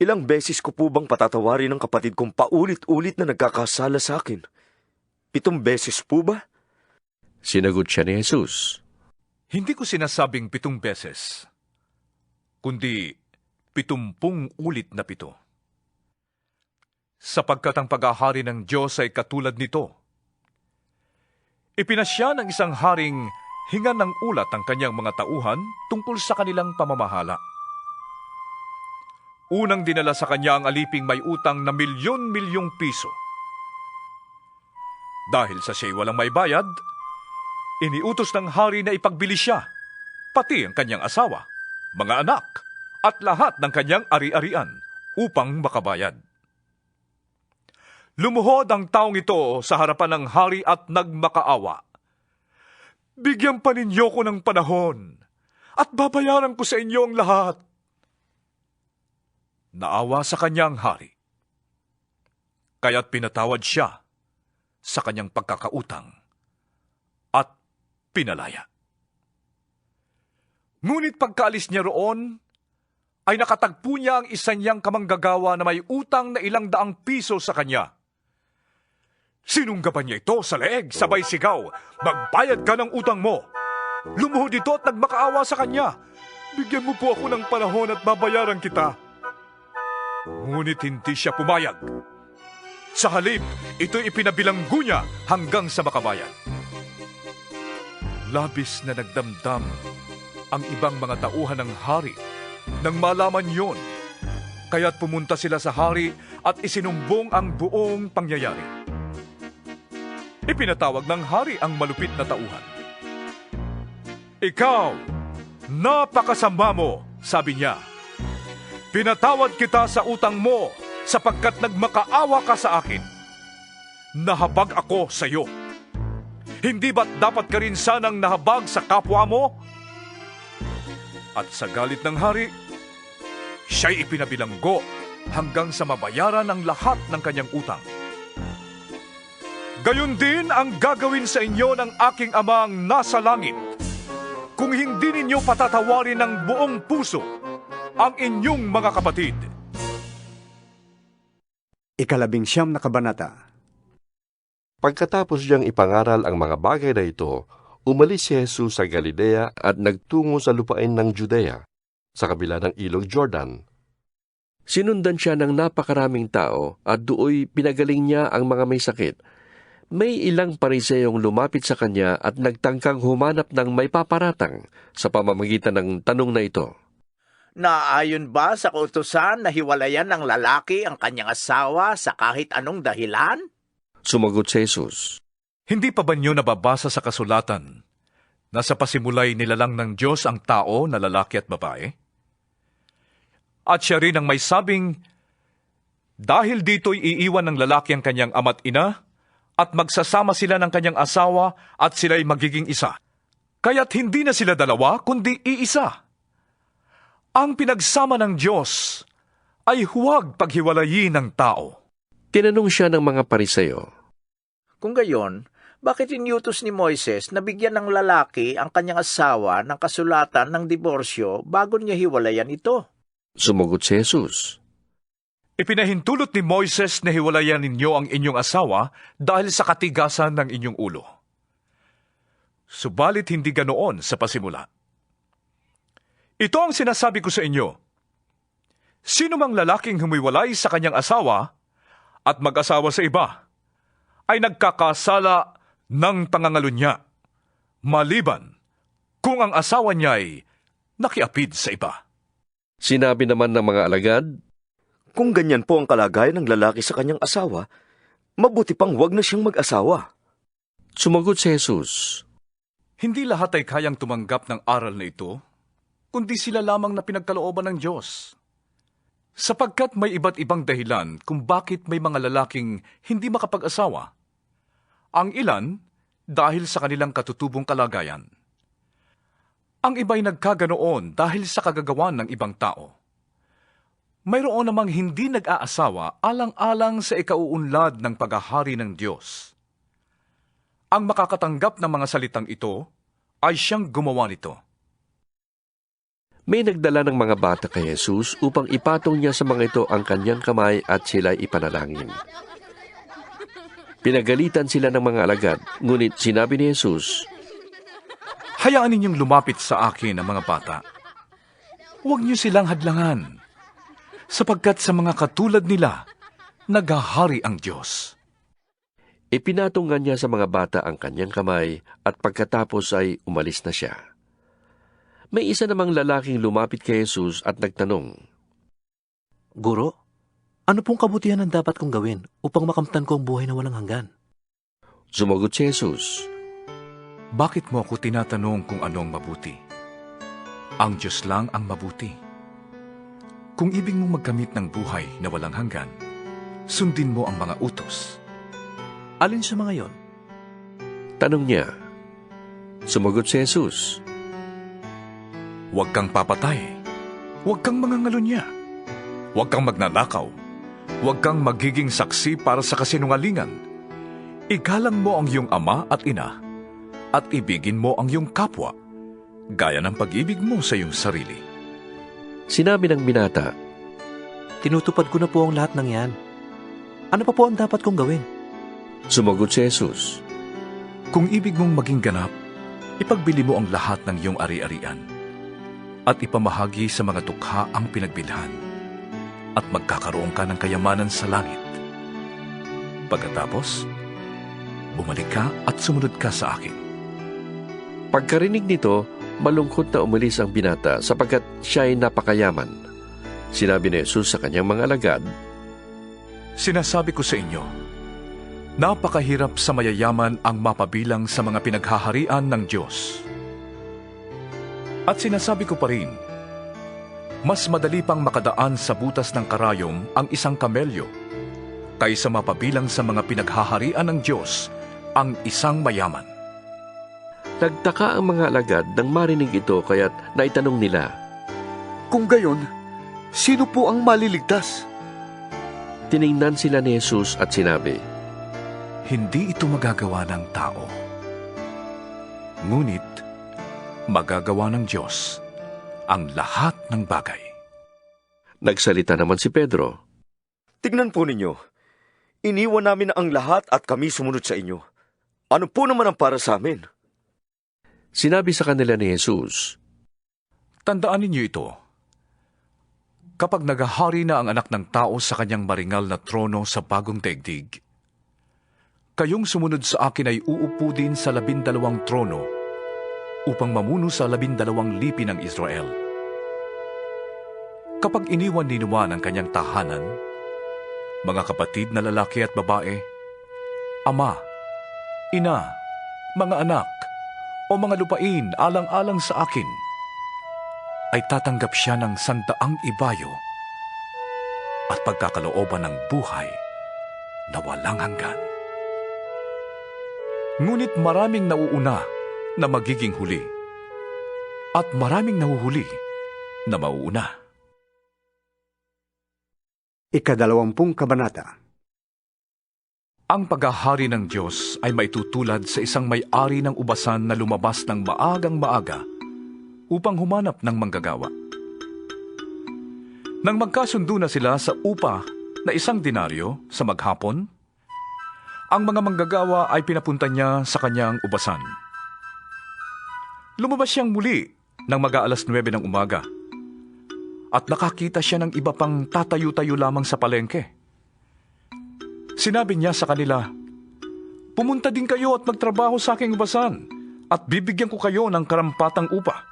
ilang beses ko po bang patatawarin ng kapatid kong paulit-ulit na nagkakasala sa akin? 7 beses po ba? Sinagot siya ni Jesus, Hindi ko sinasabing 7 beses, kundi 70 ulit na 7. Sapagkat ang paghahari ng Diyos ay katulad nito. Ipinasya ng isang haring hingan ng ulat ang kanyang mga tauhan tungkol sa kanilang pamamahala. Unang dinala sa kanya ang aliping may utang na milyon-milyong piso. Dahil sa siya'y walang may bayad, iniutos ng hari na ipagbili siya, pati ang kanyang asawa, mga anak, at lahat ng kanyang ari-arian upang makabayad. Lumuhod ang taong ito sa harapan ng hari at nagmakaawa. Bigyan pa ninyo ko ng panahon at babayaran ko sa inyo ang lahat. Naawa sa kanya ang hari, kaya't pinatawad siya sa kanyang pagkakautang at pinalaya. Ngunit pagkaalis niya roon, ay nakatagpo niya ang isa niyang kamanggagawa na may utang na 200 piso sa kanya. Sinunggaban niya ito sa leeg, sabay sigaw, "Magbayad ka ng utang mo!" Lumuhod ito at nagmakaawa sa kanya, "Bigyan mo po ako ng panahon at babayaran kita." Ngunit hindi siya pumayag. Sa halip, ito'y ipinabilanggo niya hanggang sa makabayad. Labis na nagdamdam ang ibang mga tauhan ng hari nang malaman yon. Kaya't pumunta sila sa hari at isinumbong ang buong pangyayari. Ipinatawag ng hari ang malupit na tauhan. "Ikaw, napakasama mo," sabi niya. "Pinatawad kita sa utang mo sapagkat nagmakaawa ka sa akin. Nahabag ako sa iyo. Hindi ba't dapat ka rin sanang nahabag sa kapwa mo?" At sa galit ng hari, siya'y ipinabilanggo hanggang sa mabayaran ang lahat ng kanyang utang. "Gayon din ang gagawin sa inyo ng aking amang nasa langit, kung hindi ninyo patatawarin ng buong puso ang inyong mga kapatid." 19 na kabanata. Pagkatapos niyang ipangaral ang mga bagay na ito, umalis si Jesus sa Galilea at nagtungo sa lupain ng Judea, sa kabila ng ilog Jordan. Sinundan siya ng napakaraming tao at dooy pinagaling niya ang mga may sakit. May ilang pariseyong lumapit sa kanya at nagtangkang humanap ng may paparatang sa pamamagitan ng tanong na ito. "Naayon ba sa kautusan na hiwalayan ng lalaki ang kanyang asawa sa kahit anong dahilan?" Sumagot si Jesus, "Hindi pa ba niyo nababasa sa kasulatan na sa pasimulay nilalang ng Diyos ang tao na lalaki at babae? At siya rin ang may sabing, dahil dito'y iiwan ng lalaki ang kanyang ama't ina, at magsasama sila ng kanyang asawa at sila'y magiging isa. Kaya't hindi na sila dalawa, kundi iisa. Ang pinagsama ng Diyos ay huwag paghiwalayin ng tao." Tinanong siya ng mga pariseyo, "Kung gayon, bakit inyutos ni Moises na bigyan ng lalaki ang kanyang asawa ng kasulatan ng diborsyo bago niya hiwalayan ito?" Sumagot si Jesus, "Ipinahintulot ni Moises na hiwalayan ninyo ang inyong asawa dahil sa katigasan ng inyong ulo. Subalit hindi ganoon sa pasimula. Ito ang sinasabi ko sa inyo, sino mang lalaking humiwalay sa kanyang asawa at mag-asawa sa iba, ay nagkakasala ng pangangalunya, maliban kung ang asawa niya'y nakiapid sa iba." Sinabi naman ng mga alagad, "Kung ganyan po ang kalagayan ng lalaki sa kanyang asawa, mabuti pang huwag na siyang mag-asawa." Sumagot si Jesus, "Hindi lahat ay kayang tumanggap ng aral na ito, kundi sila lamang na pinagkalooban ng Diyos. Sapagkat may iba't ibang dahilan kung bakit may mga lalaking hindi makapag-asawa. Ang ilan, dahil sa kanilang katutubong kalagayan. Ang iba'y nagkaganoon dahil sa kagagawan ng ibang tao. Mayroon namang hindi nag-aasawa alang-alang sa ikauunlad ng paghahari ng Diyos. Ang makakatanggap ng mga salitang ito ay siyang gumawa nito." May nagdala ng mga bata kay Jesus upang ipatong niya sa mga ito ang kanyang kamay at sila'y ipanalangin. Pinagalitan sila ng mga alagad, ngunit sinabi ni Jesus, Hayaan ninyong lumapit sa akin ang mga bata. Huwag niyo silang hadlangan, sapagkat sa mga katulad nila, naghahari ang Diyos. Ipinatunggan niya sa mga bata ang kanyang kamay at pagkatapos ay umalis na siya. May isa namang lalaking lumapit kay Jesus at nagtanong, Guro, ano pong kabutihan ang dapat kong gawin upang makamtan ko ang buhay na walang hanggan? Sumagot si Jesus, Bakit mo ako tinatanong kung anong mabuti? Ang Diyos lang ang mabuti. Kung ibig mong magkamit ng buhay na walang hanggan, sundin mo ang mga utos. Alin sa mga yon? Tanong niya. Sumagot si Jesus, Huwag kang papatay. Huwag kang mangangalunya. Huwag kang magnanakaw. Huwag kang magiging saksi para sa kasinungalingan. Igalang mo ang iyong ama at ina, at ibigin mo ang iyong kapwa, gaya ng pag-ibig mo sa iyong sarili. Sinabi ng binata, Tinutupad ko na po ang lahat ng yan. Ano pa po ang dapat kong gawin? Sumagot si Jesus, Kung ibig mong maging ganap, ipagbili mo ang lahat ng iyong ari-arian, at ipamahagi sa mga dukha ang pinagbilhan, at magkakaroon ka ng kayamanan sa langit. Pagkatapos, bumalik ka at sumunod ka sa akin. Pagkarinig nito, malungkot na umalis ang binata sapagkat siya ay napakayaman. Sinabi ni Jesus sa kanyang mga alagad, Sinasabi ko sa inyo, napakahirap sa mayayaman ang mapabilang sa mga pinaghaharian ng Diyos. At sinasabi ko pa rin, mas madali pang makadaan sa butas ng karayom ang isang kamelyo kaysa mapabilang sa mga pinaghaharian ng Diyos ang isang mayaman. Nagtaka ang mga alagad nang marinig ito kaya't naitanong nila, Kung gayon, sino po ang maliligtas? Tiningnan sila ni Jesus at sinabi, Hindi ito magagawa ng tao. Ngunit, magagawa ng Diyos ang lahat ng bagay. Nagsalita naman si Pedro, Tignan po ninyo, iniwan namin ang lahat at kami sumunod sa inyo. Ano po naman ang para sa amin? Sinabi sa kanila ni Jesus, Tandaan ninyo ito. Kapag naghahari na ang anak ng tao sa kanyang maringal na trono sa bagong daigdig, kayong sumunod sa akin ay uupo din sa 12 trono upang mamuno sa 12 lipi ng Israel. Kapag iniwan ni Noah ang kanyang tahanan, mga kapatid na lalaki at babae, ama, ina, mga anak, o mga lupain alang-alang sa akin, ay tatanggap siya ng 100 ibayo at pagkakalooban ng buhay na walang hanggan. Ngunit maraming nauuna na magiging huli at maraming nahuhuli na mauuna. 20 kabanata. Ang paghahari ng Diyos ay maitutulad sa isang may-ari ng ubasan na lumabas ng maagang maaga upang humanap ng manggagawa. Nang magkasundo na sila sa upa na 1 denaryo sa maghapon, ang mga manggagawa ay pinapunta niya sa kanyang ubasan. Lumabas siyang muli ng mag-aalas 9 ng umaga at nakakita siya ng iba pang tatayo-tayo lamang sa palengke. Sinabi niya sa kanila, Pumunta din kayo at magtrabaho sa aking ubasan at bibigyan ko kayo ng karampatang upa.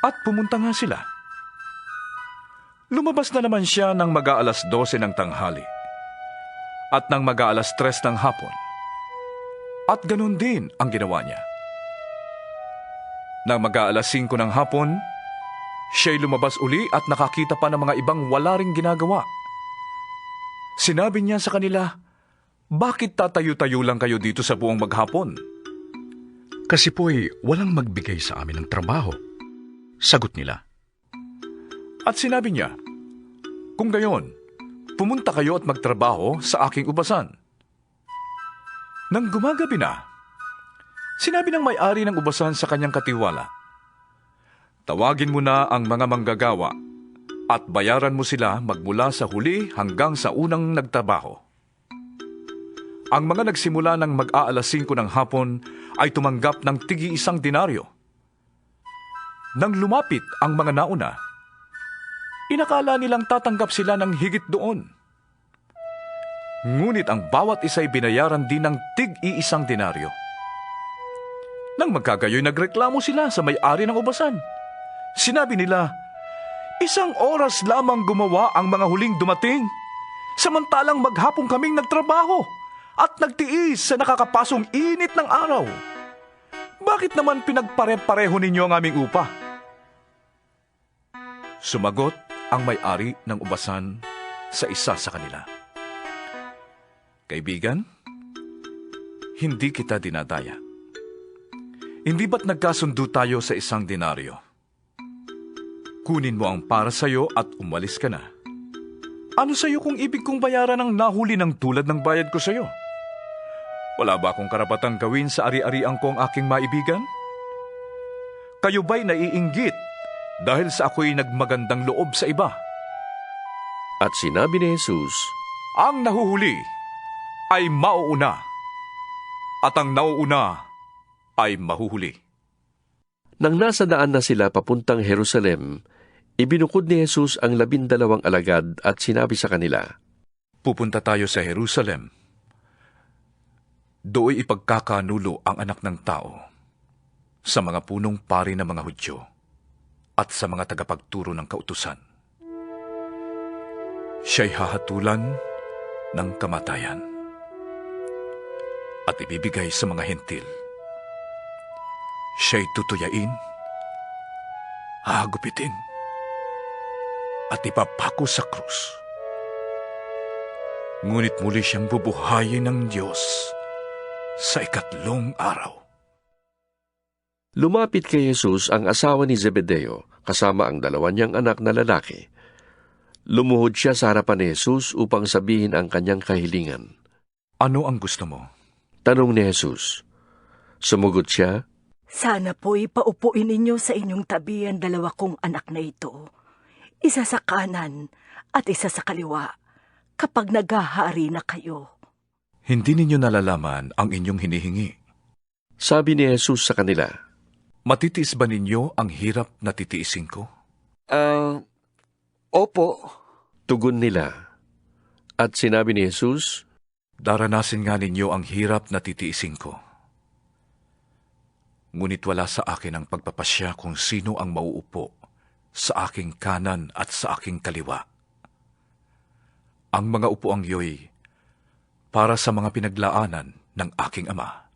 At pumunta nga sila. Lumabas na naman siya ng mag-aalas 12 ng tanghali at ng mag-aalas 3 ng hapon. At ganun din ang ginawa niya. Nang mag-aalas 5 ng hapon, siya'y lumabas uli at nakakita pa ng mga ibang wala ring ginagawa. Sinabi niya sa kanila, Bakit tatayo-tayo lang kayo dito sa buong maghapon? Kasi po'y walang magbigay sa amin ng trabaho. Sagot nila. At sinabi niya, Kung gayon, pumunta kayo at magtrabaho sa aking ubasan. Nang gumagabi na, sinabi ng may-ari ng ubasan sa kanyang katiwala, Tawagin mo na ang mga manggagawa at bayaran mo sila magmula sa huli hanggang sa unang nagtrabaho. Ang mga nagsimula ng mag-aalas 5 ng hapon ay tumanggap ng tig-1 denaryo. Nang lumapit ang mga nauna, inakala nilang tatanggap sila ng higit doon. Ngunit ang bawat isa'y binayaran din ng tig-1 denaryo. Nang magkagayoy, nagreklamo sila sa may-ari ng ubasan. Sinabi nila, 1 oras lamang gumawa ang mga huling dumating, samantalang maghapon kaming nagtrabaho at nagtiis sa nakakapasong init ng araw. Bakit naman pinagpare-pareho ninyo ang aming upa? Sumagot ang may-ari ng ubasan sa isa sa kanila. Kaibigan, hindi kita dinadaya. Hindi ba't nagkasundo tayo sa 1 denaryo? Kunin mo ang para sa'yo at umalis ka na. Ano sa'yo kung ibig kong bayaran ang nahuli ng tulad ng bayad ko sa'yo? Wala ba akong karapatang gawin sa ari-arian ko ang aking maibigan? Kayo ba'y naiinggit dahil sa ako'y nagmagandang loob sa iba? At sinabi ni Jesus, ang nahuhuli ay mauuna, at ang nauuna ay mahuhuli. Nang nasa daan na sila papuntang Jerusalem, ibinukod ni Jesus ang 12 alagad at sinabi sa kanila, pupunta tayo sa Jerusalem. Dooy ipagkakanulo ang anak ng tao sa mga punong pari ng mga Hudyo at sa mga tagapagturo ng kautusan. Siya'y hahatulan ng kamatayan at ibibigay sa mga hentil. Siya'y tutuyain, hagupitin, at ipapako sa krus. Ngunit muli siyang bubuhayin ng Diyos sa 3 araw. Lumapit kay Jesus ang asawa ni Zebedeo kasama ang 2 niyang anak na lalaki. Lumuhod siya sa harapan ni Jesus upang sabihin ang kanyang kahilingan. Ano ang gusto mo? Tanong ni Jesus. Sumugot siya, sana po'y paupuin ninyo sa inyong tabi ang 2 kong anak na ito. Isa sa kanan at isa sa kaliwa kapag naghahari na kayo. Hindi ninyo nalalaman ang inyong hinihingi. Sabi ni Jesus sa kanila, matitiis ba ninyo ang hirap na titiisin ko? Opo. Tugon nila. At sinabi ni Jesus, daranasin nga ninyo ang hirap na titiisin ko. Ngunit wala sa akin ang pagpapasya kung sino ang mauupo sa aking kanan at sa aking kaliwa. Ang mga upuang iyo'y para sa mga pinaglaanan ng aking ama.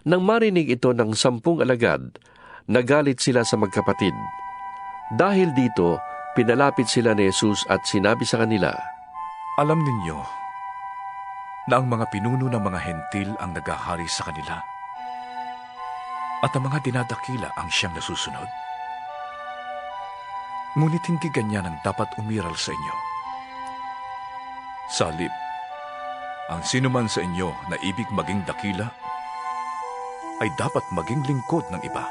Nang marinig ito ng 10 alagad, nagalit sila sa magkapatid. Dahil dito, pinalapit sila ni Jesus at sinabi sa kanila, alam ninyo na ang mga pinuno ng mga hentil ang naghahari sa kanila at ang mga dinadakila ang siyang nasusunod. Ngunit hindi ganyan ang dapat umiral sa inyo. Sa halip, ang sinuman sa inyo na ibig maging dakila ay dapat maging lingkod ng iba.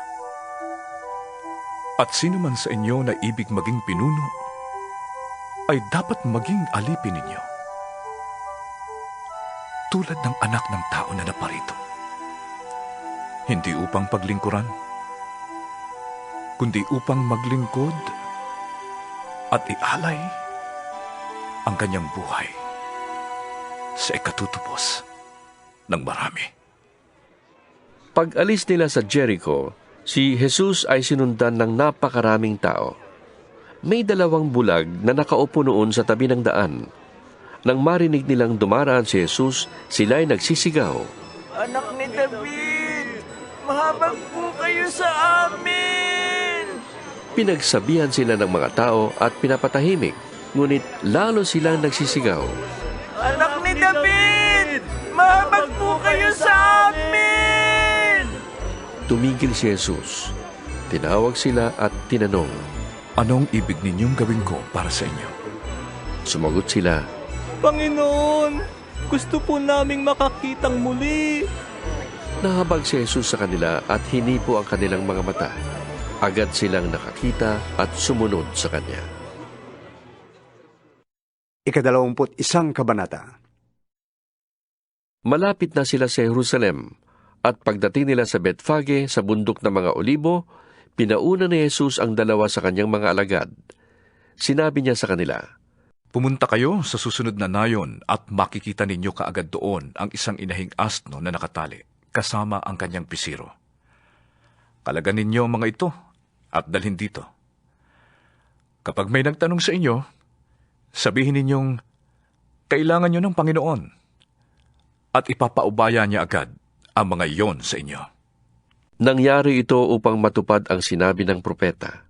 At sinuman sa inyo na ibig maging pinuno ay dapat maging alipin ninyo. Tulad ng anak ng tao na naparito. Hindi upang paglingkuran, kundi upang maglingkod at ialay ang kanyang buhay sa ikatutubos ng marami. Pag-alis nila sa Jericho, si Jesus ay sinundan ng napakaraming tao. May 2 bulag na nakaupo noon sa tabi ng daan. Nang marinig nilang dumaraan si Jesus, sila'y nagsisigaw, anak ni David, mahabag po kayo sa amin! Pinagsabihan sila ng mga tao at pinapatahimik, ngunit lalo silang nagsisigaw, anak ni David, mahabag po kayo sa amin! Tumigil si Jesus. Tinawag sila at tinanong, anong ibig ninyong gawin ko para sa inyo? Sumagot sila, Panginoon, gusto po naming makakitang muli. Nahabag si Jesus sa kanila at hinipo ang kanilang mga mata. Agad silang nakakita at sumunod sa kanya. 21 kabanata. Malapit na sila sa Jerusalem, at pagdating nila sa Betfage sa bundok ng mga Olibo, pinauna ni Jesus ang dalawa sa kanyang mga alagad. Sinabi niya sa kanila, Pumunta kayo sa susunod na nayon at makikita ninyo kaagad doon ang isang inahing asno na nakatali, kasama ang kanyang pisiro. Kalagan ninyo ang mga ito at dalhin dito. Kapag may nagtanong sa inyo, sabihin ninyong, kailangan nyo ng Panginoon, at ipapaubaya niya agad ang mga iyon sa inyo. Nangyari ito upang matupad ang sinabi ng propeta.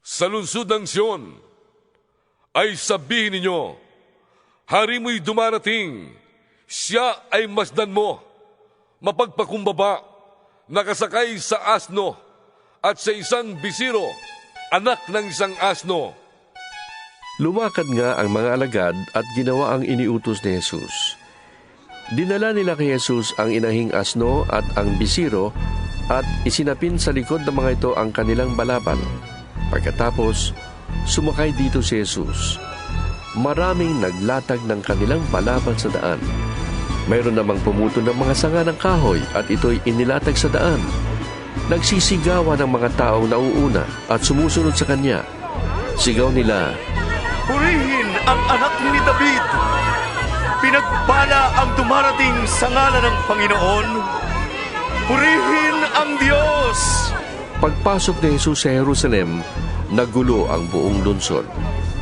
Sa lungsod ng Sion, ay sabihin ninyo, hari mo'y dumarating, siya ay masdan mo, mapagpakumbaba, nakasakay sa asno, at sa isang bisiro, anak ng isang asno. Lumakad nga ang mga alagad at ginawa ang iniutos ni Jesus. Dinala nila kay Jesus ang inahing asno at ang bisiro at isinapin sa likod ng mga ito ang kanilang balabal. Pagkatapos, sumakay dito si Jesus. Maraming naglatag ng kanilang balabal sa daan. Mayroon namang pumuto ng mga sanga ng kahoy at ito'y inilatag sa daan. Nagsisigawan ang mga taong nauuna at sumusunod sa kanya. Sigaw nila, Purihin ang anak ni David! Pinagbala ang dumarating sa ngalan ng Panginoon! Purihin ang Diyos! Pagpasok ni Jesus sa Jerusalem, nagulo ang buong lungsod.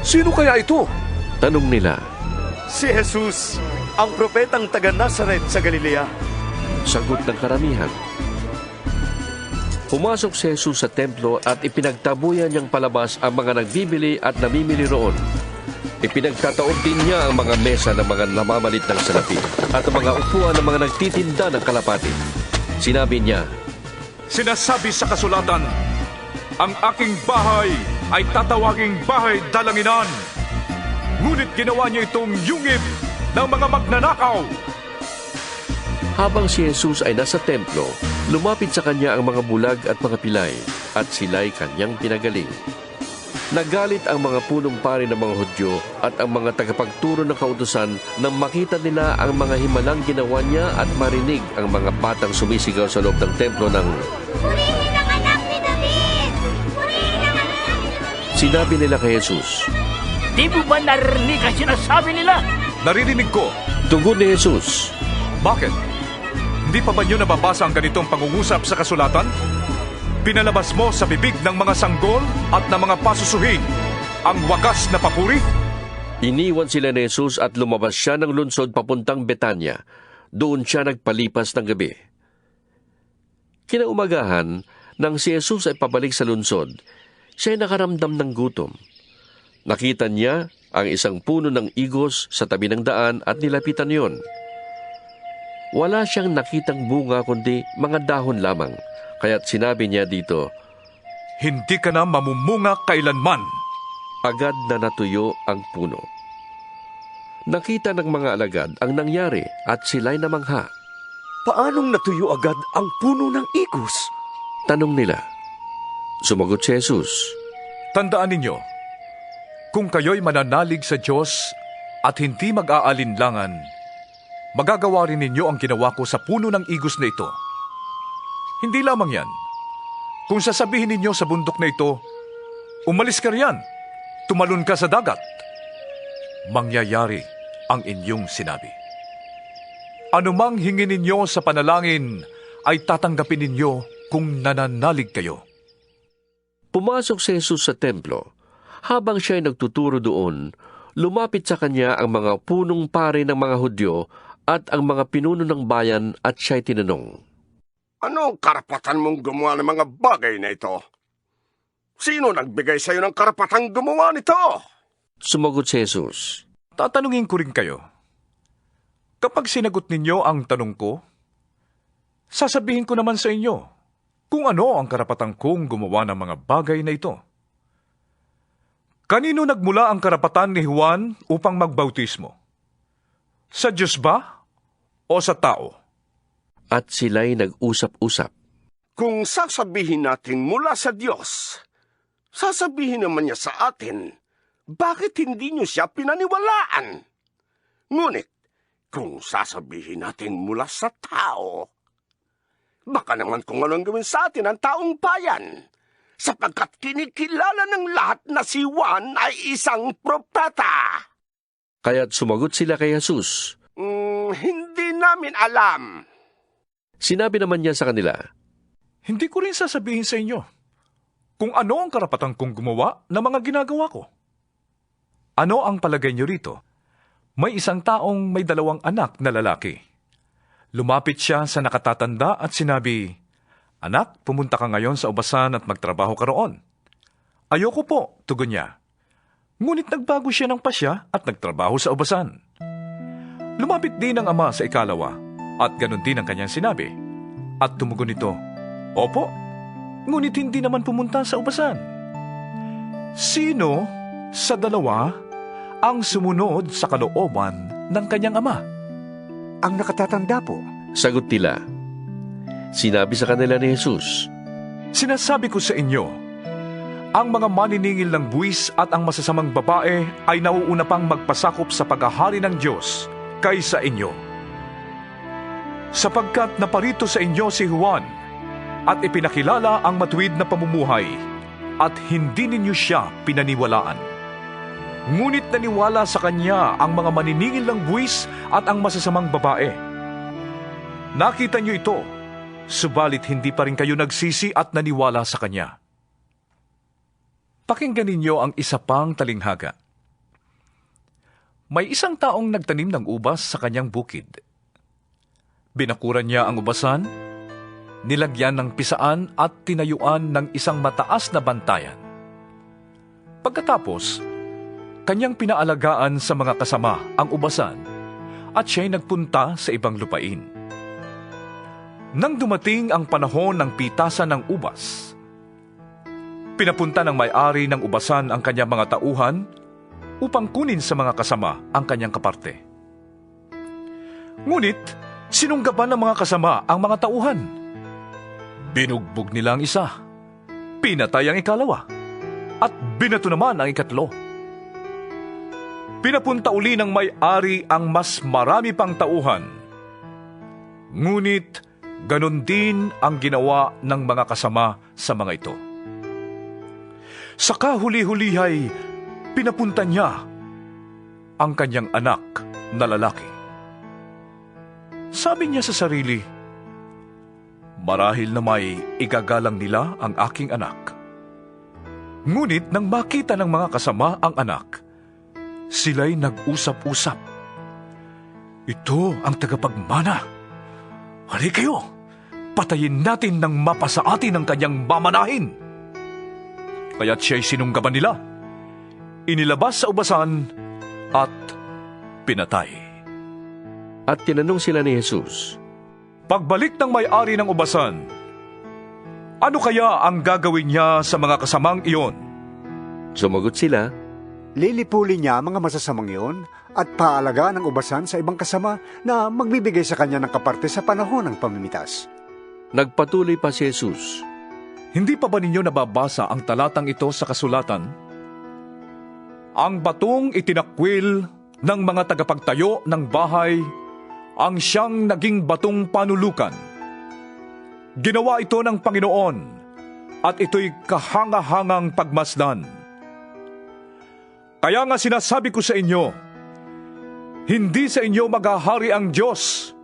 Sino kaya ito? Tanong nila. Si Jesus, ang propetang taga Nazaret sa Galilea. Sagot ng karamihan. Pumasok si Jesus sa templo at ipinagtabuyan niyang palabas ang mga nagbibili at namimili roon. Ipinagtataob din niya ang mga mesa ng mga namamalit ng salapi at ang mga upuan ng mga nagtitinda ng kalapati. Sinabi niya, Sinasabi sa kasulatan, ang aking bahay ay tatawaging bahay dalanginan. Ngunit ginawa niyo itong yungib ng mga magnanakaw. Habang si Jesus ay nasa templo, lumapit sa kanya ang mga bulag at mga pilay, at sila'y kanyang pinagaling. Nagalit ang mga punong pari ng mga Hudyo at ang mga tagapagturo ng kautusan nang makita nila ang mga himalang ginawa niya at marinig ang mga batang sumisigaw sa loob ng templo ng, Purihin ang anak ni David! Purihin ang anak ni David! Sinabi nila kay Jesus, Di mo ba narinig ang sinasabi nila? Naririnig ko. Tugon ni Jesus, Bakit? Hindi pa ba niyo nababasa ang ganitong pangungusap sa kasulatan? Pinalabas mo sa bibig ng mga sanggol at ng mga pasusuhin ang wagas na papuri? Iniwan sila ni Jesus at lumabas siya ng lungsod papuntang Betanya. Doon siya nagpalipas ng gabi. Kinaumagahan, nang si Jesus ay pabalik sa lungsod, siya ay nakaramdam ng gutom. Nakita niya ang isang puno ng igos sa tabi ng daan at nilapitan yon. Wala siyang nakitang bunga kundi mga dahon lamang, kaya't sinabi niya dito, Hindi ka na mamumunga kailanman. Agad na natuyo ang puno. Nakita ng mga alagad ang nangyari at sila'y namangha. Paanong natuyo agad ang puno ng igos? Tanong nila. Sumagot si Jesus, Tandaan ninyo, kung kayo'y mananalig sa Diyos at hindi mag-aalinlangan, magagawa rin ninyo ang ginawa ko sa puno ng igos na ito. Hindi lamang yan. Kung sasabihin ninyo sa bundok na ito, umalis ka riyan, tumalon ka sa dagat, mangyayari ang inyong sinabi. Anumang hingin ninyo sa panalangin ay tatanggapin ninyo kung nananalig kayo. Pumasok si Jesus sa templo. Habang siya ay nagtuturo doon, lumapit sa kanya ang mga punong pari ng mga Hudyo at ang mga pinuno ng bayan at siya'y tinanong, Ano ang karapatan mong gumawa ng mga bagay na ito? Sino nagbigay sa iyo ng karapatang gumawa nito? Sumagot si Jesus, Tatanungin ko rin kayo. Kapag sinagot ninyo ang tanong ko, sasabihin ko naman sa inyo kung ano ang karapatan kong gumawa ng mga bagay na ito. Kanino nagmula ang karapatan ni Juan upang magbautismo? Sa Diyos ba o sa tao? At sila'y nag-usap-usap. Kung sasabihin natin mula sa Diyos, sasabihin naman niya sa atin, bakit hindi niyo siya pinaniwalaan? Ngunit, Kung sasabihin natin mula sa tao, baka naman kung anong gawin sa atin ang taong bayan, sapagkat kinikilala ng lahat na si Juan ay isang propeta. Kaya't sumagot sila kay Jesus. Hindi namin alam. Sinabi naman niya sa kanila, Hindi ko rin sasabihin sa inyo kung ano ang karapatan kong gumawa ng mga ginagawa ko. Ano ang palagay niyo rito? May isang taong may 2 anak na lalaki. Lumapit siya sa nakatatanda at sinabi, Anak, pumunta ka ngayon sa ubasan at magtrabaho ka roon. Ayoko po, tugon niya. Ngunit nagbago siya ng pasya at nagtrabaho sa ubasan. Lumapit din ang ama sa ikalawa at ganun din ang kanyang sinabi. At tumugon ito, Opo, ngunit hindi naman pumunta sa ubasan. Sino sa 2 ang sumunod sa kalooban ng kanyang ama? Ang nakatatanda po. Sagot nila. Sinabi sa kanila ni Jesus, Sinasabi ko sa inyo, ang mga maniningil ng buwis at ang masasamang babae ay nauuna pang magpasakop sa paghahari ng Diyos kaysa inyo. Sapagkat naparito sa inyo si Juan at ipinakilala ang matuwid na pamumuhay at hindi ninyo siya pinaniwalaan. Ngunit naniwala sa kanya ang mga maniningil ng buwis at ang masasamang babae. Nakita niyo ito, subalit hindi pa rin kayo nagsisi at naniwala sa kanya. Pakinggan ninyo ang isa pang talinghaga. May isang taong nagtanim ng ubas sa kanyang bukid. Binakuran niya ang ubasan, nilagyan ng pisaan at tinayuan ng isang mataas na bantayan. Pagkatapos, kanyang pinaalagaan sa mga kasama ang ubasan at siya'y nagpunta sa ibang lupain. Nang dumating ang panahon ng pitasan ng ubas, pinapunta ng may-ari ng ubasan ang kanyang mga tauhan upang kunin sa mga kasama ang kanyang kaparte. Ngunit, sinunggaban ng mga kasama ang mga tauhan. Binugbog nila ang isa, pinatay ang ikalawa, at binato naman ang ikatlo. Pinapunta uli ng may-ari ang mas marami pang tauhan. Ngunit, ganon din ang ginawa ng mga kasama sa mga ito. Sa kahuli-hulihay, pinapunta niya ang kanyang anak na lalaki. Sabi niya sa sarili, marahil na may igagalang nila ang aking anak. Ngunit nang makita ng mga kasama ang anak, sila'y nag-usap-usap. Ito ang tagapagmana. Hali kayo, patayin natin ng mapasa atin ang kanyang mamanahin. Kaya't siya'y sinunggaban nila, inilabas sa ubasan at pinatay. At tinanong sila ni Jesus, Pagbalik ng may-ari ng ubasan, ano kaya ang gagawin niya sa mga kasamang iyon? Sumagot sila, Lilipulin niya ang mga masasamang iyon at paalagaan ang ubasan sa ibang kasama na magbibigay sa kanya ng kaparte sa panahon ng pamimitas. Nagpatuloy pa si Jesus, Hindi pa ba ninyo nababasa ang talatang ito sa kasulatan? Ang batong itinakwil ng mga tagapagtayo ng bahay ang siyang naging batong panulukan. Ginawa ito ng Panginoon at ito'y kahanga-hangang pagmasdan. Kaya nga sinasabi ko sa inyo, hindi sa inyo maghahari ang Diyos,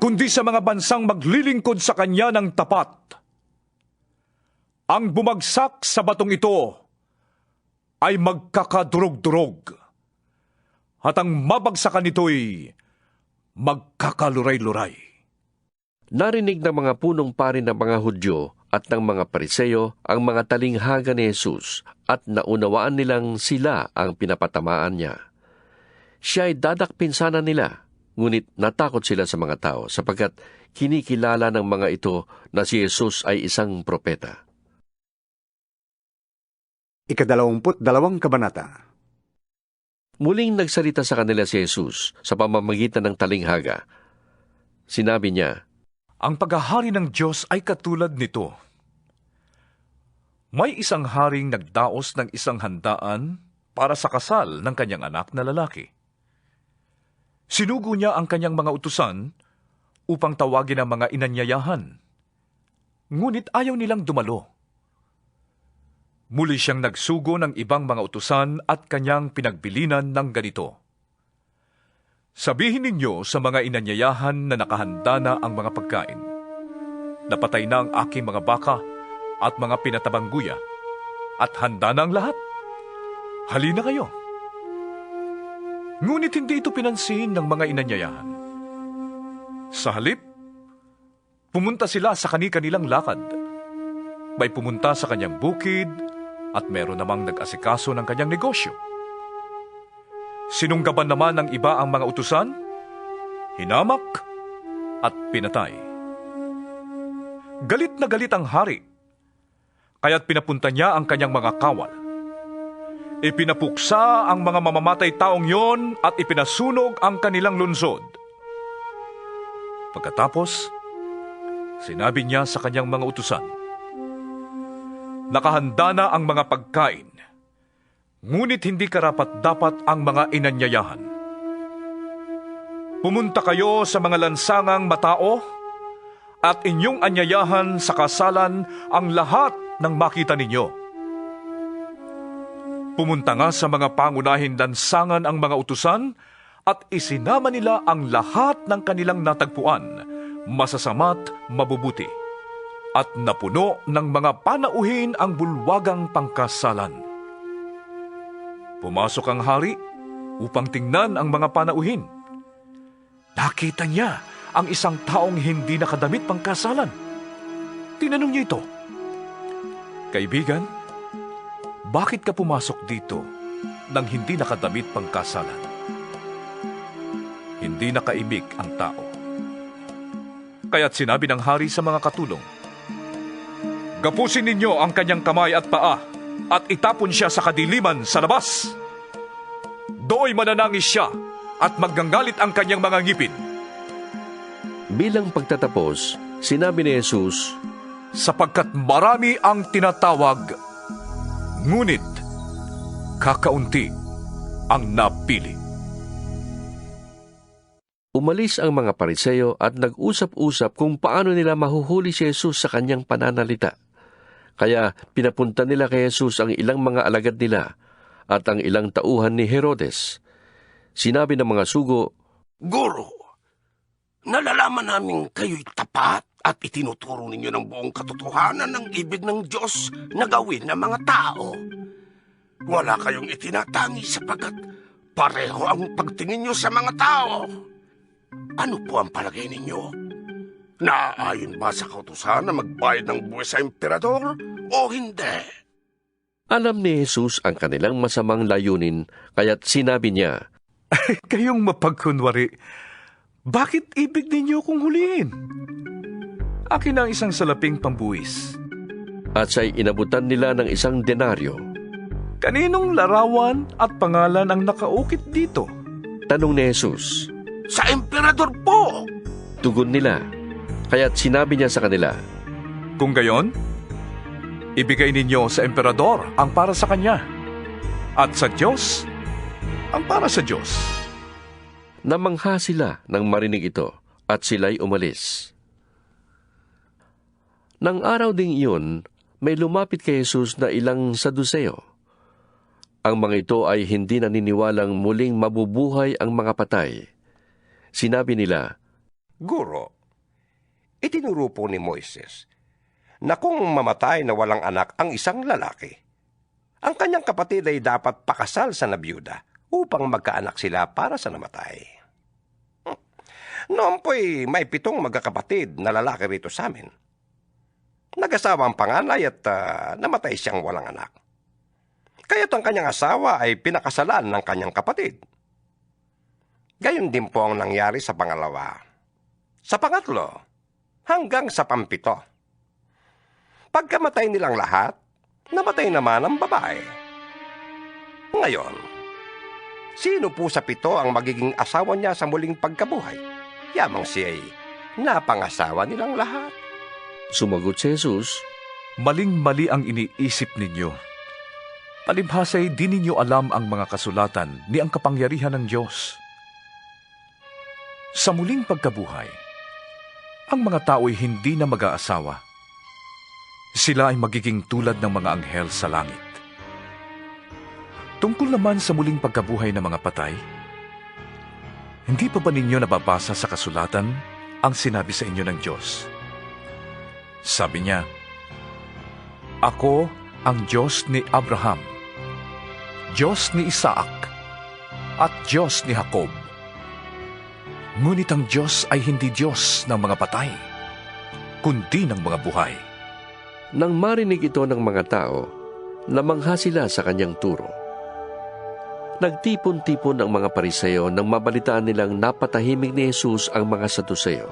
kundi sa mga bansang maglilingkod sa Kanya ng tapat. Ang bumagsak sa batong ito ay magkakadurog-durog, at ang mabagsakan nito'y magkakaluray-luray. Narinig ng mga punong pari ng mga Hudyo at ng mga Pariseo ang mga talinghaga ni Jesus at naunawaan nilang sila ang pinapatamaan niya. Siya ay dadakpin sana nila, ngunit natakot sila sa mga tao sapagkat kinikilala ng mga ito na si Jesus ay isang propeta. 22 kabanata. Muling nagsalita sa kanila si Jesus sa pamamagitan ng talinghaga. Sinabi niya, Ang paghahari ng Diyos ay katulad nito. May isang haring nagdaos ng isang handaan para sa kasal ng kanyang anak na lalaki. Sinugo niya ang kanyang mga utusan upang tawagin ang mga inanyayahan. Ngunit ayaw nilang dumalo. Muli siyang nagsugo ng ibang mga utusan at kanyang pinagbilinan ng ganito. Sabihin ninyo sa mga inanyayahan na nakahanda na ang mga pagkain. Napatay na ang aking mga baka at mga pinatabang guya, at handa na ang lahat. Halina kayo. Ngunit hindi ito pinansin ng mga inanyayahan. Sa halip, pumunta sila sa kani-kanilang lakad. May pumunta sa kanyang bukid at meron namang nag-asikaso ng kanyang negosyo. Sinunggaban naman ng iba ang mga utusan, hinamak at pinatay. Galit na galit ang hari, kaya't pinapunta niya ang kanyang mga kawal. Ipinapuksa ang mga mamamatay taong yon at ipinasunog ang kanilang lungsod. Pagkatapos, sinabi niya sa kanyang mga utusan, nakahanda na ang mga pagkain, ngunit hindi karapat-dapat ang mga inanyayahan. Pumunta kayo sa mga lansangang matao at inyong anyayahan sa kasalan ang lahat ng makita ninyo. Pumunta nga sa mga pangunahing lansangan ang mga utusan at isinama nila ang lahat ng kanilang natagpuan, masasama't mabubuti, at napuno ng mga panauhin ang bulwagang pangkasalan. Pumasok ang hari upang tingnan ang mga panauhin. Nakita niya ang isang taong hindi nakadamit pangkasalan. Tinanong niya ito, kaibigan, bakit ka pumasok dito nang hindi nakadamit pangkasalan? Hindi nakaimik ang tao. Kaya't sinabi ng hari sa mga katulong, gapusin ninyo ang kanyang kamay at paa at itapon siya sa kadiliman sa labas. Dooy mananangis siya at magganggalit ang kanyang mga ngipin. Bilang pagtatapos, sinabi ni Jesus, sapagkat marami ang tinatawag, ngunit kakaunti ang napili. Umalis ang mga Pariseo at nag-usap-usap kung paano nila mahuhuli si Jesus sa kanyang pananalita. Kaya pinapunta nila kay Jesus ang ilang mga alagad nila at ang ilang tauhan ni Herodes. Sinabi ng mga sugo, Guro, nalalaman namin kayo'y tapat at itinuturo ninyo ng buong katotohanan ng ibig ng Diyos na gawin ng mga tao. Wala kayong itinatangi sapagkat pareho ang pagtingin nyo sa mga tao. Ano po ang palagay ninyo? Naaayon ba sa kautusan na magbayad ng buwis sa emperador o hindi? Alam ni Jesus ang kanilang masamang layunin, kaya't sinabi niya, kayong mapagkunwari, bakit ibig ninyo kong huliin? Akin ang isang salaping pambuwis. At siya'y inabutan nila ng isang denaryo. Kaninong larawan at pangalan ang nakaukit dito? Tanong ni Jesus. Sa emperador po! Tugon nila, kaya't sinabi niya sa kanila, kung gayon, ibigay ninyo sa emperador ang para sa kanya, at sa Diyos ang para sa Diyos. Namangha sila nang marinig ito, at sila'y umalis. Nang araw ding iyon, may lumapit kay Jesus na ilang Saduseo. Ang mga ito ay hindi naniniwalang muling mabubuhay ang mga patay. Sinabi nila, Guro, itinuro po ni Moises na kung mamatay na walang anak ang isang lalaki, ang kanyang kapatid ay dapat pakasal sa nabiyuda upang magkaanak sila para sa namatay. Noon po'y may 7 magkakapatid na lalaki rito sa amin. Nag-asawa ang panganay at namatay siyang walang anak. Kaya't ang kanyang asawa ay pinakasalan ng kanyang kapatid. Gayon din po ang nangyari sa pangalawa, sa pangatlo, hanggang sa 7. Pagkamatay nilang lahat, namatay naman ang babae. Ngayon, sino po sa 7 ang magiging asawa niya sa muling pagkabuhay? Yamang siya'y napangasawa nilang lahat. Sumagot si Jesus, maling-mali ang iniisip ninyo. Palibhasa'y di ninyo alam ang mga kasulatan ni ang kapangyarihan ng Diyos. Sa muling pagkabuhay, ang mga tao'y hindi na mag-aasawa. Sila ay magiging tulad ng mga anghel sa langit. Tungkol naman sa muling pagkabuhay ng mga patay, hindi pa ba ninyo nababasa sa kasulatan ang sinabi sa inyo ng Diyos? Sabi niya, "Ako ang Diyos ni Abraham, Diyos ni Isaac, at Diyos ni Jacob." Ngunit ang Diyos ay hindi Diyos ng mga patay, kundi ng mga buhay. Nang marinig ito ng mga tao, namangha sila sa kanyang turo. Nagtipon-tipon ang mga Pariseo nang mabalitaan nilang napatahimik ni Jesus ang mga Saduceo.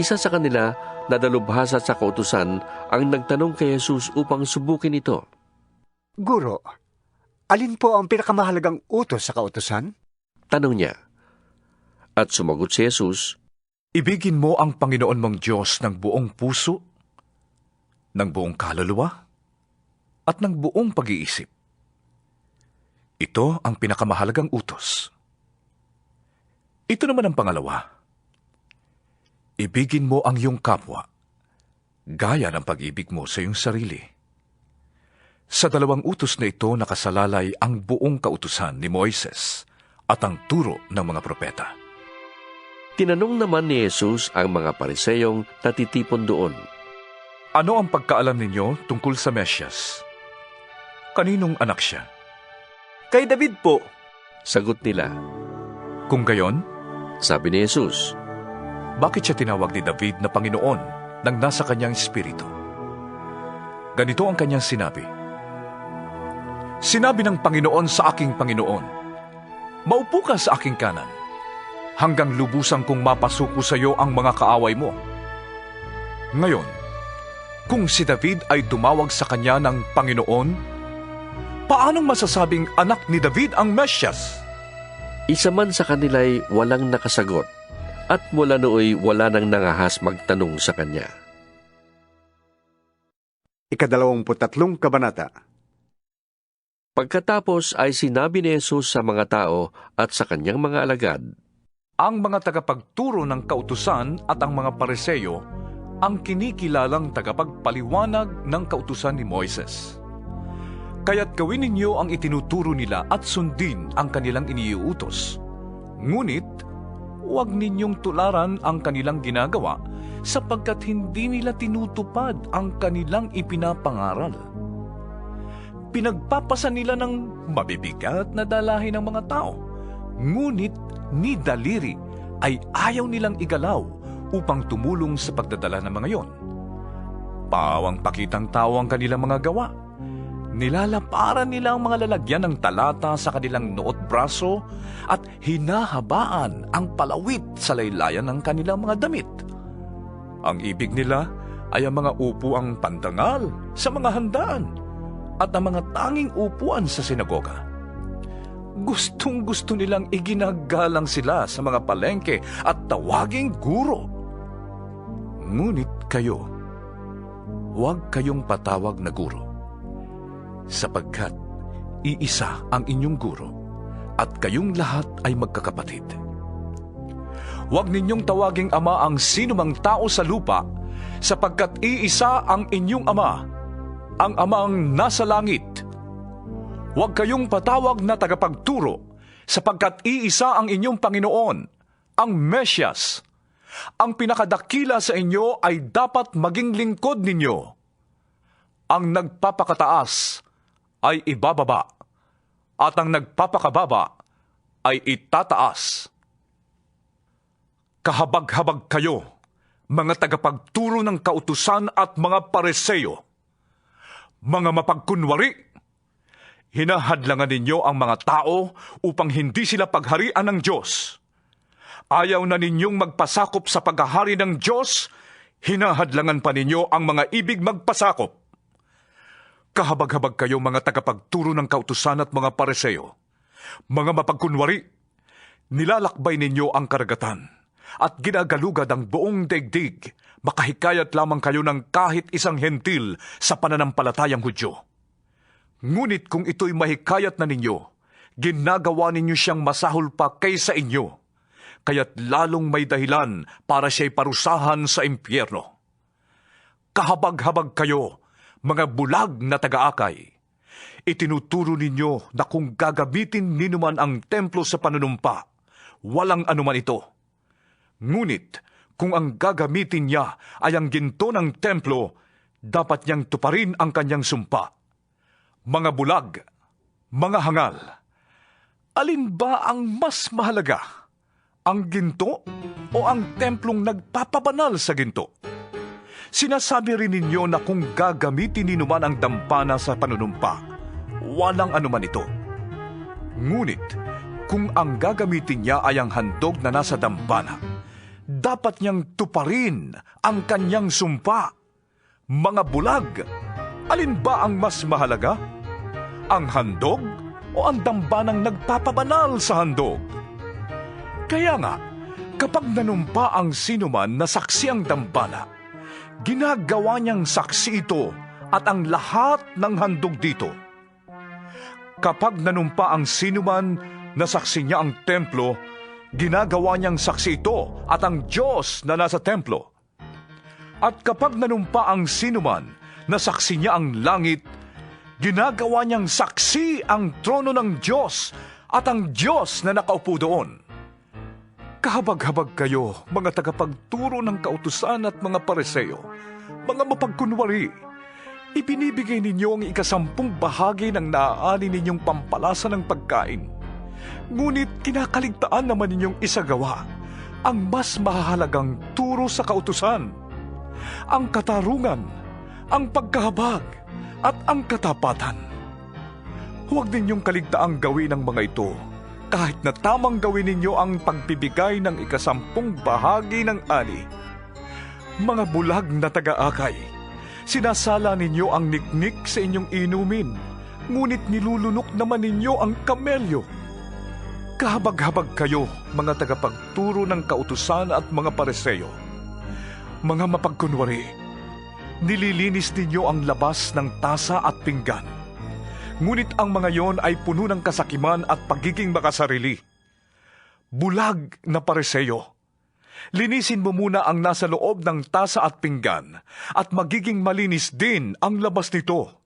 Isa sa kanila na dalubhasa sa kautusan ang nagtanong kay Jesus upang subukin ito. Guro, alin po ang pinakamahalagang utos sa kautusan? Tanong niya. At sumagot si Jesus, "Ibigin mo ang Panginoon mong Diyos ng buong puso, ng buong kaluluwa, at ng buong pag-iisip. Ito ang pinakamahalagang utos. Ito naman ang pangalawa. Ibigin mo ang iyong kapwa, gaya ng pag-ibig mo sa iyong sarili." Sa dalawang utos na ito nakasalalay ang buong kautusan ni Moises at ang turo ng mga propeta. Tinanong naman ni Jesus ang mga Pariseyong natitipon doon. "Ano ang pagkaalam ninyo tungkol sa Mesyas? Kaninong anak siya?" "Kay David po," sagot nila. "Kung gayon," sabi ni Jesus, "bakit siya tinawag ni David na Panginoon nang nasa kanyang espiritu? Ganito ang kanyang sinabi, 'Sinabi ng Panginoon sa aking Panginoon, maupo ka sa aking kanan, hanggang lubusan kong mapasuko sa iyo ang mga kaaway mo.' Ngayon, kung si David ay tumawag sa kanya ng Panginoon, paanong masasabing anak ni David ang Mesyas?" Isa man sa kanila'y walang nakasagot, at mula nooy wala nang nangahas magtanong sa kanya. 23 kabanata. Pagkatapos ay sinabi ni Jesus sa mga tao at sa kanyang mga alagad, "Ang mga tagapagturo ng kautusan at ang mga Pariseo ang kinikilalang tagapagpaliwanag ng kautusan ni Moises. Kaya't gawin ninyo ang itinuturo nila at sundin ang kanilang iniuutos. Ngunit, huwag ninyong tularan ang kanilang ginagawa sapagkat hindi nila tinutupad ang kanilang ipinapangaral. Pinagpapasan nila ng mabibigat na dalahin ng mga tao, ngunit ni daliri ay ayaw nilang igalaw upang tumulong sa pagdadala ng mga yon. Pawang pakitang tao ang kanilang mga gawa. Nilalaparan nila ang mga lalagyan ng talata sa kanilang noot braso at hinahabaan ang palawit sa laylayan ng kanilang mga damit. Ang ibig nila ay ang mga upuang pandangal sa mga handaan at ang mga tanging upuan sa sinagoga. Gustong-gusto nilang iginagalang sila sa mga palengke at tawaging guro. Ngunit kayo, huwag kayong patawag na guro, sapagkat iisa ang inyong guro at kayong lahat ay magkakapatid. Huwag ninyong tawaging ama ang sinumang tao sa lupa, sapagkat iisa ang inyong ama, ang amang nasa langit. Huwag kayong patawag na tagapagturo, sapagkat iisa ang inyong Panginoon, ang Mesyas. Ang pinakadakila sa inyo ay dapat maging lingkod ninyo. Ang nagpapakataas ay ibababa, at ang nagpapakababa ay itataas. Kahabag-habag kayo, mga tagapagturo ng kautusan at mga Pariseo, mga mapagkunwari! Hinahadlangan ninyo ang mga tao upang hindi sila pagharian ng Diyos. Ayaw na ninyong magpasakop sa paghahari ng Diyos, hinahadlangan pa ninyo ang mga ibig magpasakop. Kahabag-habag kayo mga tagapagturo ng kautusan at mga Pariseo, mga mapagkunwari! Nilalakbay ninyo ang karagatan at ginagalugad ang buong daigdig, makahikayat lamang kayo ng kahit isang hentil sa pananampalatayang Hudyo. Ngunit kung ito'y mahikayat na ninyo, ginagawa ninyo siyang masahol pa kaysa inyo, kaya't lalong may dahilan para siya'y parusahan sa impyerno. Kahabag-habag kayo, mga bulag na taga-akay. Itinuturo ninyo na kung gagamitin ninuman ang templo sa panunumpa, walang anuman ito. Ngunit kung ang gagamitin niya ay ang ginto ng templo, dapat niyang tuparin ang kanyang sumpa. Mga bulag, mga hangal, alin ba ang mas mahalaga? Ang ginto o ang templong nagpapabanal sa ginto? Sinasabi rin ninyo na kung gagamitin ninuman ang dampana sa panunumpa, walang anuman ito. Ngunit kung ang gagamitin niya ay ang handog na nasa dampana, dapat niyang tuparin ang kanyang sumpa. Mga bulag, alin ba ang mas mahalaga? Ang handog o ang dambanang nagpapabanal sa handog? Kaya nga, kapag nanumpa ang sinuman na saksi ang dambana, ginagawa niyang saksi ito at ang lahat ng handog dito. Kapag nanumpa ang sinuman na saksi niya ang templo, ginagawa niyang saksi ito at ang Diyos na nasa templo. At kapag nanumpa ang sinuman na saksi niya ang langit, ginagawa niyang saksi ang trono ng Diyos at ang Diyos na nakaupo doon. Kahabag-habag kayo, mga tagapagturo ng kautusan at mga Pariseo, mga mapagkunwari. Ipinibigay ninyo ang 10 bahagi ng naaani ninyong pampalasa ng pagkain. Ngunit kinakaligtaan naman ninyong isagawa ang mas mahalagang turo sa kautusan, ang katarungan, ang pagkahabag, at ang katapatan. Huwag ninyong kaligtaang gawin ang mga ito, kahit na tamang gawin ninyo ang pagbibigay ng 10 bahagi ng ani. Mga bulag na taga-akay, sinasala ninyo ang niknik sa inyong inumin, ngunit nilulunok naman ninyo ang kamelyo. Kahabag-habag kayo, mga tagapagturo ng kautusan at mga Pariseo. Mga mapagkunwari, nililinis ninyo ang labas ng tasa at pinggan. Ngunit ang mga yon ay puno ng kasakiman at pagiging makasarili. Bulag na Pariseo, linisin mo muna ang nasa loob ng tasa at pinggan at magiging malinis din ang labas nito.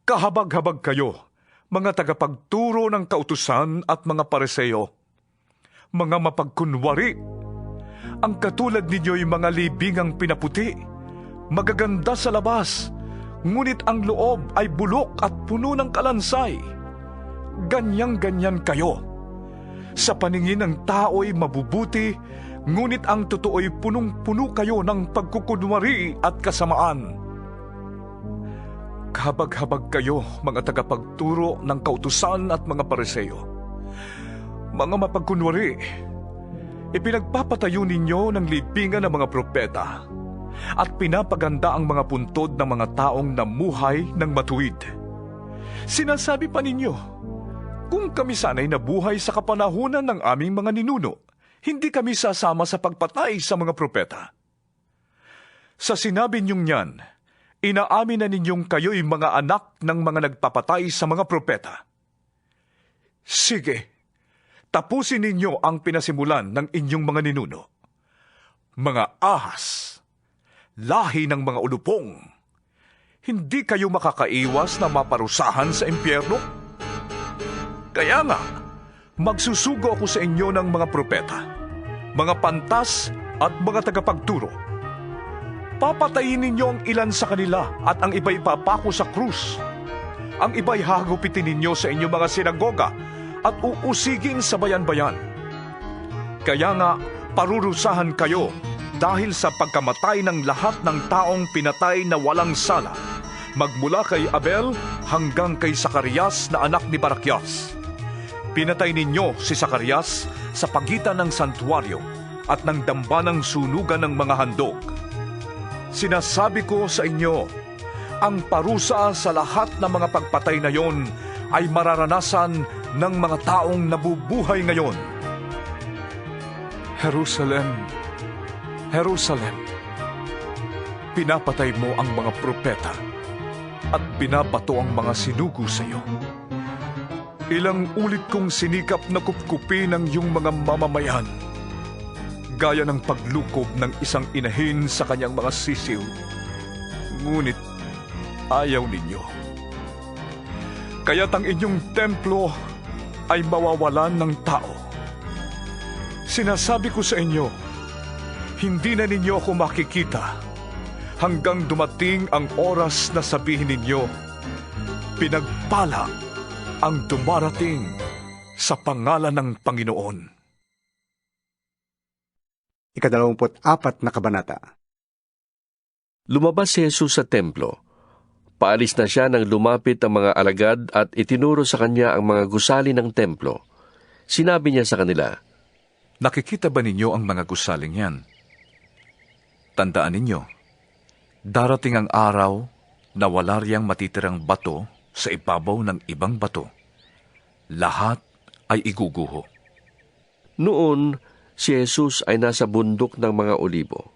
Kahabag-habag kayo, mga tagapagturo ng kautusan at mga Pariseo. Mga mapagkunwari, ang katulad ninyo'y mga libingang pinaputi, magaganda sa labas, ngunit ang loob ay bulok at puno ng kalansay. Ganyang-ganyan kayo. Sa paningin ng tao'y mabubuti, ngunit ang totoo'y punong-puno kayo ng pagkukunwari at kasamaan. Kahabag-habag kayo, mga tagapagturo ng kautusan at mga Pariseo. Mga mapagkunwari, ipinagpapatayo ninyo ng libingan ng mga propeta at pinapaganda ang mga puntod ng mga taong namuhay ng matuwid. Sinasabi pa ninyo, kung kami sana'y nabuhay sa kapanahunan ng aming mga ninuno, hindi kami sasama sa pagpatay sa mga propeta. Sa sinabi ninyong yan, inaamin na ninyong kayo'y mga anak ng mga nagpapatay sa mga propeta. Sige, tapusin ninyo ang pinasimulan ng inyong mga ninuno. Mga ahas, lahi ng mga ulupong, hindi kayo makakaiwas na maparusahan sa impyerno? Kaya nga, magsusugo ako sa inyo ng mga propeta, mga pantas at mga tagapagturo. Papatayin ninyo ang ilan sa kanila at ang iba'y papako sa krus. Ang iba'y hagupitin ninyo sa inyong mga sinagoga at uusigin sa bayan-bayan. Kaya nga, parurusahan kayo dahil sa pagkamatay ng lahat ng taong pinatay na walang sala, magmula kay Abel hanggang kay Zacarias na anak ni Barakias. Pinatay ninyo si Zacarias sa pagitan ng santuaryo at ng dambanang sunugan ng mga handog. Sinasabi ko sa inyo, ang parusa sa lahat ng mga pagpatay na yon ay mararanasan ng mga taong nabubuhay ngayon. Jerusalem, Jerusalem, pinapatay mo ang mga propeta at binabato ang mga sinugo sa iyo. Ilang ulit kong sinikap na kupkupin ang iyong mga mamamayan, gaya ng paglukob ng isang inahin sa kanyang mga sisiw. Ngunit ayaw ninyo. Kaya't ang inyong templo ay mawawalan ng tao. Sinasabi ko sa inyo, hindi na ninyo ako makikita hanggang dumating ang oras na sabihin ninyo, pinagpala ang dumarating sa pangalan ng Panginoon. 24 na kabanata. Lumabas si Jesus sa templo. Paalis na siya nang lumapit ang mga alagad at itinuro sa kanya ang mga gusali ng templo. Sinabi niya sa kanila, nakikita ba ninyo ang mga gusaling yan? Tandaan ninyo, darating ang araw na wala riyang matitirang bato sa ibabaw ng ibang bato. Lahat ay iguguho. Noon, si Jesus ay nasa bundok ng mga olibo.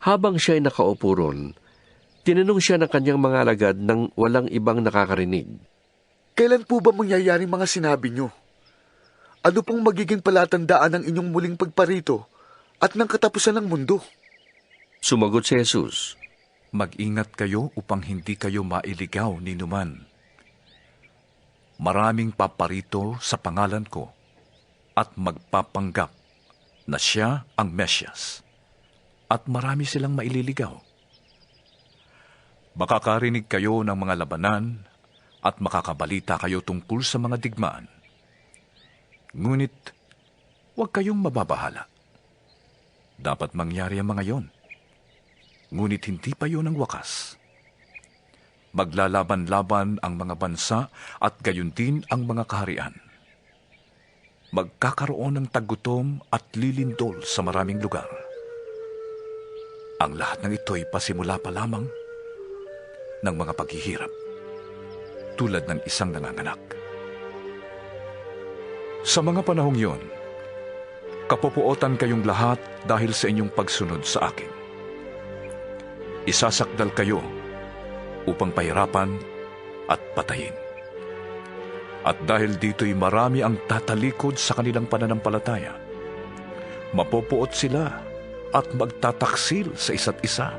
Habang siya ay nakaupo ron, tinanong siya ng kanyang mga alagad nang walang ibang nakakarinig. Kailan po ba mangyayari mga sinabi niyo? Ano pong magiging palatandaan ng inyong muling pagparito at ng katapusan ng mundo? Sumagot si Jesus, mag-ingat kayo upang hindi kayo mailigaw ni numan. Maraming paparito sa pangalan ko at magpapanggap na siya ang Mesyas, at marami silang maililigaw. Makakarinig kayo ng mga labanan at makakabalita kayo tungkol sa mga digmaan. Ngunit, huwag kayong mababahala. Dapat mangyari ang mga yon. Ngunit hindi pa yon ang wakas. Maglalaban-laban ang mga bansa at gayon din ang mga kaharian. Magkakaroon ng taggutom at lilindol sa maraming lugar. Ang lahat ng ito'y pasimula pa lamang ng mga paghihirap, tulad ng isang nanganganak. Sa mga panahong yon, kapupuotan kayong lahat dahil sa inyong pagsunod sa akin. Isasakdal kayo upang pahirapan at patayin. At dahil dito'y marami ang tatalikod sa kanilang pananampalataya, mapupuot sila at magtataksil sa isa't isa.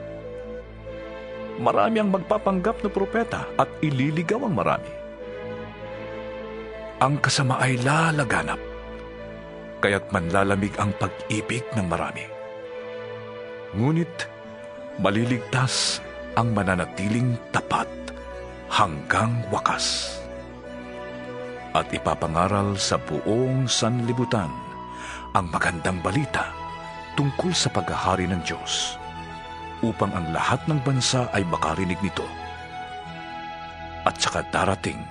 Marami ang magpapanggap na propeta at ililigaw ang marami. Ang kasama ay lalaganap, kaya't manlalamig ang pag-ibig ng marami. Ngunit maliligtas ang mananatiling tapat hanggang wakas. At ipapangaral sa buong sanlibutan ang magandang balita tungkol sa paghahari ng Diyos, upang ang lahat ng bansa ay makarinig nito. At saka darating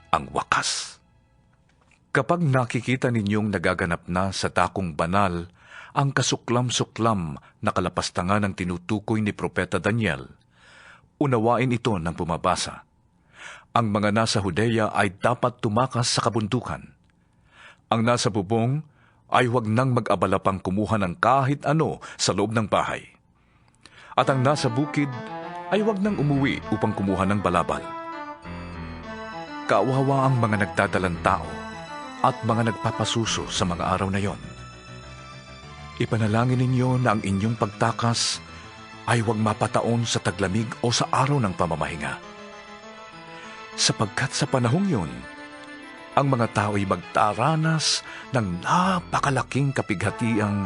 ang wakas. Kapag nakikita ninyong nagaganap na sa dakong banal ang kasuklam-suklam na kalapastangan ng tinutukoy ni Propeta Daniel, unawain ito ng bumabasa. Ang mga nasa Judea ay dapat tumakas sa kabundukan. Ang nasa bubong ay huwag nang mag-abala pang kumuha ng kahit ano sa loob ng bahay. At ang nasa bukid ay huwag nang umuwi upang kumuha ng balabal. Kawawa ang mga nagdadalang tao at mga nagpapasuso sa mga araw na yon. Ipanalangin ninyo na ang inyong pagtakas ay huwag mapataon sa taglamig o sa araw ng pamamahinga. Sapagkat sa panahong yon, ang mga tao ay magtaranas ng napakalaking kapighatiang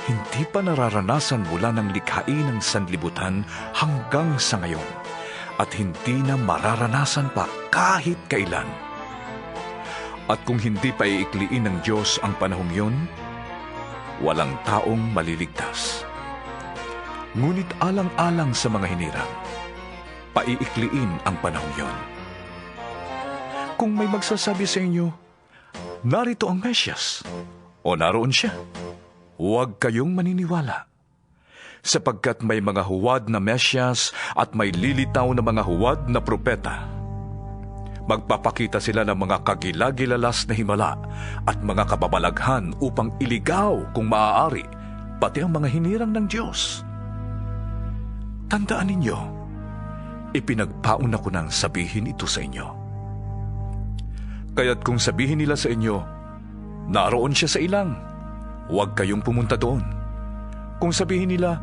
hindi pa nararanasan mula ng likhain ng sanlibutan hanggang sa ngayon, at hindi na mararanasan pa kahit kailan. At kung hindi pa iikliin ng Diyos ang panahong yon, walang taong maliligtas. Ngunit alang-alang sa mga hinirang, paiikliin ang panahong yon. Kung may magsasabi sa inyo, narito ang Mesyas, o naroon siya, huwag kayong maniniwala. Sapagkat may mga huwad na Mesyas at may lilitaw na mga huwad na propeta. Magpapakita sila ng mga kagilagilalas na himala at mga kababalaghan upang iligaw kung maaari, pati ang mga hinirang ng Diyos. Tandaan ninyo, ipinagpauna ko nang sabihin ito sa inyo. Kaya't kung sabihin nila sa inyo, naroon siya sa ilang, huwag kayong pumunta doon. Kung sabihin nila,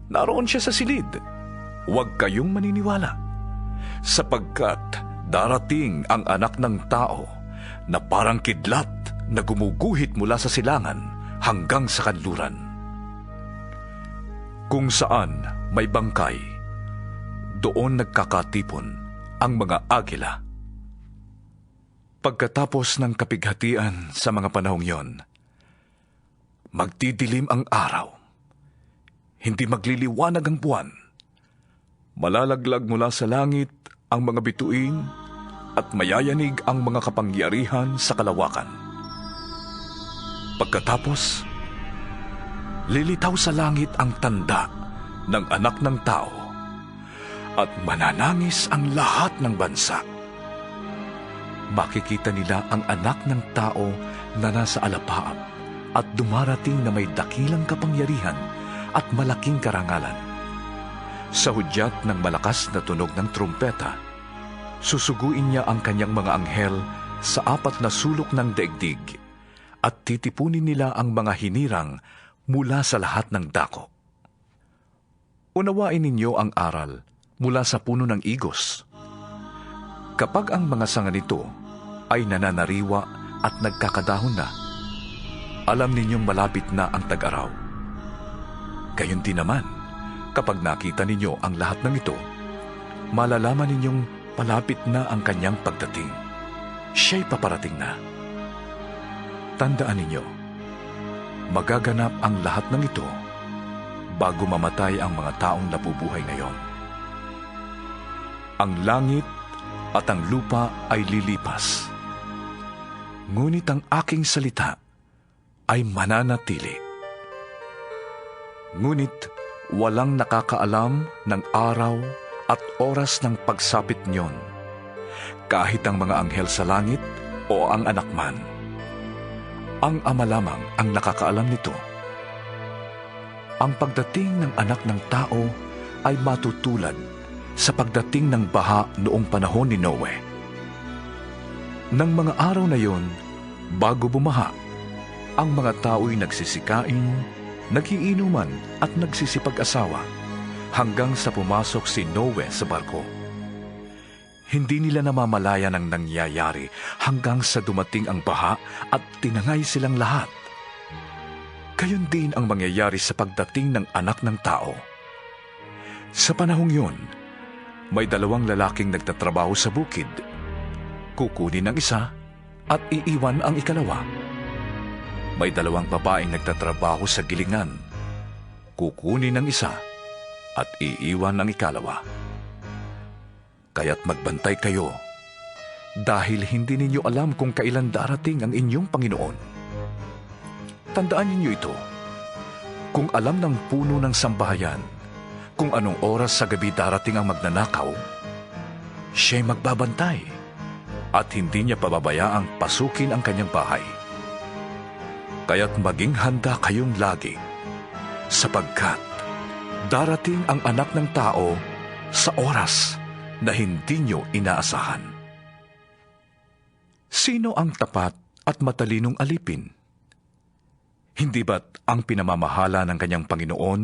naroon siya sa silid, huwag kayong maniniwala. Sapagkat darating ang Anak ng Tao na parang kidlat na gumuguhit mula sa silangan hanggang sa kanluran. Kung saan may bangkay, doon nagkakatipon ang mga agila. Pagkatapos ng kapighatian sa mga panahong yon, magdidilim ang araw, hindi magliliwanag ang buwan, malalaglag mula sa langit ang mga bituin at mayayanig ang mga kapangyarihan sa kalawakan. Pagkatapos, lilitaw sa langit ang tanda ng Anak ng Tao at mananangis ang lahat ng bansa. Makikita nila ang Anak ng Tao na nasa alapaap at dumarating na may dakilang kapangyarihan at malaking karangalan. Sa hudyat ng malakas na tunog ng trumpeta, susuguin niya ang kanyang mga anghel sa 4 na sulok ng daigdig at titipunin nila ang mga hinirang mula sa lahat ng dako. Unawain ninyo ang aral mula sa puno ng igos. Kapag ang mga sanga nito ay nananariwa at nagkakadahon na, alam ninyong malapit na ang tag-araw. Gayon din naman, kapag nakita ninyo ang lahat ng ito, malalaman ninyong palapit na ang kanyang pagdating. Siya'y paparating na. Tandaan ninyo, magaganap ang lahat ng ito bago mamatay ang mga taong nabubuhay ngayon. Ang langit at ang lupa ay lilipas, ngunit ang aking salita ay mananatili. Ngunit walang nakakaalam ng araw at oras ng pagsapit niyon, kahit ang mga anghel sa langit o ang anak man. Ang Ama lamang ang nakakaalam nito. Ang pagdating ng Anak ng Tao ay matutulad sa pagdating ng baha noong panahon ni Noe. Nang mga araw na yon, bago bumaha, ang mga tao'y nagsisikain, nagiinuman at nagsisipag-asawa hanggang sa pumasok si Noe sa barko. Hindi nila namamalayan ang nangyayari hanggang sa dumating ang baha at tinangay silang lahat. Gayon din ang mangyayari sa pagdating ng Anak ng Tao. Sa panahong yon, may 2 lalaking nagtatrabaho sa bukid. Kukunin ang isa at iiwan ang ikalawa. May 2 babaeng nagtatrabaho sa gilingan. Kukunin ang isa at iiwan ang ikalawa. Kaya't magbantay kayo, dahil hindi ninyo alam kung kailan darating ang inyong Panginoon. Tandaan ninyo ito, kung alam ng puno ng sambahayan kung anong oras sa gabi darating ang magnanakaw, siya'y magbabantay at hindi niya pababayaang pasukin ang kanyang bahay. Kaya't maging handa kayong lagi, sapagkat darating ang Anak ng Tao sa oras na hindi niyo inaasahan. Sino ang tapat at matalinong alipin? Hindi ba't ang pinamamahala ng kanyang Panginoon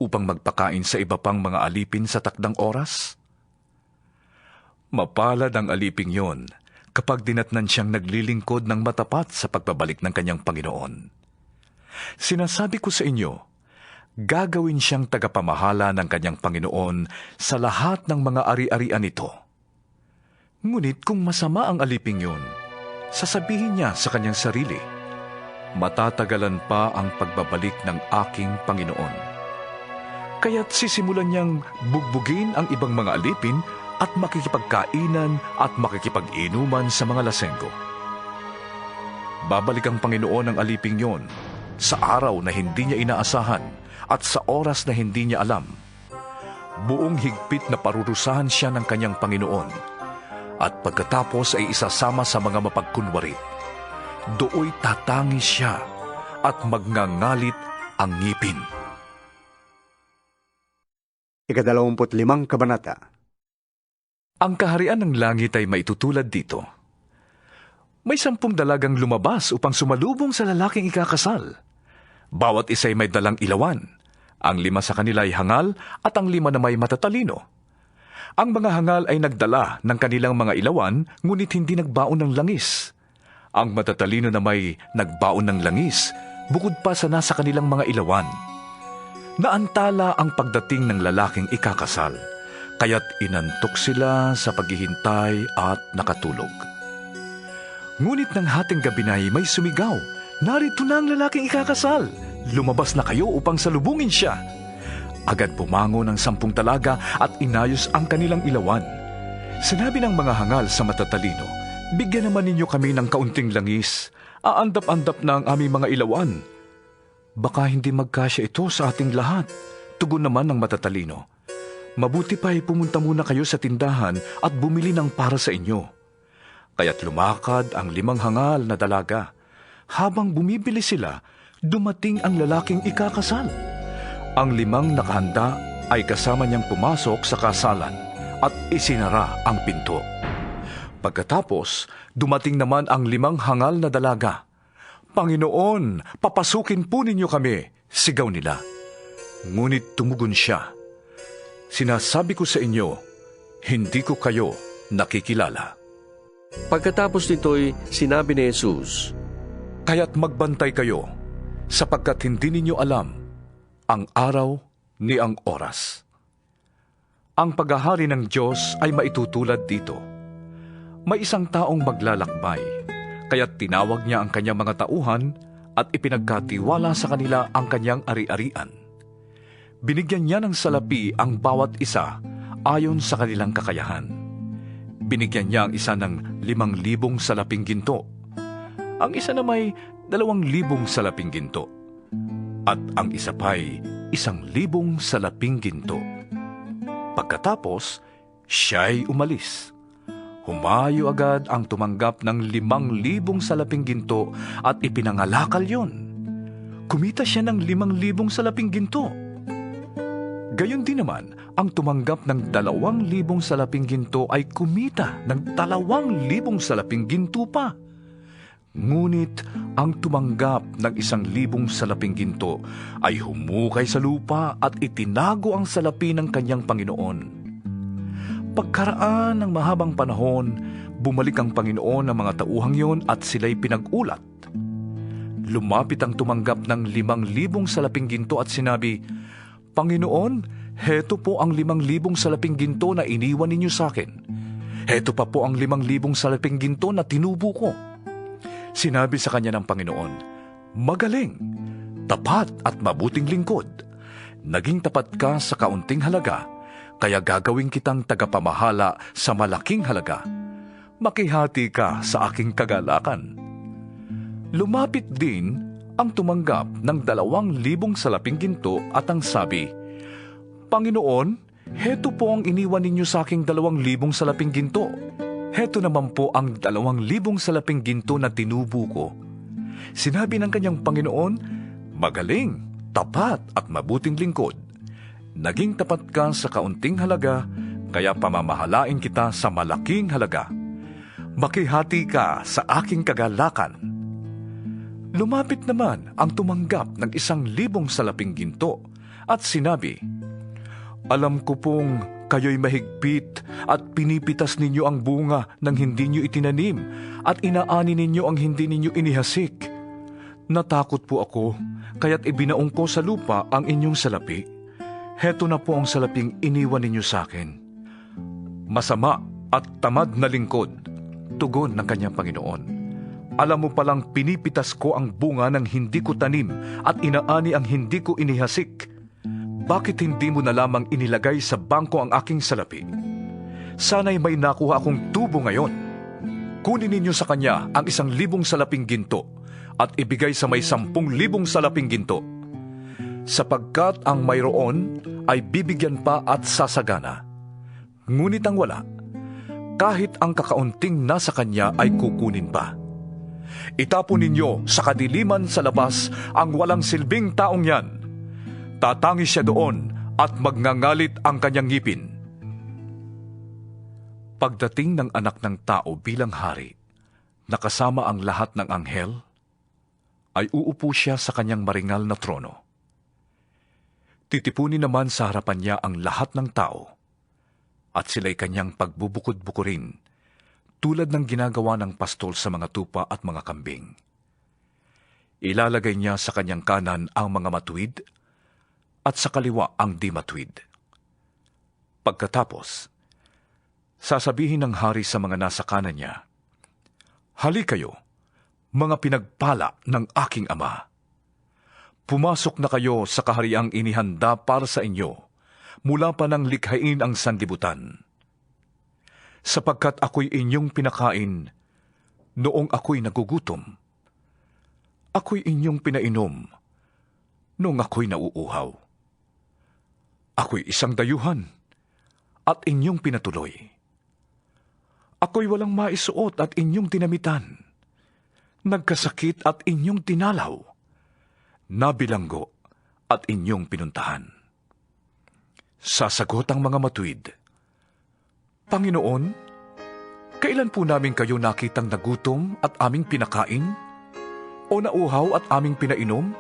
upang magpakain sa iba pang mga alipin sa takdang oras? Mapalad ang aliping yon kapag dinatnan siyang naglilingkod ng matapat sa pagbabalik ng kanyang Panginoon. Sinasabi ko sa inyo, gagawin siyang tagapamahala ng kanyang Panginoon sa lahat ng mga ari-arian nito. Ngunit kung masama ang aliping yon, sasabihin niya sa kanyang sarili, matatagalan pa ang pagbabalik ng aking Panginoon. Kaya't sisimulan niyang bugbugin ang ibang mga alipin at makikipagkainan at makikipag-inuman sa mga lasenggo. Babalik ang Panginoon ng aliping yon sa araw na hindi niya inaasahan at sa oras na hindi niya alam. Buong higpit na parurusahan siya ng kanyang Panginoon at pagkatapos ay isasama sa mga mapagkunwari. Dooy tatangis siya at magngangalit ang ngipin. 25 kabanata. Ang kaharian ng langit ay maitutulad dito. May 10 dalagang lumabas upang sumalubong sa lalaking ikakasal. Bawat isa'y may dalang ilawan. Ang 5 sa kanila ay hangal at ang 5 na may matatalino. Ang mga hangal ay nagdala ng kanilang mga ilawan, ngunit hindi nagbaon ng langis. Ang matatalino na may nagbaon ng langis, bukod pa sa nasa kanilang mga ilawan. Naantala ang pagdating ng lalaking ikakasal, kaya't inantok sila sa paghihintay at nakatulog. Ngunit ng hating gabi na may sumigaw, "Narito na ang lalaking ikakasal! Lumabas na kayo upang salubungin siya!" Agad bumangon ang 10 dalaga at inayos ang kanilang ilawan. Sinabi ng mga hangal sa matatalino, "Bigyan naman ninyo kami ng kaunting langis. Aandap-andap na ang aming mga ilawan." "Baka hindi magkasya ito sa ating lahat," tugon naman ng matatalino. "Mabuti pa'y pumunta muna kayo sa tindahan at bumili ng para sa inyo." Kaya't lumakad ang 5 hangal na dalaga. Habang bumibili sila, dumating ang lalaking ikakasal. Ang 5 nakahanda ay kasama niyang pumasok sa kasalan at isinara ang pinto. Pagkatapos, dumating naman ang 5 hangal na dalaga. "Panginoon, papasukin po ninyo kami," sigaw nila. Ngunit tumugon siya, "Sinasabi ko sa inyo, hindi ko kayo nakikilala." Pagkatapos nito'y sinabi ni Jesus, "Kaya't magbantay kayo, sapagkat hindi ninyo alam ang araw ni ang oras." Ang paghahari ng Diyos ay maitutulad dito. May isang taong maglalakbay, kaya't tinawag niya ang kanyang mga tauhan at ipinagkatiwala sa kanila ang kanyang ari-arian. Binigyan niya ng salapi ang bawat isa ayon sa kanilang kakayahan. Binigyan niya ang isa ng 5,000 salaping ginto. Ang isa na may 2,000 salaping ginto. At ang isa pa'y 1,000 salaping ginto. Pagkatapos, siya'y umalis. Humayo agad ang tumanggap ng 5,000 salaping ginto at ipinangalakal yon. Kumita siya ng 5,000 salaping ginto. Gayon din naman, ang tumanggap ng 2,000 salaping ginto ay kumita ng 2,000 salaping ginto pa. Ngunit ang tumanggap ng 1,000 salaping ginto ay humukay sa lupa at itinago ang salapi ng kanyang Panginoon. Pagkaraan ng mahabang panahon, bumalik ang Panginoon ng mga tauhang yon at sila'y pinag-ulat. Lumapit ang tumanggap ng 5,000 salaping ginto at sinabi, "Panginoon, heto po ang 5,000 salaping ginto na iniwan ninyo sa akin. Heto pa po ang 5,000 salaping ginto na tinubo ko." Sinabi sa kanya ng Panginoon, "Magaling, tapat at mabuting lingkod. Naging tapat ka sa kaunting halaga, kaya gagawin kitang tagapamahala sa malaking halaga. Makihati ka sa aking kagalakan." Lumapit din ang tumanggap ng 2,000 salaping ginto at ang sabi, "Panginoon, heto po ang iniwan ninyo sa aking 2,000 salaping ginto. Heto naman po ang 2,000 salaping ginto na tinubo ko." Sinabi ng kanyang Panginoon, "Magaling, tapat at mabuting lingkod. Naging tapat ka sa kaunting halaga, kaya pamamahalain kita sa malaking halaga. Makihati ka sa aking kagalakan." Lumapit naman ang tumanggap ng 1,000 salaping ginto at sinabi, "Alam ko pong kayo'y mahigpit at pinipitas ninyo ang bunga ng hindi ninyo itinanim at inaani ninyo ang hindi ninyo inihasik. Natakot po ako, kaya't ibinaong ko sa lupa ang inyong salapi. Heto na po ang salaping iniwan ninyo sa akin." "Masama at tamad na lingkod," tugon ng kanyang Panginoon. "Alam mo palang pinipitas ko ang bunga ng hindi ko tanim at inaani ang hindi ko inihasik. Bakit hindi mo na lamang inilagay sa bangko ang aking salapi? Sana'y may nakuha akong tubo ngayon. Kunin ninyo sa kanya ang 1,000 salaping ginto at ibigay sa may 10,000 salaping ginto. Sapagkat ang mayroon ay bibigyan pa at sasagana. Ngunit ang wala, kahit ang kakaunting nasa kanya ay kukunin pa. Itapon ninyo sa kadiliman sa labas ang walang silbing taong yan. Tatangis siya doon at magngangalit ang kanyang ngipin." Pagdating ng anak ng tao bilang hari, nakasama ang lahat ng anghel, ay uupo siya sa kanyang maringal na trono. Titipunin naman sa harapan niya ang lahat ng tao, at sila'y kanyang pagbubukod-bukurin, tulad ng ginagawa ng pastol sa mga tupa at mga kambing. Ilalagay niya sa kanyang kanan ang mga matuwid, at sa kaliwa ang di matuwid. Pagkatapos, sasabihin ng hari sa mga nasa kanan niya, "Hali kayo, mga pinagpala ng aking Ama. Pumasok na kayo sa kahariang inihanda para sa inyo, mula pa nang likhain ang sanlibutan. Sapagkat ako'y inyong pinakain noong ako'y nagugutom. Ako'y inyong pinainom noong ako'y nauuhaw. Ako'y isang dayuhan at inyong pinatuloy. Ako'y walang maisuot at inyong dinamitan. Nagkasakit at inyong dinalaw. Nabilanggo at inyong pinuntahan." Sasagot ang mga matuwid, "Panginoon, kailan po namin kayo nakitang nagutom at aming pinakain? O nauhaw at aming pinainom?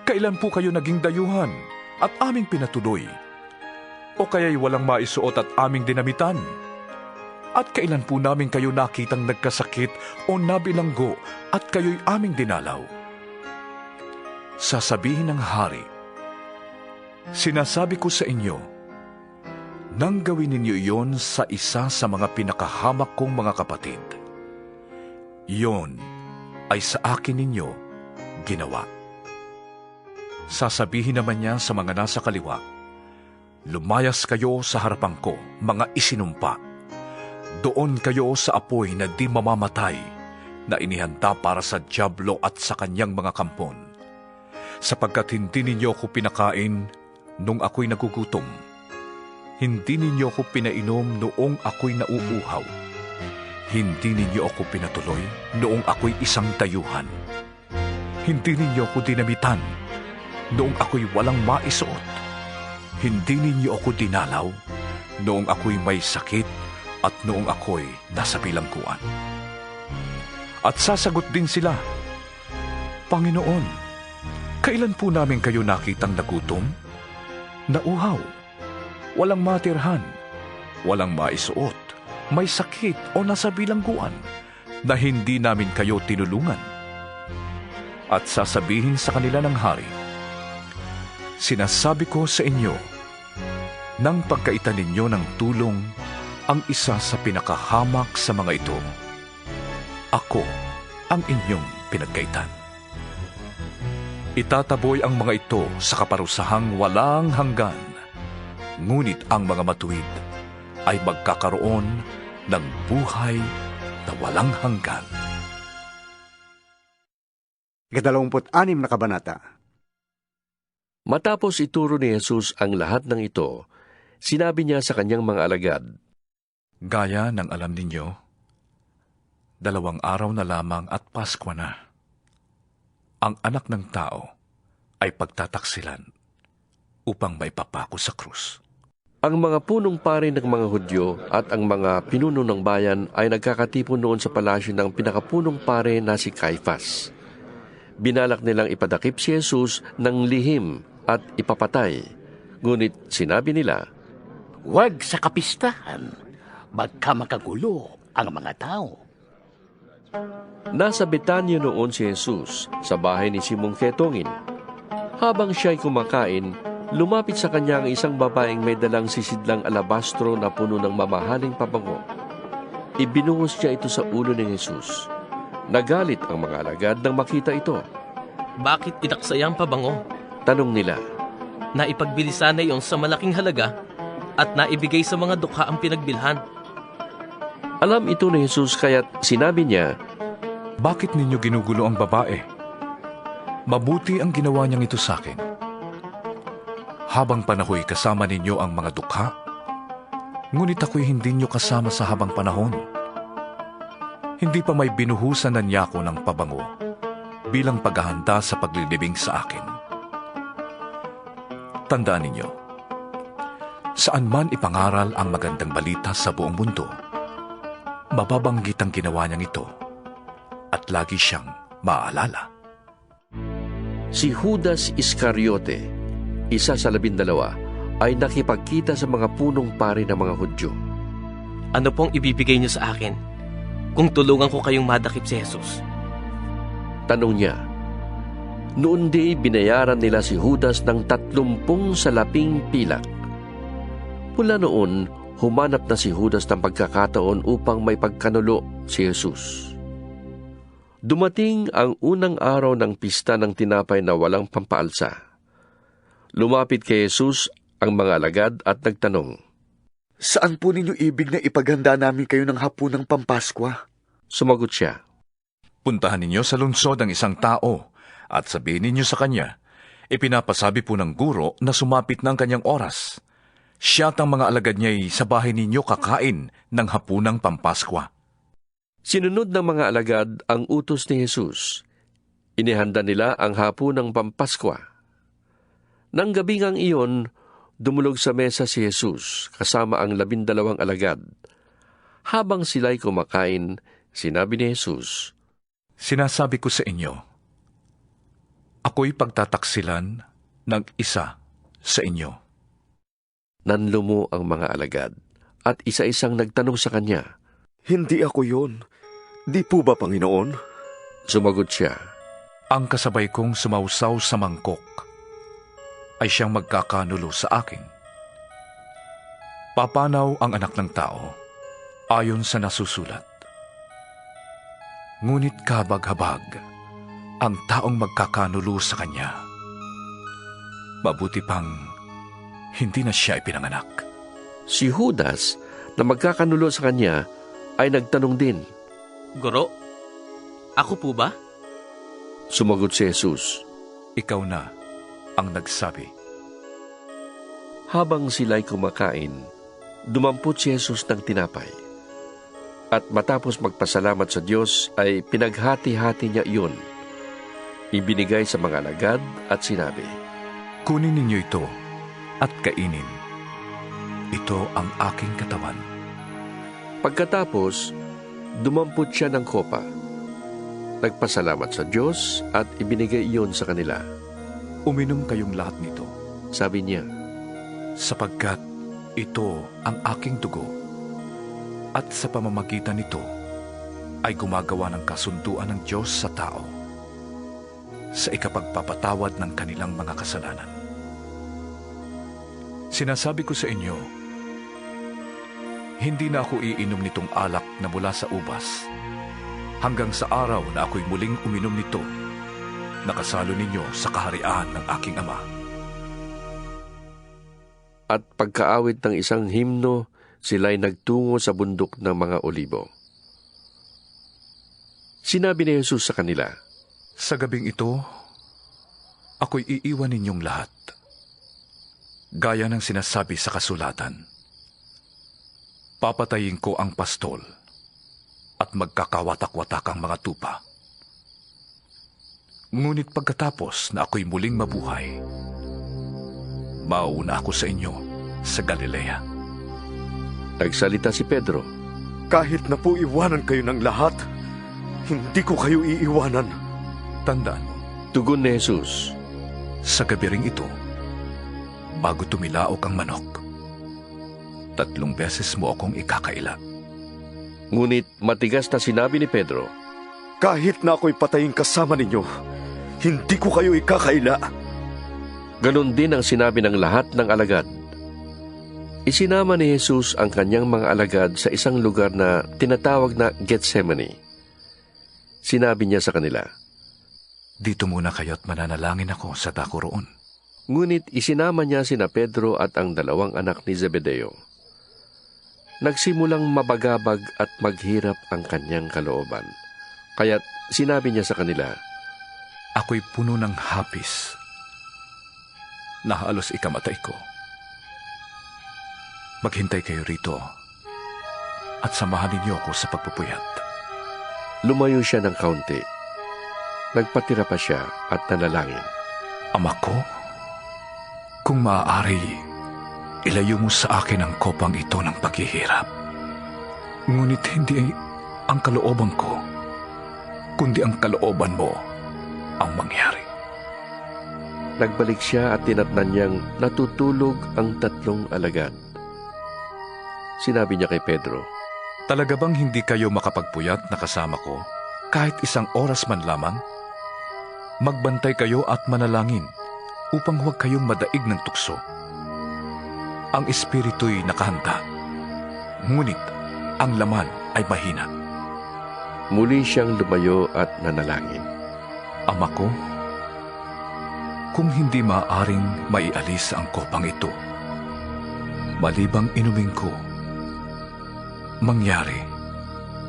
Kailan po kayo naging dayuhan at aming pinatuloy? O kaya'y walang maisuot at aming dinamitan? At kailan po namin kayo nakitang nagkasakit o nabilanggo at kayo'y aming dinalaw?" Sasabihin ng hari, "Sinasabi ko sa inyo, nang gawin ninyo iyon sa isa sa mga pinakahamak kong mga kapatid, iyon ay sa akin ninyo ginawa." Sasabihin naman niya sa mga nasa kaliwa, "Lumayas kayo sa harapan ko, mga isinumpa. Doon kayo sa apoy na di mamamatay, na inihanda para sa dyablo at sa kanyang mga kampon. Sapagkat hindi ninyo ako pinakain nung ako'y nagugutom. Hindi ninyo ako pinainom noong ako'y nauuhaw. Hindi ninyo ako pinatuloy noong ako'y isang dayuhan. Hindi ninyo ako dinamitan noong ako'y walang maisuot. Hindi ninyo ako dinalaw noong ako'y may sakit at noong ako'y nasa bilangguan." At sasagot din sila, "Panginoon, kailan po namin kayo nakitang nagutom, nauhaw, walang matirhan, walang maisuot, may sakit o nasa bilangguan, na hindi namin kayo tinulungan?" At sasabihin sa kanila ng hari, "Sinasabi ko sa inyo, nang pagkaitan ninyo ng tulong ang isa sa pinakahamak sa mga ito, ako ang inyong pinagkaitan." Itataboy ang mga ito sa kaparusahang walang hanggan, ngunit ang mga matuwid ay magkakaroon ng buhay na walang hanggan. 26 na kabanata. Matapos ituro ni Jesus ang lahat ng ito, sinabi niya sa kanyang mga alagad, "Gaya ng alam ninyo, 2 araw na lamang at Pasko na. Ang anak ng tao ay pagtataksilan upang maipapako sa krus." Ang mga punong pari ng mga Hudyo at ang mga pinuno ng bayan ay nagkakatipon noon sa palasyo ng pinakapunong pare na si Caifas. Binalak nilang ipadakip si Jesus ng lihim at ipapatay. Ngunit sinabi nila, "Huwag sa kapistahan, baka makagulo ang mga tao." Nasa Betanya noon si Jesus sa bahay ni Simong Ketongin. Habang siya'y kumakain, lumapit sa kanya ang isang babaeng may dalang sisidlang alabastro na puno ng mamahaling pabango. Ibinuhos niya ito sa ulo ni Jesus. Nagalit ang mga alagad nang makita ito. "Bakit inaksaya ang pabango?" tanong nila. "Naipagbili sana iyon sa malaking halaga at naibigay sa mga dukha ang pinagbilhan." Alam ito ni Jesus kaya't sinabi niya, "Bakit ninyo ginugulo ang babae? Mabuti ang ginawa niyang ito sa akin. Habang panahoy kasama ninyo ang mga dukha, ngunit ako'y hindi niyo kasama sa habang panahon. Hindi pa may binuhusan na niya ako ng pabango bilang paghahanda sa paglilibing sa akin. Tandaan ninyo, saan man ipangaral ang magandang balita sa buong mundo, mababanggit ang ginawa niyang ito at lagi siyang maaalala. Si Judas Iscariote, isa sa 12, ay nakipagkita sa mga punong pari ng mga Hudyo. Ano pong ibibigay niyo sa akin kung tulungan ko kayong madakip si Jesus? Tanong niya. Noon di binayaran nila si Judas ng 30 salaping pilak. Mula noon, humanap na si Judas ng pagkakataon upang may pagkanulo si Jesus. Dumating ang unang araw ng pista ng tinapay na walang pampaalsa. Lumapit kay Jesus ang mga alagad at nagtanong, "Saan po ninyo ibig na ipaghanda namin kayo ng hapunang Pampaskwa?" Sumagot siya, "Puntahan ninyo sa lungsod ang isang tao at sabihin ninyo sa kanya, ipinapasabi po ng guro na sumapit ng kanyang oras. Siya at ang mga alagad niya'y sa bahay ninyo kakain ng hapunang Pampaskwa." Sinunod ng mga alagad ang utos ni Jesus. Inihanda nila ang hapunang Pampaskwa. Nang gabingang iyon, dumulog sa mesa si Jesus kasama ang 12 alagad. Habang sila'y kumakain, sinabi ni Jesus, "Sinasabi ko sa inyo, ako'y pagtataksilan ng isa sa inyo." Nanlumo ang mga alagad at isa-isang nagtanong sa kanya, "Hindi ako yun. Di po ba, Panginoon?" Sumagot siya, "Ang kasabay kong sumausaw sa mangkok ay siyang magkakanulo sa akin. Papanaw ang Anak ng Tao ayon sa nasusulat. Ngunit kabag-habag ang taong magkakanulo sa kanya. Mabuti pang hindi na siya ipinanganak." Si Judas na magkakanulo sa kanya ay nagtanong din, "Guro, ako po ba?" Sumagot si Jesus, "Ikaw na ang nagsabi." Habang sila'y kumakain, dumampot si Jesus ng tinapay. At matapos magpasalamat sa Diyos ay pinaghati-hati niya iyon. Ibinigay sa mga alagad at sinabi, "Kunin ninyo ito at kainin. Ito ang aking katawan." Pagkatapos, dumampot siya ng kopa. Nagpasalamat sa Diyos at ibinigay iyon sa kanila. "Uminom kayong lahat nito," sabi niya, "sapagkat ito ang aking dugo. At sa pamamagitan nito ay gumagawa ng kasunduan ng Diyos sa tao sa ikapagpapatawad ng kanilang mga kasalanan. Sinasabi ko sa inyo, hindi na ako iinom nitong alak na mula sa ubas hanggang sa araw na ako'y muling uminom nito na kasalo ninyo sa kaharian ng aking Ama." At pagkaawit ng isang himno, sila'y nagtungo sa bundok ng mga Olibo. Sinabi ni Jesus sa kanila, "Sa gabing ito, ako'y iiwan ninyong lahat. Gaya ng sinasabi sa kasulatan, papatayin ko ang pastol at magkakawatak-watak ang mga tupa. Ngunit pagkatapos na ako'y muling mabuhay, mauuna ako sa inyo sa Galilea." Nagsalita si Pedro, "Kahit na po iwanan kayo ng lahat, hindi ko kayo iiwanan." Tandaan mo, tugon ni Jesus, "Sa gabi ring ito, bago tumilaok ang manok, 3 beses mo akong ikakaila." Ngunit matigas na sinabi ni Pedro, "Kahit na ako'y patayin kasama ninyo, hindi ko kayo ikakaila." Ganon din ang sinabi ng lahat ng alagad. Isinama ni Jesus ang kanyang mga alagad sa isang lugar na tinatawag na Gethsemane. Sinabi niya sa kanila, "Dito muna kayo at mananalangin ako sa dako roon." Ngunit isinama niya sina Pedro at ang 2 anak ni Zebedeo. Nagsimulang mabagabag at maghirap ang kanyang kalooban. Kaya't sinabi niya sa kanila, "Ako'y puno ng hapis na halos ikamatay ko. Maghintay kayo rito at samahan ninyo ako sa pagpupuyat." Lumayo siya ng kaunti. Nagpatira pa siya at nanalangin, "Ama ko, kung maaari, ilayo mo sa akin ang kopang ito ng paghihirap. Ngunit hindi ang kalooban ko, kundi ang kalooban mo ang mangyari. Nagbalik siya at tinatnan niyang natutulog ang 3 alagad. Sinabi niya kay Pedro, Talaga bang hindi kayo makapagpuyat na kasama ko kahit 1 oras man lamang? Magbantay kayo at manalangin upang huwag kayong madaig ng tukso. Ang espiritu'y nakahanda, ngunit ang laman ay mahina. Muli siyang lumayo at nanalangin. Ama ko, kung hindi maaaring maialis ang kopang ito, malibang inumin ko, mangyari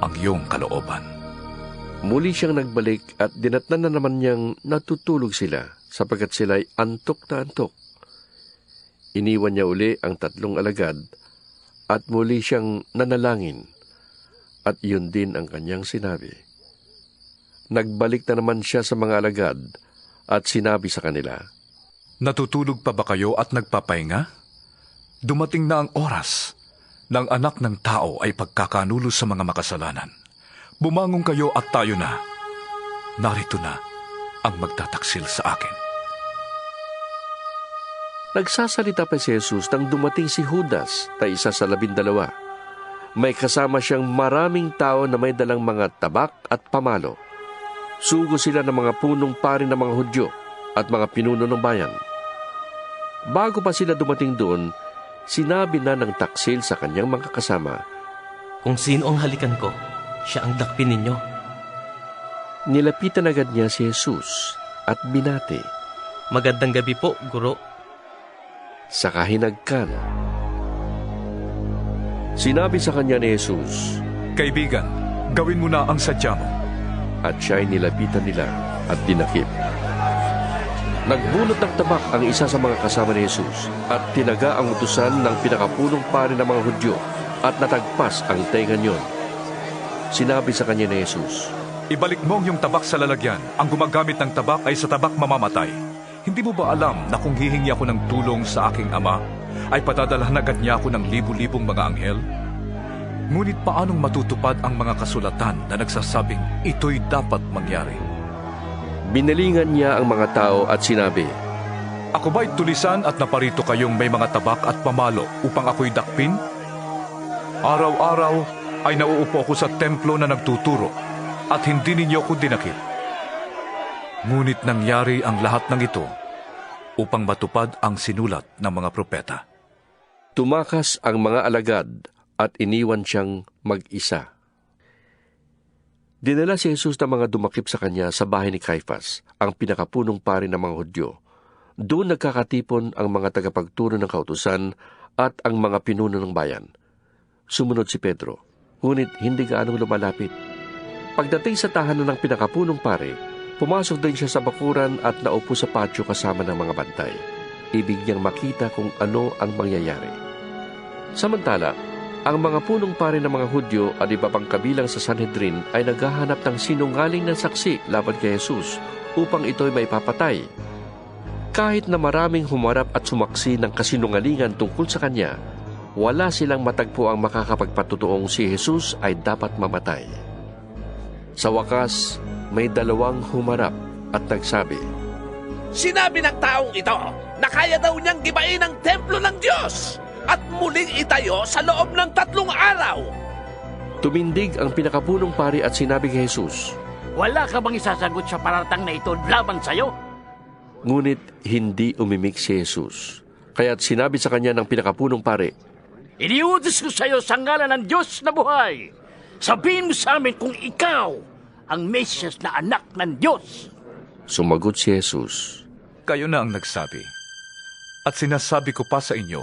ang iyong kalooban. Muli siyang nagbalik at dinatnan na naman niyang natutulog sila sapagkat sila'y antok na antok. Iniwan niya uli ang 3 alagad at muli siyang nanalangin at yun din ang kanyang sinabi. Nagbalik na naman siya sa mga alagad at sinabi sa kanila, Natutulog pa ba kayo at nagpapahinga? Dumating na ang oras ng Anak ng Tao ay pagkakanulo sa mga makasalanan. Bumangon kayo at tayo na. Narito na ang magtataksil sa akin. Nagsasalita pa si Jesus nang dumating si Judas na isa sa 12. May kasama siyang maraming tao na may dalang mga tabak at pamalo. Sugo sila ng mga punong pari ng mga Hudyo at mga pinuno ng bayan. Bago pa sila dumating doon, sinabi na ng taksil sa kanyang mga kasama, Kung sino ang halikan ko, siya ang dakpin ninyo. Nilapitan agad niya si Jesus at binati. Magandang gabi po, Guro. Sa kahinagkan. Sinabi sa kanya ni Jesus, Kaibigan, gawin mo na ang sadya mo. At siya'y nilapitan nila at dinakip. Nagbunot ng tabak ang isa sa mga kasama ni Jesus at tinaga ang utusan ng pinakapunong pari ng mga Hudyo at natagpas ang tenga niyon. Sinabi sa kanya ni Jesus, Ibalik mo yung tabak sa lalagyan. Ang gumagamit ng tabak ay sa tabak mamamatay. Hindi mo ba alam na kung hihingi ako ng tulong sa aking ama, ay patadalahan agad niya ako ng libu-libong mga anghel? Ngunit paanong matutupad ang mga kasulatan na nagsasabing ito'y dapat mangyari? Binalingan niya ang mga tao at sinabi, Ako ba'y tulisan at naparito kayong may mga tabak at pamalo upang ako'y dakpin? Araw-araw ay nauupo ako sa templo na nagtuturo at hindi ninyo ako dinakip. Ngunit nangyari ang lahat ng ito upang matupad ang sinulat ng mga propeta. Tumakas ang mga alagad at iniwan siyang mag-isa. Dinala si Jesus ng mga dumakip sa kanya sa bahay ni Caiphas, ang pinakapunong pari ng mga Hudyo. Doon nagkakatipon ang mga tagapagturo ng kautusan at ang mga pinuno ng bayan. Sumunod si Pedro, ngunit hindi gaanong lumalapit. Pagdating sa tahanan ng pinakapunong pari, pumasok din siya sa bakuran at naupo sa patio kasama ng mga bantay. Ibig niyang makita kung ano ang mangyayari. Samantala, ang mga punong pari ng mga Hudyo at iba pang kabilang sa Sanhedrin ay naghahanap ng sinungaling na saksi laban kay Jesus upang ito'y maipapatay. Kahit na maraming humarap at sumaksi ng kasinungalingan tungkol sa kanya, wala silang matagpo ang makakapagpatutuong si Jesus ay dapat mamatay. Sa wakas, may 2 humarap at nagsabi, Sinabi ng taong ito na kaya daw niyang gibain ang templo ng Diyos at muling itayo sa loob ng 3 araw. Tumindig ang pinakapunong pari at sinabi kay Jesus, Wala ka bang isasagot sa paratang na ito laban sa'yo? Ngunit hindi umimik si Jesus. Kaya't sinabi sa kanya ng pinakapunong pari, Iniutos ko sa'yo sa ngalan ng Diyos na buhay. Sabihin mo sa amin kung ikaw ang Mesyas na anak ng Diyos. Sumagot si Jesus, Kayo na ang nagsabi. At sinasabi ko pa sa inyo,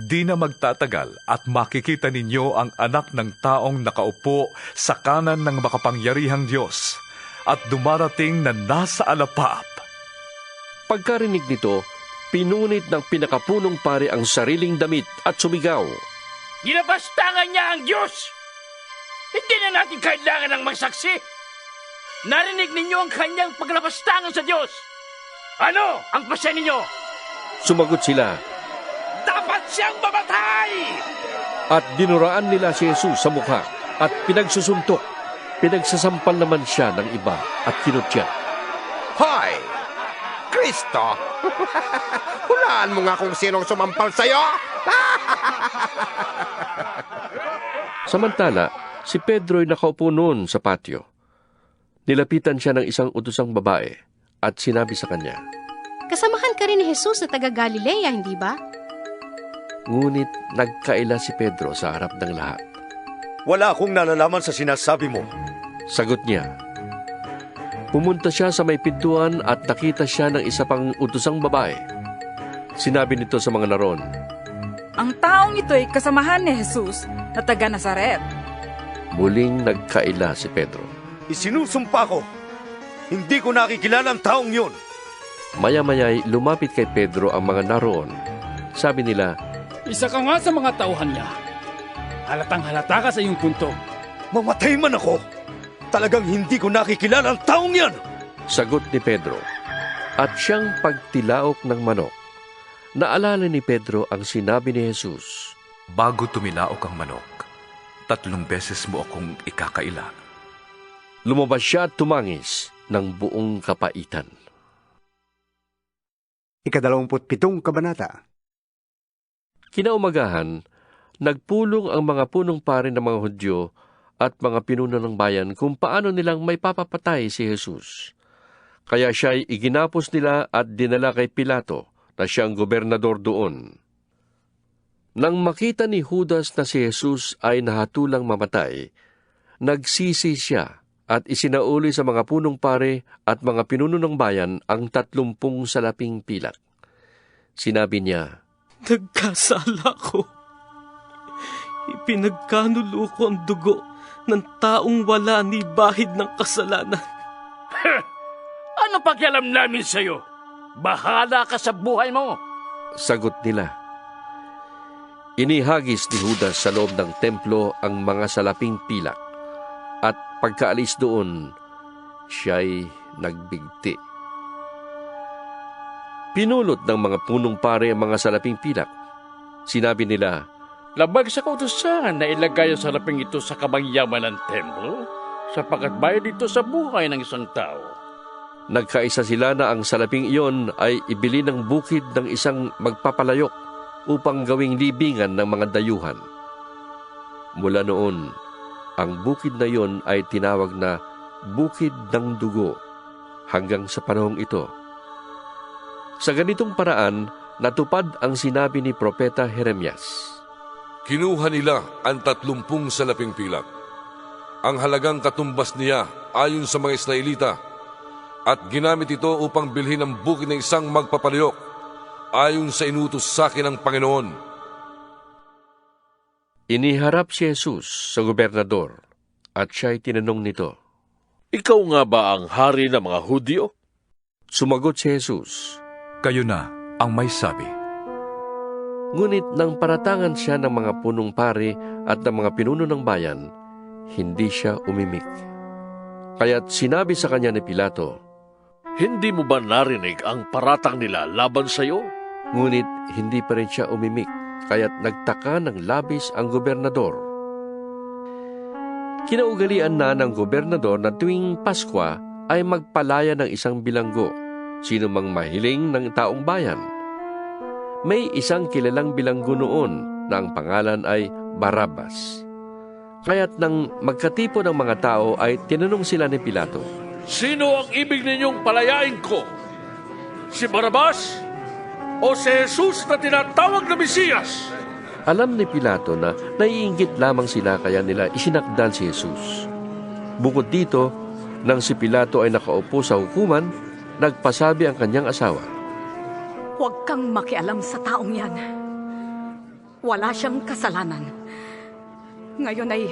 di na magtatagal at makikita ninyo ang anak ng taong nakaupo sa kanan ng makapangyarihang Diyos at dumarating na nasa alapap. Pagkarinig nito, pinunit ng pinakapunong pari ang sariling damit at sumigaw, Ginabastangan niya ang Diyos! Hindi na natin kailangan ng magsaksi. Narinig ninyo ang kanyang paglabastangan sa Diyos. Ano ang pasya ninyo? Sumagot sila, dapat siyang mamatay! At dinuraan nila si Jesus sa mukha at pinagsusuntok. Pinagsasampal naman siya ng iba at kinutya. Hoy! Kristo! Hulaan mo nga kung sinong sumampal sa'yo! Samantala, si Pedro'y nakaupo noon sa patio. Nilapitan siya ng isang utosang babae at sinabi sa kanya, Kasamahan ka rin ni Jesus na taga-Galilea, hindi ba? Ngunit nagkaila si Pedro sa harap ng lahat. Wala akong nalalaman sa sinasabi mo. Sagot niya. Pumunta siya sa may pintuan at nakita siya ng isa pang utosang babae. Sinabi nito sa mga naroon, Ang taong ito'y kasamahan ni Jesus na taga-Nazaret. Muling nagkaila si Pedro. Isinusumpa ko, hindi ko nakikilala ang taong yun. Maya-maya'y lumapit kay Pedro ang mga naroon. Sabi nila, Isa ka nga sa mga tauhan niya. Halatang-halata ka sa iyong punto. Mamatay man ako, talagang hindi ko nakikilala ang taong yan. Sagot ni Pedro. At siyang pagtilaok ng manok. Naalala ni Pedro ang sinabi ni Jesus, Bago tumilaok ang manok, 3 beses mo akong ikakaila. Lumabas siya at tumangis ng buong kapaitan. 27 kabanata. Kinaumagahan, nagpulong ang mga punong pari ng mga Hudyo at mga pinuno ng bayan kung paano nilang may papapatay si Jesus. Kaya siya'y iginapos nila at dinala kay Pilato na siyang gobernador doon. Nang makita ni Judas na si Jesus ay nahatulang mamatay, nagsisi siya at isinauli sa mga punong pare at mga pinuno ng bayan ang 30 salaping pilak. Sinabi niya, Nagkasala ko. Ipinagkanulo ko ang dugo ng taong wala ni bahid ng kasalanan. Ano pakialam namin sa'yo? Bahala ka sa buhay mo. Sagot nila. Inihagis ni Judas sa loob ng templo ang mga salaping pilak. At pagkaalis doon, siya'y nagbigti. Pinulot ng mga punong pare ang mga salaping pilak. Sinabi nila, Labag sa kautusan na ilagay ang salaping ito sa kamangyaman ng templo, sapagkat bayad ito sa buhay ng isang tao. Nagkaisa sila na ang salaping iyon ay ibili ng bukid ng isang magpapalayok upang gawing libingan ng mga dayuhan. Mula noon, ang bukid na iyon ay tinawag na Bukid ng Dugo hanggang sa panahong ito. Sa ganitong paraan, natupad ang sinabi ni Propeta Jeremias. Kinuha nila ang 30 salaping pilak. Ang halagang katumbas niya ayon sa mga Israelita at ginamit ito upang bilhin ang bukid ng isang magpapalayok ayon sa inutos sa akin ng Panginoon. Iniharap si Jesus sa gobernador at siya'y tinanong nito, Ikaw nga ba ang hari ng mga Hudyo? Sumagot si Jesus, Kayo na ang may sabi. Ngunit nang paratangan siya ng mga punong pari at ng mga pinuno ng bayan, hindi siya umimik. Kaya't sinabi sa kanya ni Pilato, Hindi mo ba narinig ang paratang nila laban sa iyo? Ngunit hindi pa rin siya umimik, kaya't nagtaka ng labis ang gobernador. Kinaugalian na ng gobernador na tuwing Paskwa ay magpalaya ng isang bilanggo, sino mang mahiling ng taong bayan. May isang kilalang bilanggo noon na ang pangalan ay Barabbas. Kaya't nang magkatipon ng mga tao ay tinanong sila ni Pilato, Sino ang ibig ninyong palayain ko? Si Barabas o si Jesus na tinatawag na Mesiyas? Alam ni Pilato na naiinggit lamang sila kaya nila isinakdal si Jesus. Bukod dito, nang si Pilato ay nakaupo sa hukuman, nagpasabi ang kanyang asawa, Huwag kang makialam sa taong yan. Wala siyang kasalanan. Ngayon ay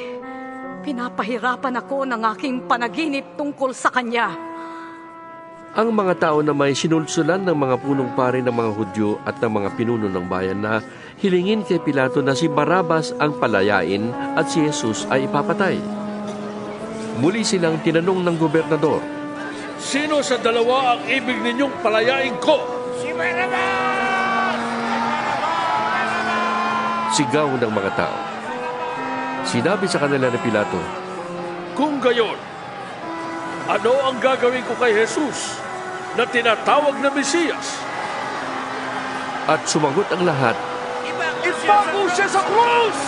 pinapahirapan ako ng aking panaginip tungkol sa kanya. Ang mga tao na may sinulsulan ng mga punong pari ng mga Hudyo at ng mga pinuno ng bayan na hilingin kay Pilato na si Barabas ang palayain at si Jesus ay ipapatay. Muli silang tinanong ng gobernador, Sino sa dalawa ang ibig ninyong palayain ko? Si Barabas! Sigaw ng mga tao. Sinabi sa kanila ni Pilato, Kung gayon, ano ang gagawin ko kay Jesus na tinatawag na Mesiyas? At sumagot ang lahat, Ipako siya sa krus!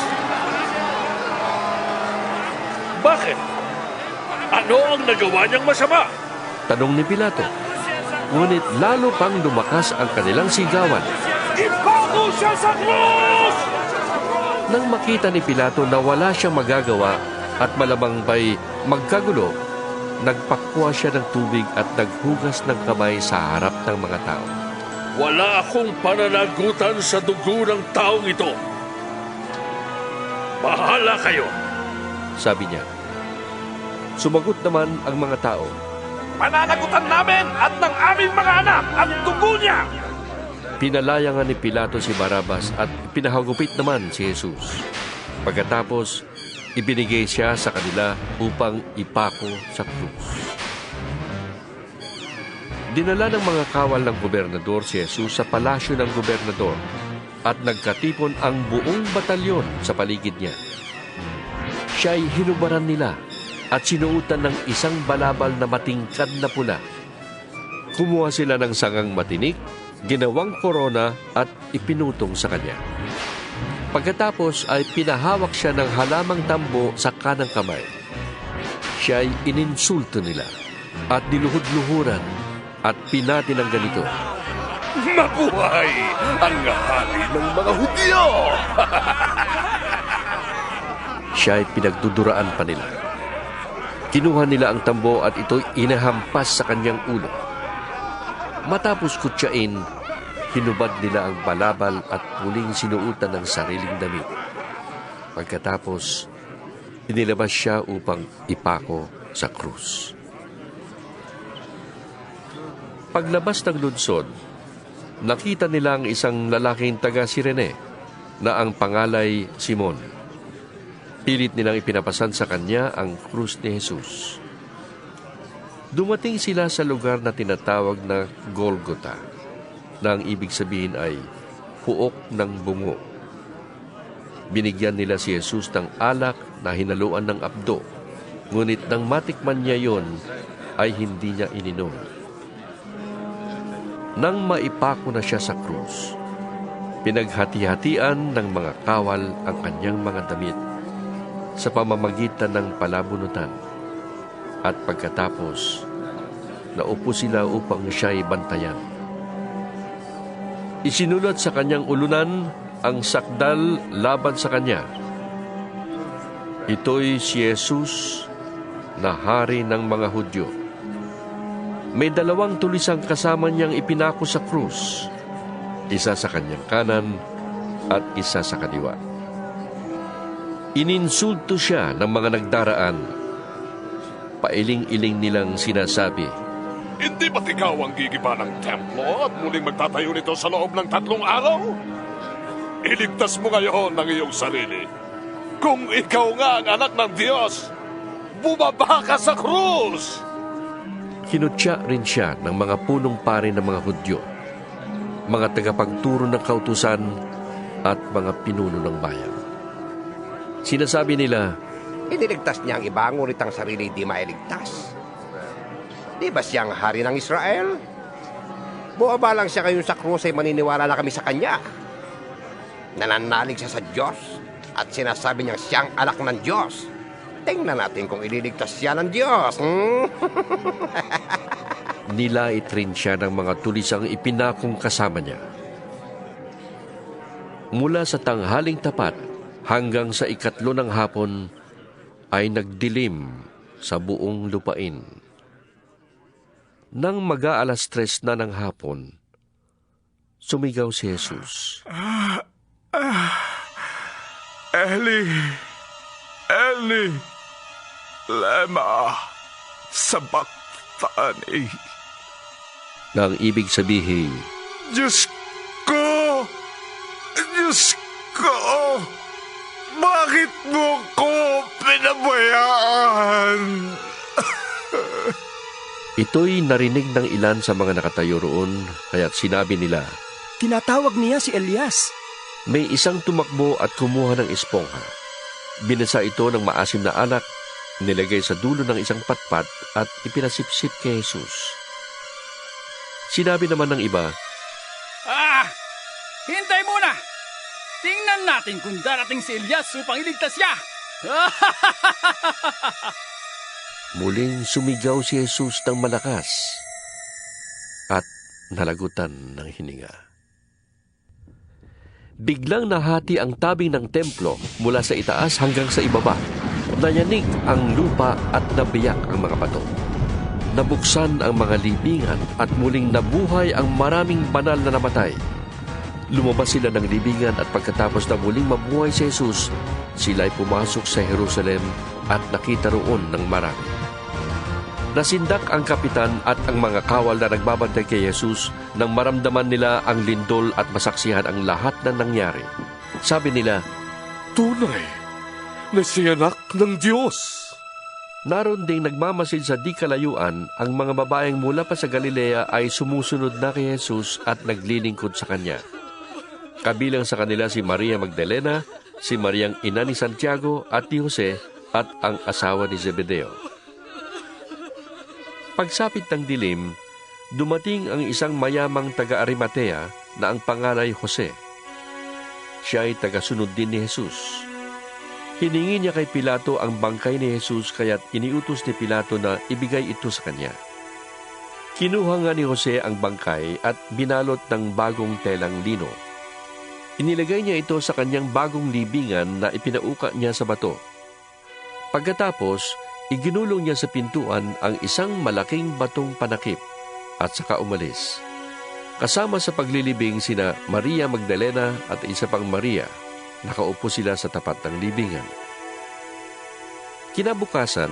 Bakit? Ano ang nagawa niyang masama? tanong ni Pilato. Ngunit lalo pang lumakas ang kanilang sigawan. Ipako siya sa krus! Nang makita ni Pilato na wala siyang magagawa at malamang ba'y magkagulo, nagpakwa siya ng tubig at naghugas ng kamay sa harap ng mga tao. Wala akong pananagutan sa dugo ng taong ito. Bahala kayo. Sabi niya. Sumagot naman ang mga tao, Pananagutan namin at ng aming mga anak ang dugo niya! Pinalayangan ni Pilato si Barabas at pinahagupit naman si Jesus. Pagkatapos, ibinigay siya sa kanila upang ipako sa krus. Dinala ng mga kawal ng gobernador si Jesus sa palasyo ng gobernador at nagkatipon ang buong batalyon sa paligid niya. Siya'y hinubaran nila at sinuutan ng isang balabal na matingkad na pula. Kumuha sila ng sangang matinik, ginawang korona at ipinutong sa kanya. Pagkatapos ay pinahawak siya ng halamang tambo sa kanang kamay. Siya'y ininsulto nila at niluhod-luhuran at pinati ng ganito, Mabuhay ang hari ng mga Hudyo! Siya'y pinagduduraan pa nila. Kinuha nila ang tambo at ito'y inahampas sa kanyang ulo. Matapos kutsain, hinubad nila ang balabal at muling sinuutan ng sariling damit. Pagkatapos, inilabas siya upang ipako sa krus. Paglabas ng lunsod, nakita nila ang isang lalaking taga-Sirene na ang pangalay Simon. Pilit nilang ipinapasan sa kanya ang krus ni Jesus. Dumating sila sa lugar na tinatawag na Golgota, na ang ibig sabihin ay puok ng bungo. Binigyan nila si Jesus ng alak na hinaluan ng apdo, ngunit nang matikman niya yon, ay hindi niya ininom. Nang maipako na siya sa krus, pinaghati-hatian ng mga kawal ang kanyang mga damit sa pamamagitan ng palabunutan. At pagkatapos, naupo sila upang siya'y bantayan. Isinulat sa kanyang ulunan ang sakdal laban sa kanya. Ito'y si Jesus na hari ng mga Hudyo. May dalawang tulisang kasama niyang ipinako sa krus, isa sa kanyang kanan at isa sa kaliwa. Ininsulto siya ng mga nagdaraan. Pailing-iling nilang sinasabi, Hindi ba't ikaw ang gigiba ng templo at muling magtatayo nito sa loob ng 3 araw? Iligtas mo ngayon ang iyong sarili. Kung ikaw nga ang anak ng Diyos, bumaba ka sa krus! Kinutya rin siya ng mga punong pari ng mga Hudyo, mga tagapagturo ng kautusan at mga pinuno ng bayan. Sinasabi nila, Iniligtas niya ang iba, ngunit ang sarili di mailigtas. Di ba siyang hari ng Israel? Buwaba lang siya ngayon sa krus ay maniniwala na kami sa kanya. Nananalig siya sa Diyos at sinasabi niyang siyang anak ng Diyos. Tingnan natin kung ililigtas siya ng Diyos. Nilait rin siya ng mga tulisang ipinakong kasama niya. Mula sa tanghaling tapat hanggang sa 3 ng hapon ay nagdilim sa buong lupain. Nang mag-aalas 3 na ng hapon, sumigaw si Jesus. Eli, Eli, lema sabachthani. Na ang ibig sabihin, Diyos ko, bakit mo ko pinabayaan? Ito'y narinig ng ilan sa mga nakatayo roon, kaya't sinabi nila, Tinatawag niya si Elias. may isang tumakbo at kumuha ng espongha. Binasa ito ng maasim na alak, nilagay sa dulo ng isang patpat at ipinasipsip kay Jesus. Sinabi naman ng iba, Hintay muna! Tingnan natin kung darating si Elias upang iligtas siya! Muling sumigaw si Jesus ng malakas at nalagutan ng hininga. Biglang nahati ang tabing ng templo mula sa itaas hanggang sa ibaba. Nayanig ang lupa at nabiyak ang mga bato. Nabuksan ang mga libingan at muling nabuhay ang maraming banal na namatay. Lumabas sila ng libingan at pagkatapos na muling mabuhay si Jesus, sila ay pumasok sa Jerusalem at nakita roon ng marami. Nasindak ang kapitan at ang mga kawal na nagbabantay kay Jesus nang maramdaman nila ang lindol at masaksihan ang lahat na nangyari. Sabi nila, "Tunay na si anak ng Diyos." Naroon ding nagmamasid sa di kalayuan, ang mga babaeng mula pa sa Galilea ay sumusunod na kay Jesus at naglilingkod sa kanya. Kabilang sa kanila si Maria Magdalena, si Mariang ina ni Santiago at ni Jose at ang asawa ni Zebedeo. Pagsapit ng dilim, dumating ang isang mayamang taga-Arimatea na ang pangalan ay Jose. Siya ay tagasunod din ni Jesus. Hiningi niya kay Pilato ang bangkay ni Jesus kaya't iniutos ni Pilato na ibigay ito sa kanya. Kinuha nga ni Jose ang bangkay at binalot ng bagong telang lino. Inilagay niya ito sa kanyang bagong libingan na ipinauka niya sa bato. Pagkatapos, iginulong niya sa pintuan ang isang malaking batong panakip at saka umalis. Kasama sa paglilibing sina Maria Magdalena at isa pang Maria. Nakaupo sila sa tapat ng libingan. Kinabukasan,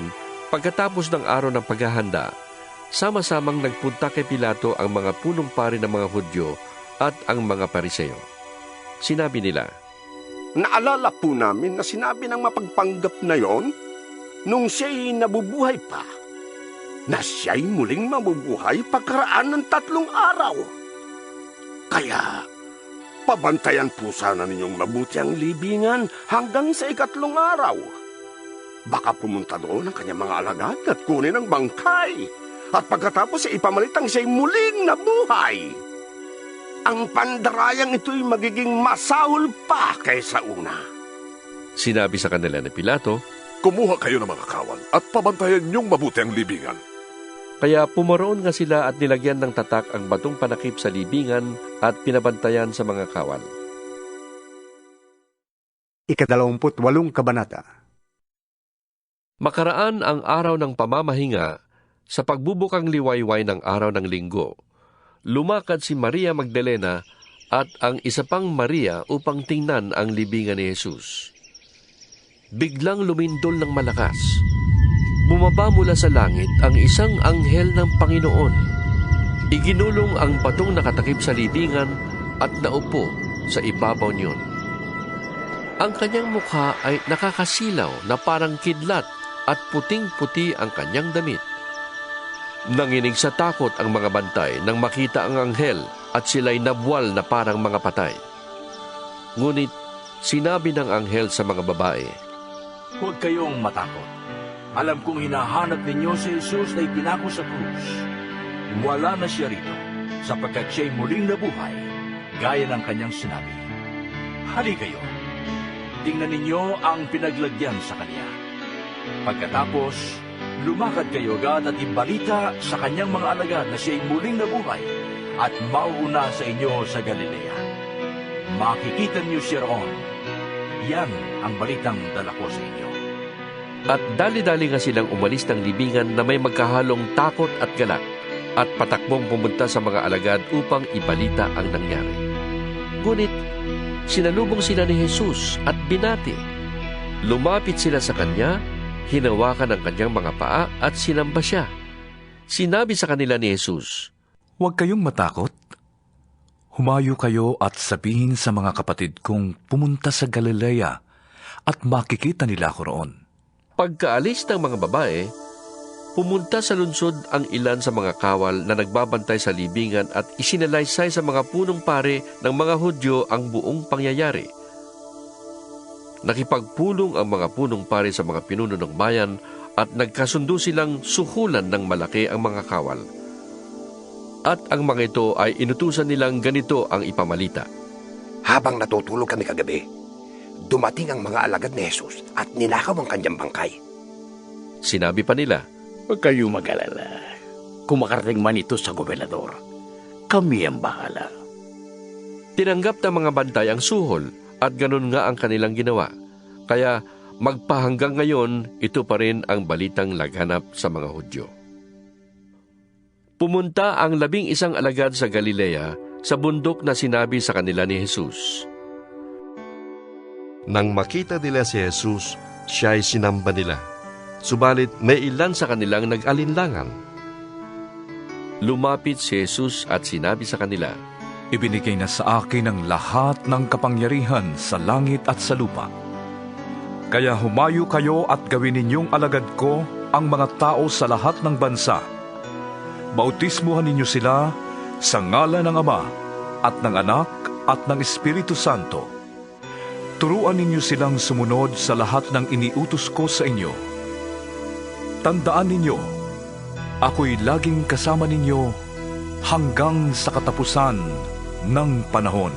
pagkatapos ng araw ng paghahanda, sama-samang nagpunta kay Pilato ang mga punong pari ng mga Hudyo at ang mga Pariseo. Sinabi nila, "Naalala po namin na sinabi ng mapagpanggap na yon nung siya'y nabubuhay pa, na siya'y muling mabubuhay pagkaraan ng 3 araw. Kaya, pabantayan po sana ninyong mabuti ang libingan hanggang sa 4 araw. Baka pumunta doon ang kanyang mga alagad at kunin ang bangkay, at pagkatapos ay ipamalit ang siya'y muling nabuhay. Ang pandarayang ito'y magiging masahol pa kaysa una." Sinabi sa kanila ni Pilato, "Kumuha kayo ng mga kawal at pabantayan niyong mabuti ang libingan." Kaya pumaroon nga sila at nilagyan ng tatak ang batong panakip sa libingan at pinabantayan sa mga kawal. 28 kabanata. Makaraan ang araw ng pamamahinga, sa pagbubukang liwayway ng araw ng linggo, lumakad si Maria Magdalena at ang isa pang Maria upang tingnan ang libingan ni Jesus. Biglang lumindol ng malakas. Bumaba mula sa langit ang isang anghel ng Panginoon. Iginulong ang batong nakatakip sa libingan at naupo sa ibabaw niyon. Ang kanyang mukha ay nakakasilaw na parang kidlat at puting-puti ang kanyang damit. Nanginig sa takot ang mga bantay nang makita ang anghel at sila'y nabwal na parang mga patay. Ngunit sinabi ng anghel sa mga babae, "Huwag kayong matakot. Alam kong hinahanap ninyo si Jesus na ipinako sa krus. Wala na siya rito, sapagkat siya'y muling nabuhay, gaya ng kanyang sinabi. Hali kayo. Tingnan ninyo ang pinaglagyan sa kanya. Pagkatapos, lumakad kayo agad at ibalita sa kanyang mga alagad na siya'y muling nabuhay at mauuna sa inyo sa Galilea. Makikita niyo siya roon. Yan ang balitang dala ko sa inyo." At dali-dali nga silang umalis ng libingan na may magkahalong takot at galak at patakbong pumunta sa mga alagad upang ibalita ang nangyari. Ngunit sinalubong sila ni Jesus at binati. Lumapit sila sa kanya, hinawakan ang kanyang mga paa at sinamba siya. Sinabi sa kanila ni Jesus, "Huwag kayong matakot. Humayo kayo at sabihin sa mga kapatid kong pumunta sa Galilea at makikita nila ako roon." Pagkaalis ng mga babae, Pumunta sa lungsod ang ilan sa mga kawal na nagbabantay sa libingan at isinalaysay sa mga punong pare ng mga Hudyo ang buong pangyayari. Nakipagpulong ang mga punong pare sa mga pinuno ng bayan at nagkasundo silang suhulan ng malaki ang mga kawal. At ang mga ito ay inutusan nilang ganito ang ipamalita. Habang natutulog kami kagabi, dumating ang mga alagad ni Jesus at ninakaw ang kanyang bangkay. Sinabi pa nila, Huwag kayo mag-alala. Kung makarating man ito sa gobernador, kami ang bahala. Tinanggap ng mga bantay ang suhol at ganun nga ang kanilang ginawa. Kaya magpahanggang ngayon, ito pa rin ang balitang laghanap sa mga Hudyo. Pumunta ang 11 alagad sa Galilea sa bundok na sinabi sa kanila ni Jesus. Nang makita nila si Jesus, siya ay sinamba nila. Subalit may ilan sa kanilang nag-alinlangan. Lumapit si Jesus at sinabi sa kanila, Ibinigay na sa akin ang lahat ng kapangyarihan sa langit at sa lupa. Kaya humayo kayo at gawin ninyong alagad ko ang mga tao sa lahat ng bansa. Bautismuhan ninyo sila sa ngalan ng Ama at ng Anak at ng Espiritu Santo. Turuan ninyo silang sumunod sa lahat ng iniutos ko sa inyo. Tandaan ninyo, ako'y laging kasama ninyo hanggang sa katapusan ng panahon.